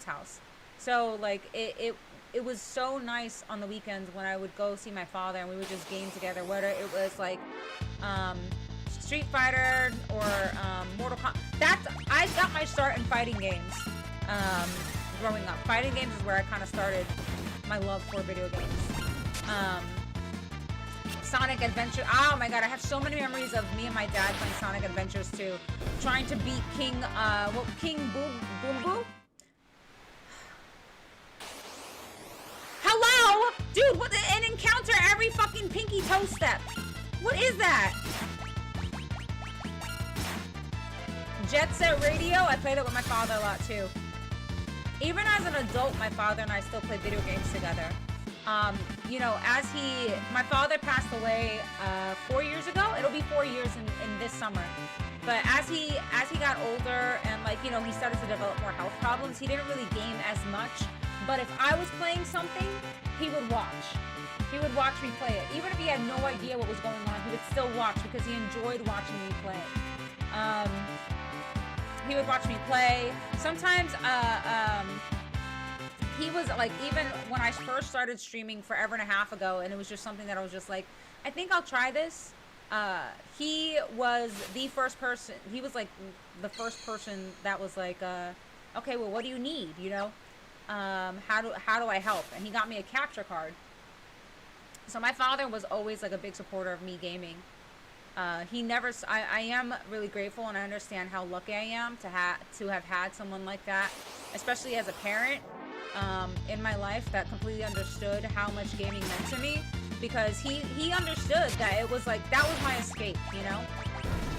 house. So like it was so nice on the weekends when I would go see my father and we would just game together, whether it was like Street Fighter or Mortal Kombat. I got my start in fighting games growing up. Fighting games is where I kind of started my love for video games. Sonic Adventure. Oh my god, I have so many memories of me and my dad playing Sonic Adventures too. Trying to beat King Boom Boo? Hello? Dude, what an encounter every fucking pinky toe step. What is that? Jet Set Radio? I played it with my father a lot too. Even as an adult, my father and I still play video games together. You know, my father passed away 4 years ago. It'll be 4 years in this summer. But as he got older and, like, you know, he started to develop more health problems, he didn't really game as much. But if I was playing something, he would watch. He would watch me play it. Even if he had no idea what was going on, he would still watch because he enjoyed watching me play. He would watch me play. Sometimes, he was like, even when I first started streaming forever and a half ago, and it was just something that I was just like, I think I'll try this. He was the first person. He was like the first person that was like, okay, well, what do you need? You know, how do I help? And he got me a capture card. So my father was always like a big supporter of me gaming. He never. I am really grateful, and I understand how lucky I am to have had someone like that, especially as a parent, in my life that completely understood how much gaming meant to me, because he understood that it was like, that was my escape, you know.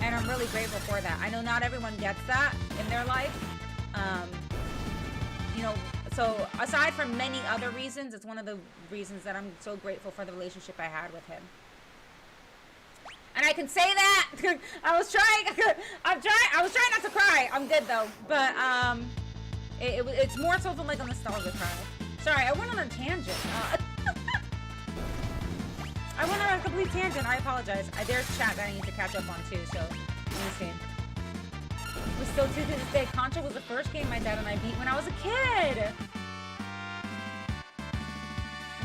And I'm really grateful for that. I know not everyone gets that in their life, you know. So aside from many other reasons, it's one of the reasons that I'm so grateful for the relationship I had with him. And I can say that I was trying not to cry. I'm good though, but it's more so than like a nostalgia cry. Sorry, I went on a tangent. I went on a complete tangent. I apologize. There's chat that I need to catch up on too. So let me see. We still to this day. Contra was the first game my dad and I beat when I was a kid.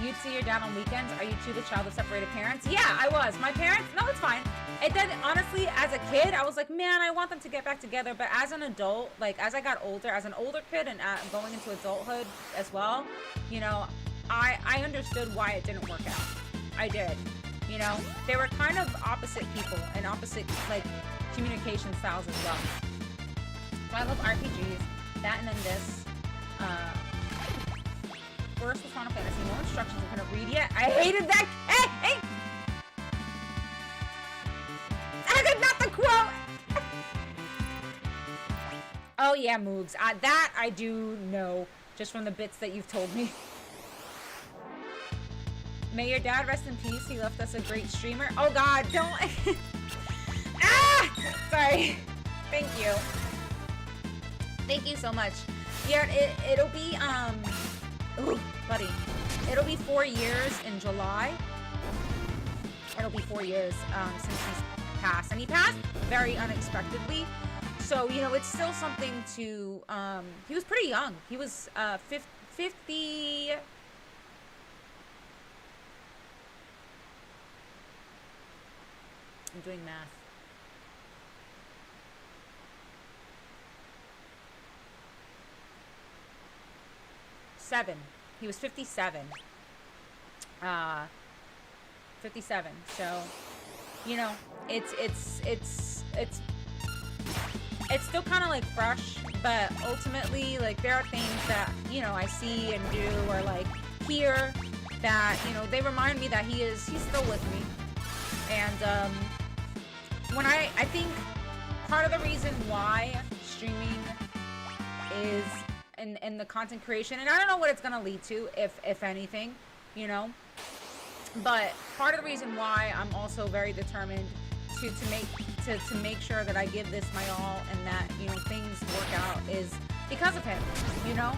You'd see your dad on weekends. Are you too the child of separated parents? Yeah, I was. My parents, no, it's fine. It did, honestly, as a kid, I was like, man, I want them to get back together. But as an adult, like as I got older, as an older kid and going into adulthood as well, you know, I understood why it didn't work out. I did. You know, they were kind of opposite people and opposite like communication styles as well. So I love RPGs. That and then this. First was Final Fantasy. No instructions. I couldn't read yet. I hated that. Hey! I did not the quote. Oh yeah, Moogs. That I do know, just from the bits that you've told me. May your dad rest in peace. He left us a great streamer. Oh God, don't. Sorry. Thank you. Thank you so much. Yeah, it'll be ooh, buddy. It'll be 4 years in July. It'll be 4 years since he's passed. And he passed very unexpectedly. So, you know, it's still something to... he was pretty young. He was 50... I'm doing math. He was 57. 57. So, you know, it's still kind of like fresh, but ultimately, like, there are things that, you know, I see and do or like hear that, you know, they remind me that he's still with me. And when I think part of the reason why streaming is and the content creation, and I don't know what it's gonna lead to, if anything, you know, but part of the reason why I'm also very determined to make sure that I give this my all and that, you know, things work out is because of him, you know.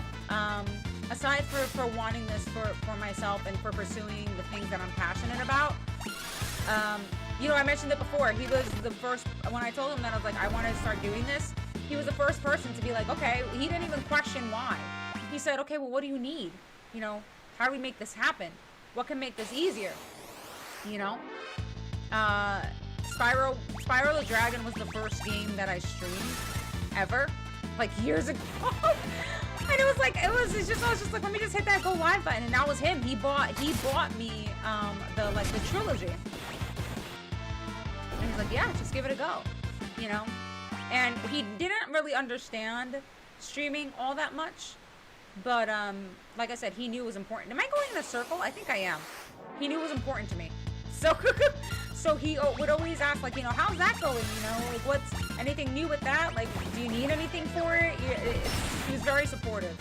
Aside for wanting this for myself and for pursuing the things that I'm passionate about, you know, I mentioned it before. He was the first, when I told him that I was like, I want to start doing this, he was the first person to be like, okay. He didn't even question why. He said, okay, well, what do you need? You know, how do we make this happen? What can make this easier? You know? Spyro the Dragon was the first game that I streamed ever, like years ago. And I was just like, let me just hit that go live button, and that was him. He bought me the trilogy. And he's like, yeah, just give it a go, you know? And he didn't really understand streaming all that much, but like I said, he knew it was important. Am I going in a circle? I think I am. He knew it was important to me. So he would always ask, like, you know, how's that going? You know, like, what's anything new with that? Like, do you need anything for it? He was very supportive.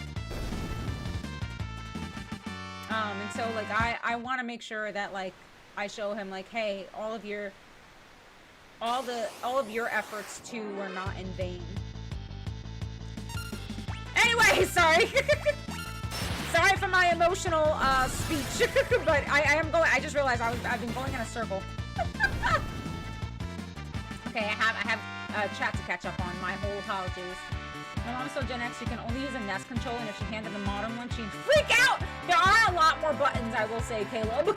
And so, like, I want to make sure that, like, I show him, like, hey, all of your efforts too were not in vain. Anyway, sorry. Sorry for my emotional speech, but I just realized I've been going in a circle. Okay, I have chat to catch up on. My whole apologies. My mom's so Gen X, she can only use a NES controller, and if she handed a modern one, she'd freak out! There are a lot more buttons, I will say, Caleb.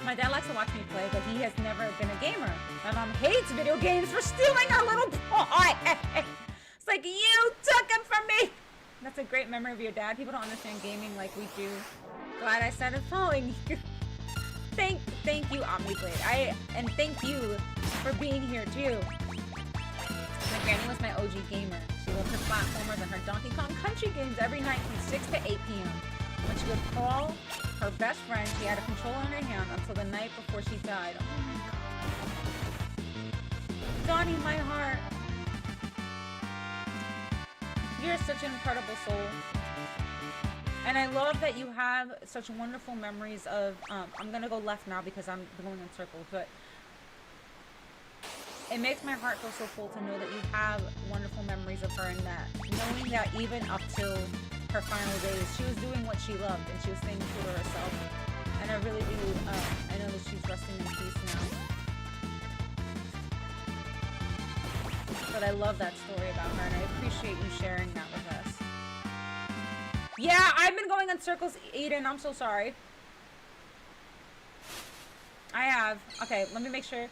My dad likes to watch me play, but he has never been a gamer. My mom hates video games for stealing our little boy. It's like, you took him from me! That's a great memory of your dad. People don't understand gaming like we do. Glad I started following you. Thank you, Omniblade. And thank you for being here too. My granny was my OG gamer. She loved her platformers and her Donkey Kong Country games every night from 6 to 8 p.m. When she would call her best friend, she had a controller in her hand until the night before she died. Oh my god. Donnie, my heart. You're such an incredible soul. And I love that you have such wonderful memories of, I'm gonna go left now because I'm going in circles, but it makes my heart feel so full to know that you have wonderful memories of her, and that knowing that even up till her final days, she was doing what she loved and she was staying true to herself. And I really do, I know that she's resting in peace now. But I love that story about her, and I appreciate you sharing that with us. Yeah, I've been going in circles, Eden. I'm so sorry. I have. Okay, let me make sure.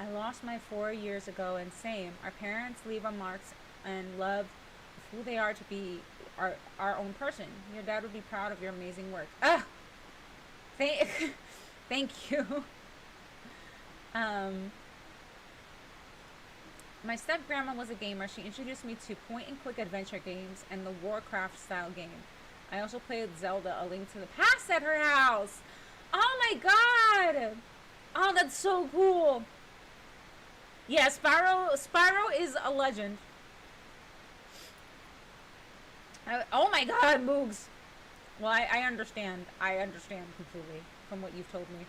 I lost my 4 years ago, and same. Our parents leave our marks and love who they are to be our own person. Your dad would be proud of your amazing work. Thank you. My step-grandma was a gamer. She introduced me to point-and-click adventure games and the Warcraft-style game. I also played Zelda: A Link to the Past at her house. Oh my god! Oh, that's so cool. Yeah, Spyro is a legend. Oh my god, Moogs. Well, I understand. I understand completely from what you've told me.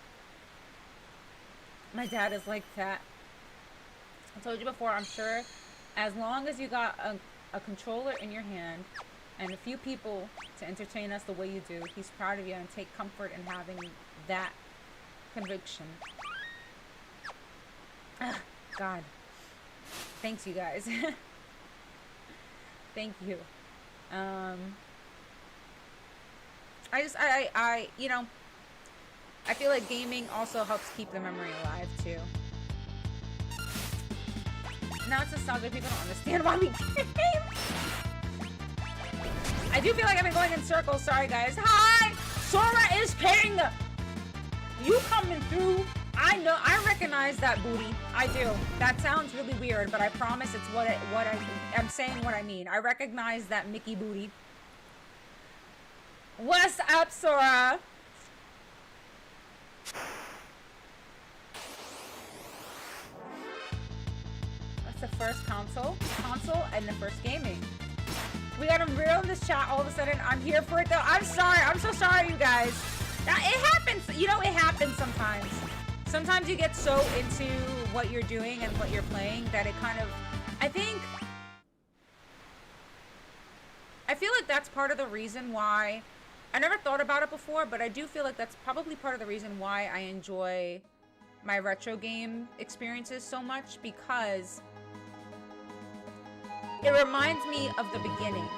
My dad is like that. I told you before, I'm sure as long as you got a controller in your hand and a few people to entertain us the way you do, he's proud of you and take comfort in having that conviction. God. Thanks, you guys. Thank you. You know, I feel like gaming also helps keep the memory alive, too. Now it's nostalgia. People don't understand why we game. I do feel like I've been going in circles. Sorry, guys. Hi! Sora is king! You coming through. I know. I recognize that booty. I do. That sounds really weird, but I promise it's I'm saying what I mean. I recognize that Mickey booty. What's up, Sora? The first console and the first gaming. We got him real in this chat all of a sudden. I'm here for it though. I'm sorry. I'm so sorry, you guys. It happens. You know, it happens sometimes. Sometimes you get so into what you're doing and what you're playing that it kind of, I feel like that's part of the reason why, I never thought about it before, but I do feel like that's probably part of the reason why I enjoy my retro game experiences so much, because it reminds me of the beginning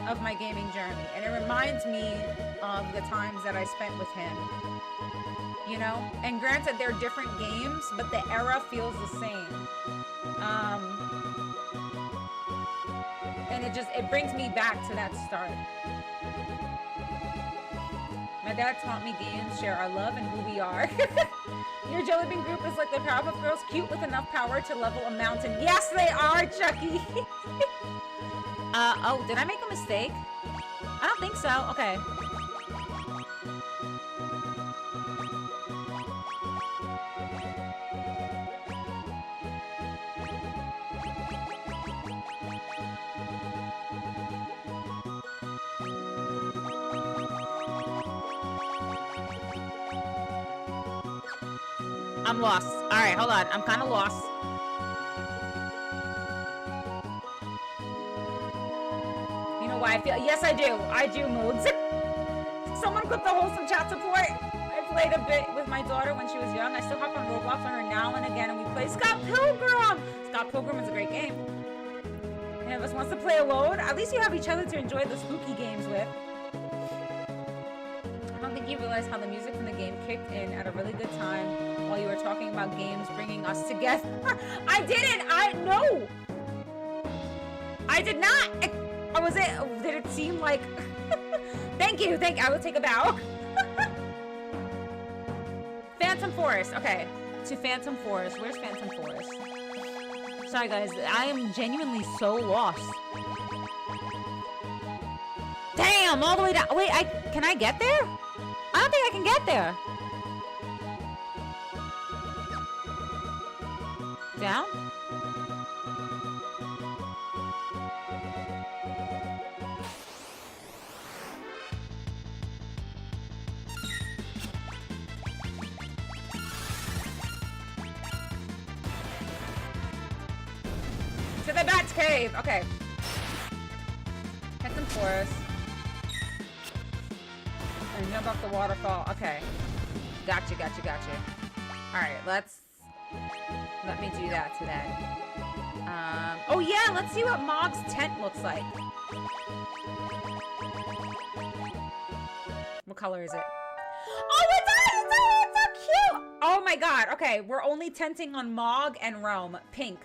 of my gaming journey, and it reminds me of the times that I spent with him, you know? And granted, they're different games, but the era feels the same. And it brings me back to that start. My dad taught me games share our love and who we are. Your Jelly Bean group is like the Powerpuff Girls, cute with enough power to level a mountain. Yes, they are, Chucky. Oh, did I make a mistake? I don't think so. Okay. I'm lost. Alright, hold on. I'm kind of lost. You know why I feel... Yes, I do. I do, Moods. Someone clip the wholesome chat support. I played a bit with my daughter when she was young. I still hop on Roblox on her now and again, and we play Scott Pilgrim. Scott Pilgrim is a great game. Any of us wants to play alone? At least you have each other to enjoy the spooky games with. I don't think you realize how the music from the game kicked in at a really good time while you were talking about games bringing us together. I didn't. No. I did not. Did it seem like... Thank you. I will take a bow. Phantom Forest. Okay. To Phantom Forest. Where's Phantom Forest? Sorry, guys. I am genuinely so lost. Damn, all the way down. Wait, can I get there? I don't think I can get there. Down? To the Bat's Cave. Okay. Phantom Forest. And jump off the waterfall. Okay. Gotcha. Alright, let me do that today. Oh yeah, let's see what Mog's tent looks like. What color is it? Oh, it's so cute! Oh my god, okay, we're only tenting on Mog and Realm. Pink.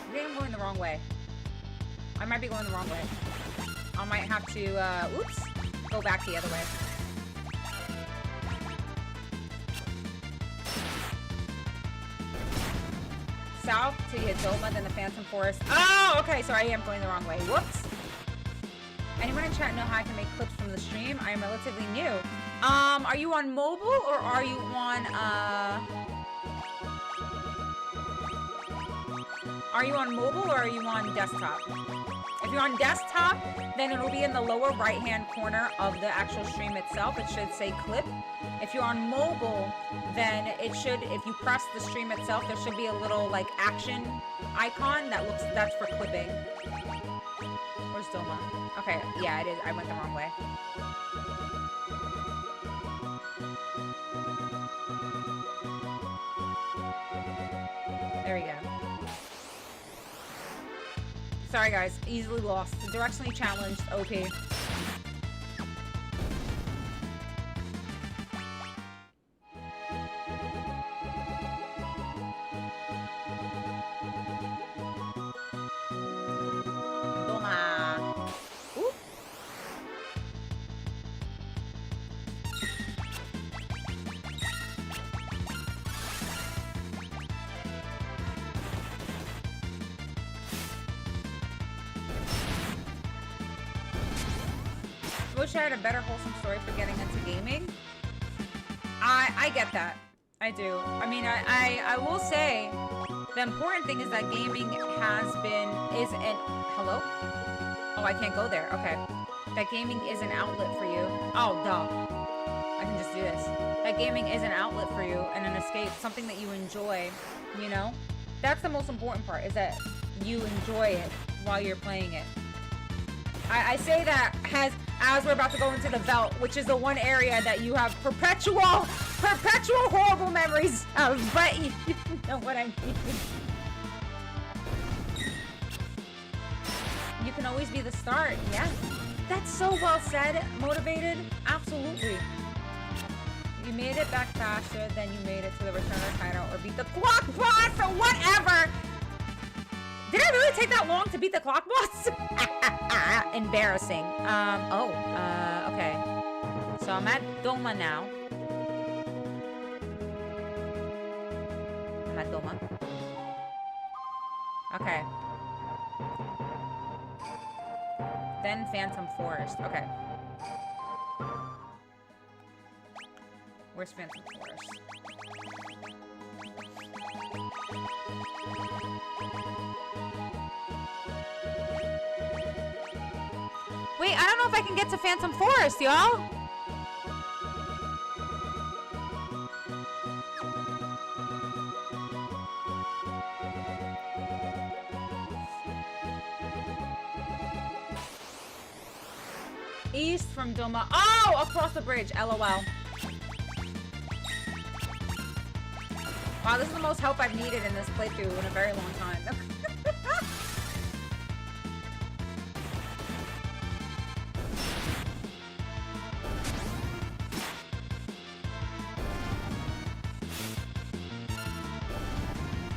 I think I'm going the wrong way. I might be going the wrong way. I might have to, oops, go back the other way. South to Yadoma, then the Phantom Forest. Oh, okay, so I am going the wrong way. Whoops. Anyone in chat know how I can make clips from the stream? I am relatively new. Are you on mobile or are you on, Are you on mobile or are you on desktop? If you're on desktop, then it'll be in the lower right-hand corner of the actual stream itself. It should say clip. If you're on mobile, then it should, if you press the stream itself, there should be a little like action icon that's for clipping. Where's Doma? Okay, yeah, it is. I went the wrong way. There we go. Sorry guys, easily lost. Directionally challenged, OP. Doma. Ooh. Wish I had a better wholesome story for getting into gaming. I get that. I do. I mean, I will say the important thing is that gaming hello? Oh, I can't go there. Okay. That gaming is an outlet for you. Oh, duh. I can just do this. That gaming is an outlet for you and an escape, something that you enjoy, you know? That's the most important part, is that you enjoy it while you're playing it. I say that as we're about to go into the Veldt, which is the one area that you have perpetual horrible memories of, but you know what I mean. You can always be the start, yeah. That's so well said, Motivated, absolutely. You made it back faster than you made it to the Returner's hideout or beat the clock boss or whatever. Did I really take that long to beat the clock boss? Embarrassing. Okay. So I'm at Doma now. I'm at Doma. Okay. Then Phantom Forest. Okay. Where's Phantom Forest? Wait, I don't know if I can get to Phantom Forest, y'all. East from Doma. Oh, across the bridge. LOL. Wow, this is the most help I've needed in this playthrough in a very long time.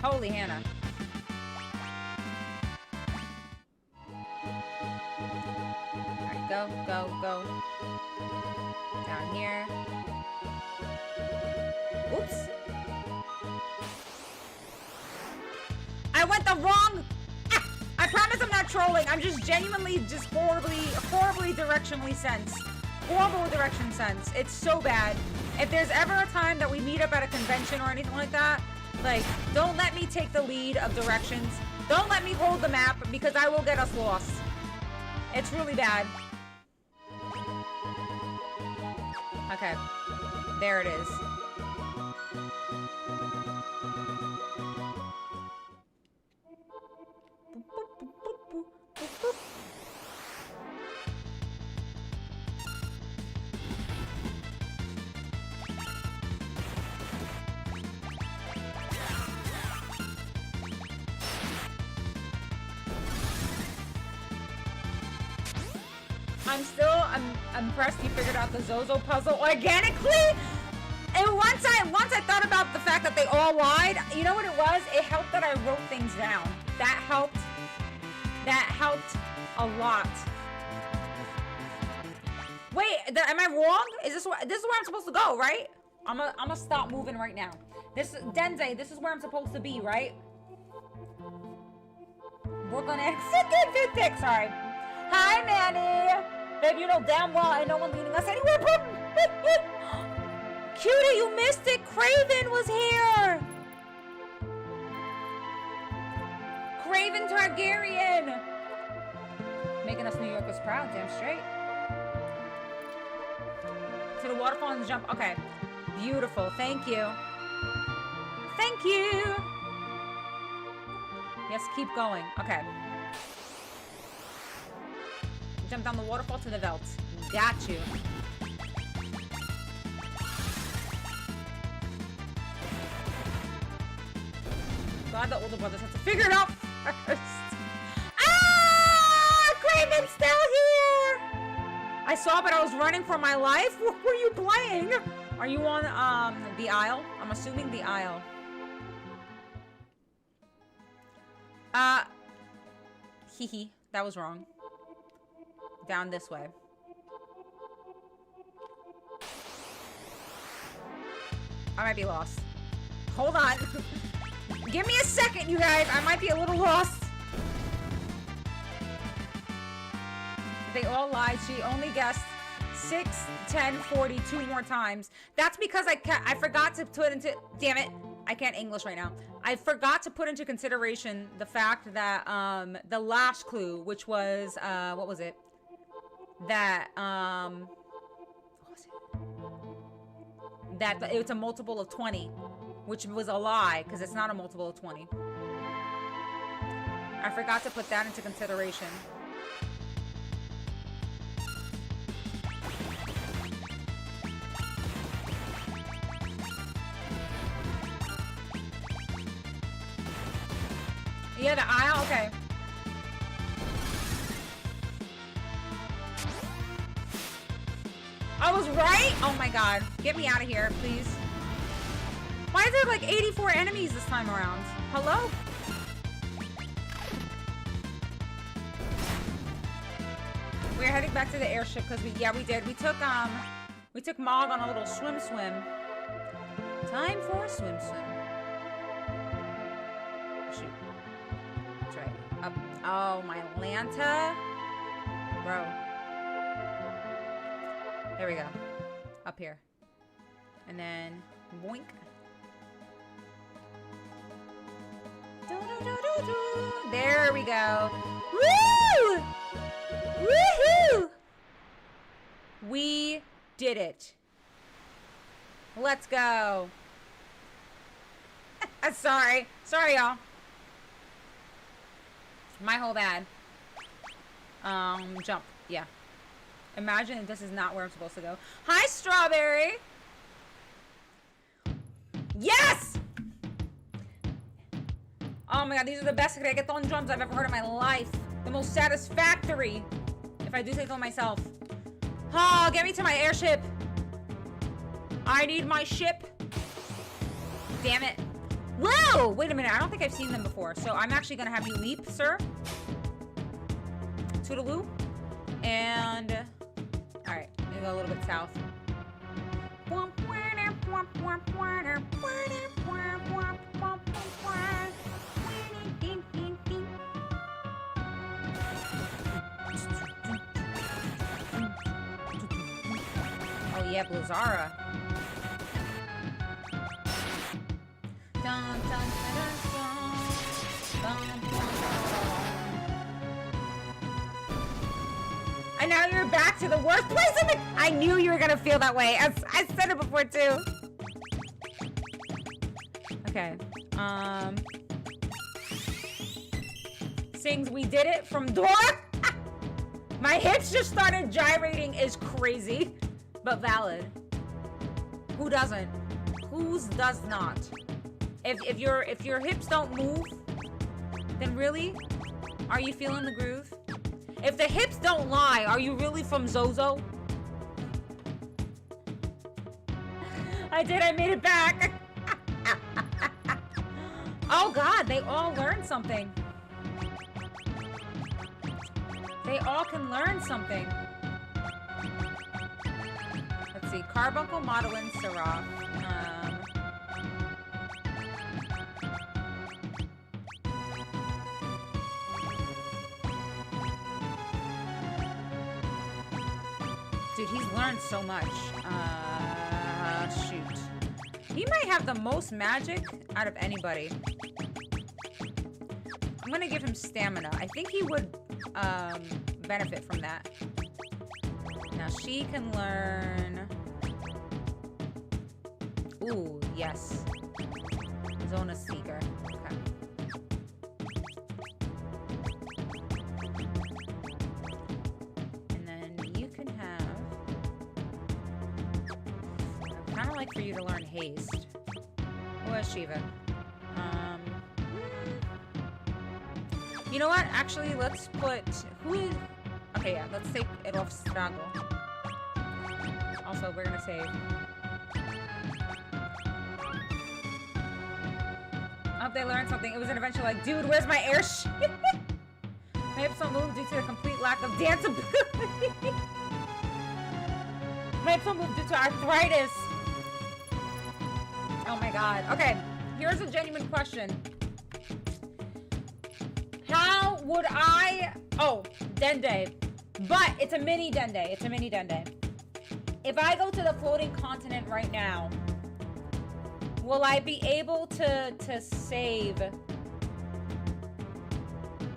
Holy Hannah. Alright, go, go, go. Down here. Oops. I went the wrong... Ah! I promise I'm not trolling. I'm just genuinely just horribly directionally sensed. Horrible direction sense. It's so bad. If there's ever a time that we meet up at a convention or anything like that, like, don't let me take the lead of directions. Don't let me hold the map because I will get us lost. It's really bad. Okay. There it is. I'm impressed you figured out the Zozo puzzle organically. And once I thought about the fact that they all lied, you know what it was? It helped that I wrote things down. That helped a lot. Wait, am I wrong? Is this where I'm supposed to go, right? I'm gonna stop moving right now. Denze, this is where I'm supposed to be, right? We're gonna exit. Sorry. Hi, Manny. Babe, you know damn well ain't no one leading us anywhere but... Cutie, you missed it. Craven was here. Craven Targaryen. Making us New Yorkers proud, damn straight. To the waterfall and the jump. Okay. Beautiful. Thank you. Thank you. Yes, keep going. Okay. Jump down the waterfall to the Velt. Got you. Glad the older brothers have to figure it out first. Ah! Craven's still here! I saw, but I was running for my life. What were you playing? Are you on the Isle? I'm assuming the Isle. Hee. That was wrong. Down this way. I might be lost. Hold on. Give me a second, you guys. I might be a little lost. They all lied. She only guessed 6, 10, 40 two more times. That's because I forgot to put into... Damn it. I can't English right now. I forgot to put into consideration the fact that the last clue, which was... what was it? That what was it? That it's a multiple of 20, which was a lie because it's not a multiple of 20. I forgot to put that into consideration. Yeah, the aisle. Okay. I was right? Oh my god. Get me out of here, please. Why is there like 84 enemies this time around? Hello? We're heading back to the airship because we did. We took Mog on a little swim. Time for a swim. Shoot. That's right. Up. Oh, my Lanta. Bro. There we go. Up here. And then boink. There we go. Woo! Woohoo! We did it. Let's go. Sorry, y'all. My whole bad. Jump. Yeah. Imagine this is not where I'm supposed to go. Hi, Strawberry. Yes! Oh my god, these are the best reggaeton drums I've ever heard in my life. The most satisfactory, if I do say so myself. Oh, get me to my airship. I need my ship. Damn it. Whoa! Wait a minute, I don't think I've seen them before. So I'm actually gonna have you leap, sir. Toodaloo. And, alright, I'm gonna go a little bit south. Oh yeah, Blizzara. Dun, dun, dun, dun, dun, dun, dun. And now you're back to the worst place in the... I knew you were gonna feel that way. I said it before too. Okay. Sings, we did it from door. My hips just started gyrating is crazy, but valid. Who doesn't? Whose does not? If your hips don't move, then really, are you feeling the groove? If the hips don't lie, are you really from Zozo? I did, I made it back. Oh God, they all learned something. They all can learn something. Let's see, Carbuncle, Modelin, Seraph. Dude, he's learned so much. Shoot. He might have the most magic out of anybody. I'm gonna give him stamina. I think he would benefit from that. Now she can learn... Ooh, yes. Zona Seeker. Okay. And then you can have... I'd kind of like for you to learn Haste. Or Shiva. You know what? Actually, let's put... Who is... Okay, yeah. Let's take it off Strago. Also, we're gonna save. I hope they learned something. It was an adventure like, dude, where's my airship? My hips don't move due to the complete lack of danceability. My hips don't move due to arthritis. Oh my god. Okay, here's a genuine question. How would I... Oh, Dende. But it's a mini Dende. It's a mini Dende. If I go to the floating continent right now, will I be able to save?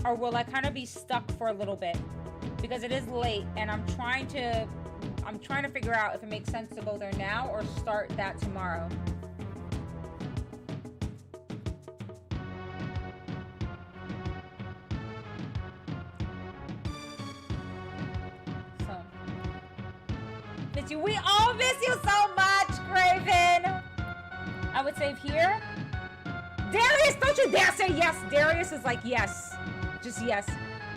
Or will I kind of be stuck for a little bit? Because it is late and I'm trying to figure out if it makes sense to go there now or start that tomorrow. We all miss you so much, Craven. I would save here. Darius, don't you dare say yes. Darius is like yes. Just yes.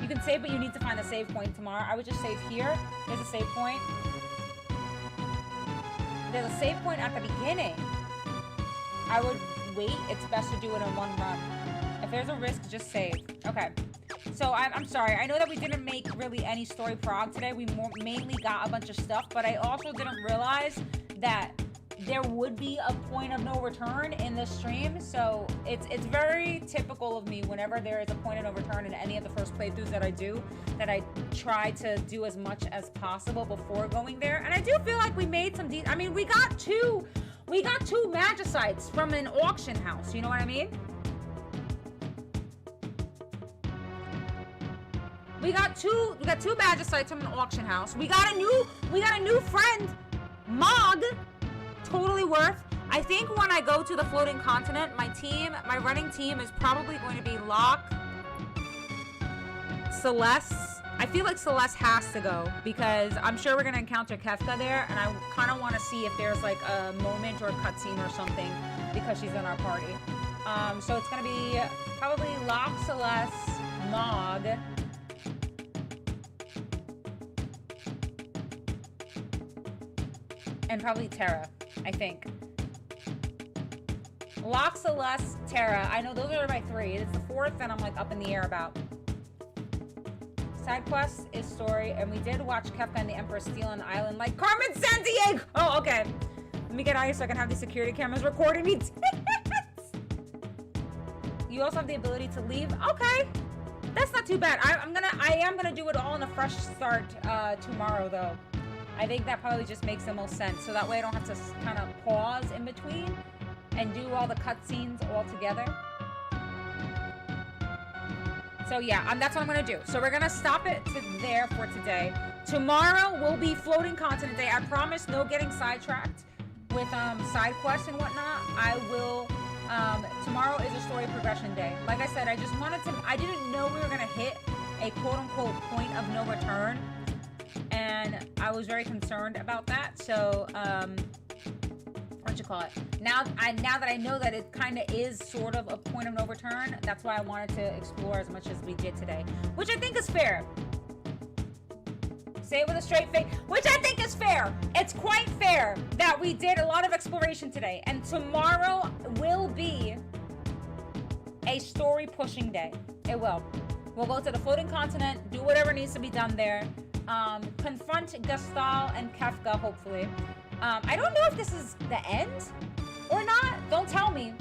You can save, but you need to find a save point tomorrow. I would just save here. There's a save point. There's a save point at the beginning. I would wait. It's best to do it in one run. If there's a risk, just save. Okay. So I'm sorry. I know that we didn't make really any story prog today. We mainly got a bunch of stuff, but I also didn't realize that there would be a point of no return in this stream. So it's very typical of me whenever there is a point of no return in any of the first playthroughs that I do, that I try to do as much as possible before going there. And I do feel like we made some I mean, we got two Magicites from an auction house. You know what I mean? We got two Magicites from an auction house. We got a new friend, Mog. Totally worth. I think when I go to the floating continent, my running team is probably going to be Locke, Celeste. I feel like Celeste has to go because I'm sure we're gonna encounter Kefka there, and I kind of want to see if there's like a moment or a cutscene or something because she's in our party. So it's gonna be probably Locke, Celeste, Mog, and probably Terra, I think. Locke, Celeste, Terra. I know those are my 3. It's the 4th that I'm like up in the air about. Side quest is story, and we did watch Kefka and the Emperor steal an island like Carmen Sandiego. Oh, okay. Let me get out of here so I can have these security cameras recording me. You also have the ability to leave. Okay, that's not too bad. I am gonna do it all in a fresh start tomorrow though. I think that probably just makes the most sense. So that way I don't have to kind of pause in between and do all the cutscenes all together. So yeah, that's what I'm gonna do. So we're gonna stop it there for today. Tomorrow will be floating continent day. I promise no getting sidetracked with side quests and whatnot. I will, tomorrow is a story progression day. Like I said, I didn't know we were gonna hit a quote unquote point of no return. And I was very concerned about that. So, what you call it? Now that I know that it kind of is sort of a point of no return, that's why I wanted to explore as much as we did today, which I think is fair. Say it with a straight face, which I think is fair. It's quite fair that we did a lot of exploration today, and tomorrow will be a story pushing day. It will. We'll go to the floating continent, do whatever needs to be done there, confront Gastal and Kefka, hopefully. I don't know if this is the end or not. Don't tell me.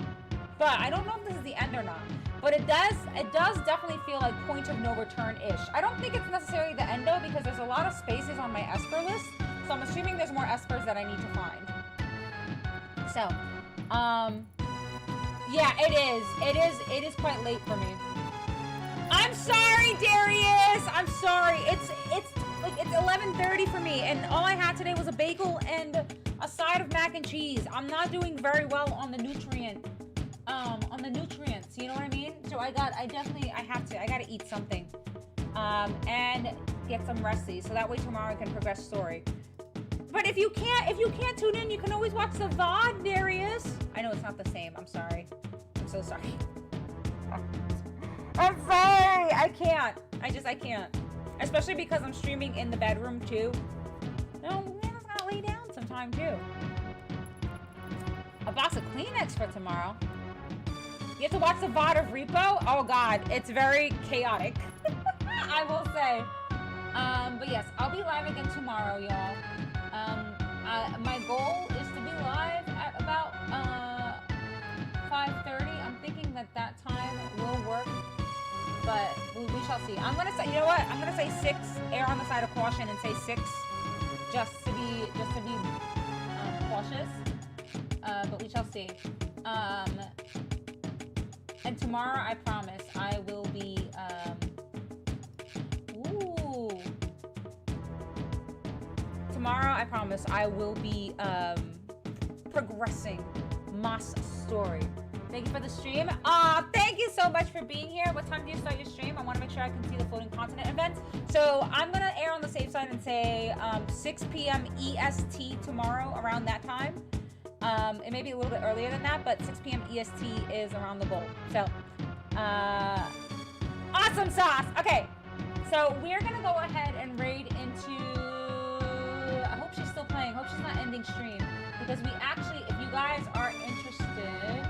But I don't know if this is the end or not. But it does definitely feel like point of no return-ish. I don't think it's necessarily the end though, because there's a lot of spaces on my Esper list. So I'm assuming there's more Espers that I need to find. So, yeah, it is quite late for me. I'm sorry, Darius. I'm sorry. It's 11:30 for me, and all I had today was a bagel and a side of mac and cheese. I'm not doing very well on the nutrients. You know what I mean? So I gotta eat something, and get some resty, so that way tomorrow I can progress story. But if you can't tune in, you can always watch the VOD, Darius. I know it's not the same. I'm sorry. I'm so sorry. I'm sorry. I can't. I can't. Especially because I'm streaming in the bedroom too. No, man, I gotta lay down sometime too. A box of Kleenex for tomorrow. You have to watch the VOD of Repo? Oh God, it's very chaotic. I will say. But yes, I'll be live again tomorrow, y'all. My goal is to be live at about 5:30. I'm thinking that time will work. But we shall see. I'm gonna say, you know what? I'm gonna say 6. Err on the side of caution and say 6, just to be cautious. But we shall see. And tomorrow, I promise, I will be. Tomorrow, I promise, I will be progressing Moss story. Thank you for the stream. Thank you so much for being here. What time do you start your stream? I want to make sure I can see the floating continent event. So I'm going to err on the safe side and say 6 p.m. EST tomorrow around that time. It may be a little bit earlier than that, but 6 p.m. EST is around the goal. So, awesome sauce. Okay, so we're going to go ahead and raid into... I hope she's still playing. I hope she's not ending stream. Because we actually, if you guys are interested...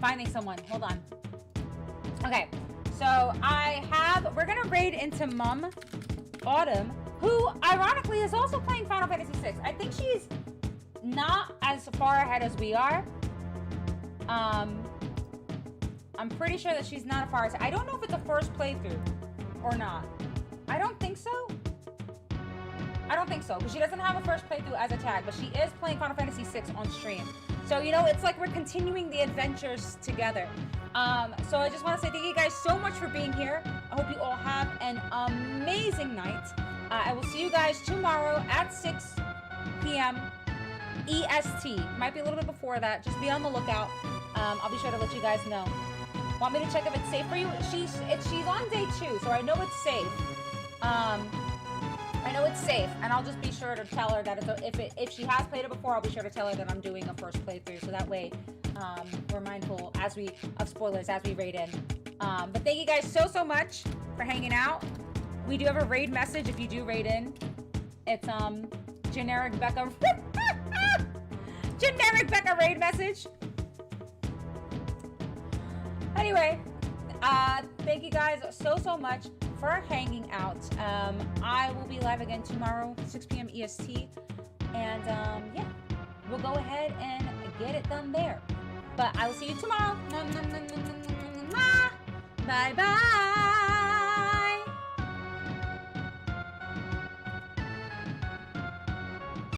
Finding someone. Hold on. Okay. So we're going to raid into Mum Autumn, who ironically is also playing Final Fantasy VI. I think she's not as far ahead as we are. I'm pretty sure that she's not as far as... I don't know if it's a first playthrough or not. I don't think so. I don't think so, because she doesn't have a first playthrough as a tag, but she is playing Final Fantasy VI on stream. So, you know, it's like we're continuing the adventures together. So I just want to say thank you guys so much for being here. I hope you all have an amazing night. I will see you guys tomorrow at 6 p.m. EST. Might be a little bit before that. Just be on the lookout. I'll be sure to let you guys know. Want me to check if it's safe for you? She's on day 2, so I know it's safe. I know it's safe, and I'll just be sure to tell her that if she has played it before, I'll be sure to tell her that I'm doing a first playthrough, so that way we're mindful of spoilers as we raid in. But thank you guys so much for hanging out. We do have a raid message if you do raid in. It's generic Becca generic Becca raid message. Anyway, thank you guys so much for hanging out. I will be live again tomorrow, 6 p.m. EST. And yeah, we'll go ahead and get it done there. But I will see you tomorrow. Bye-bye.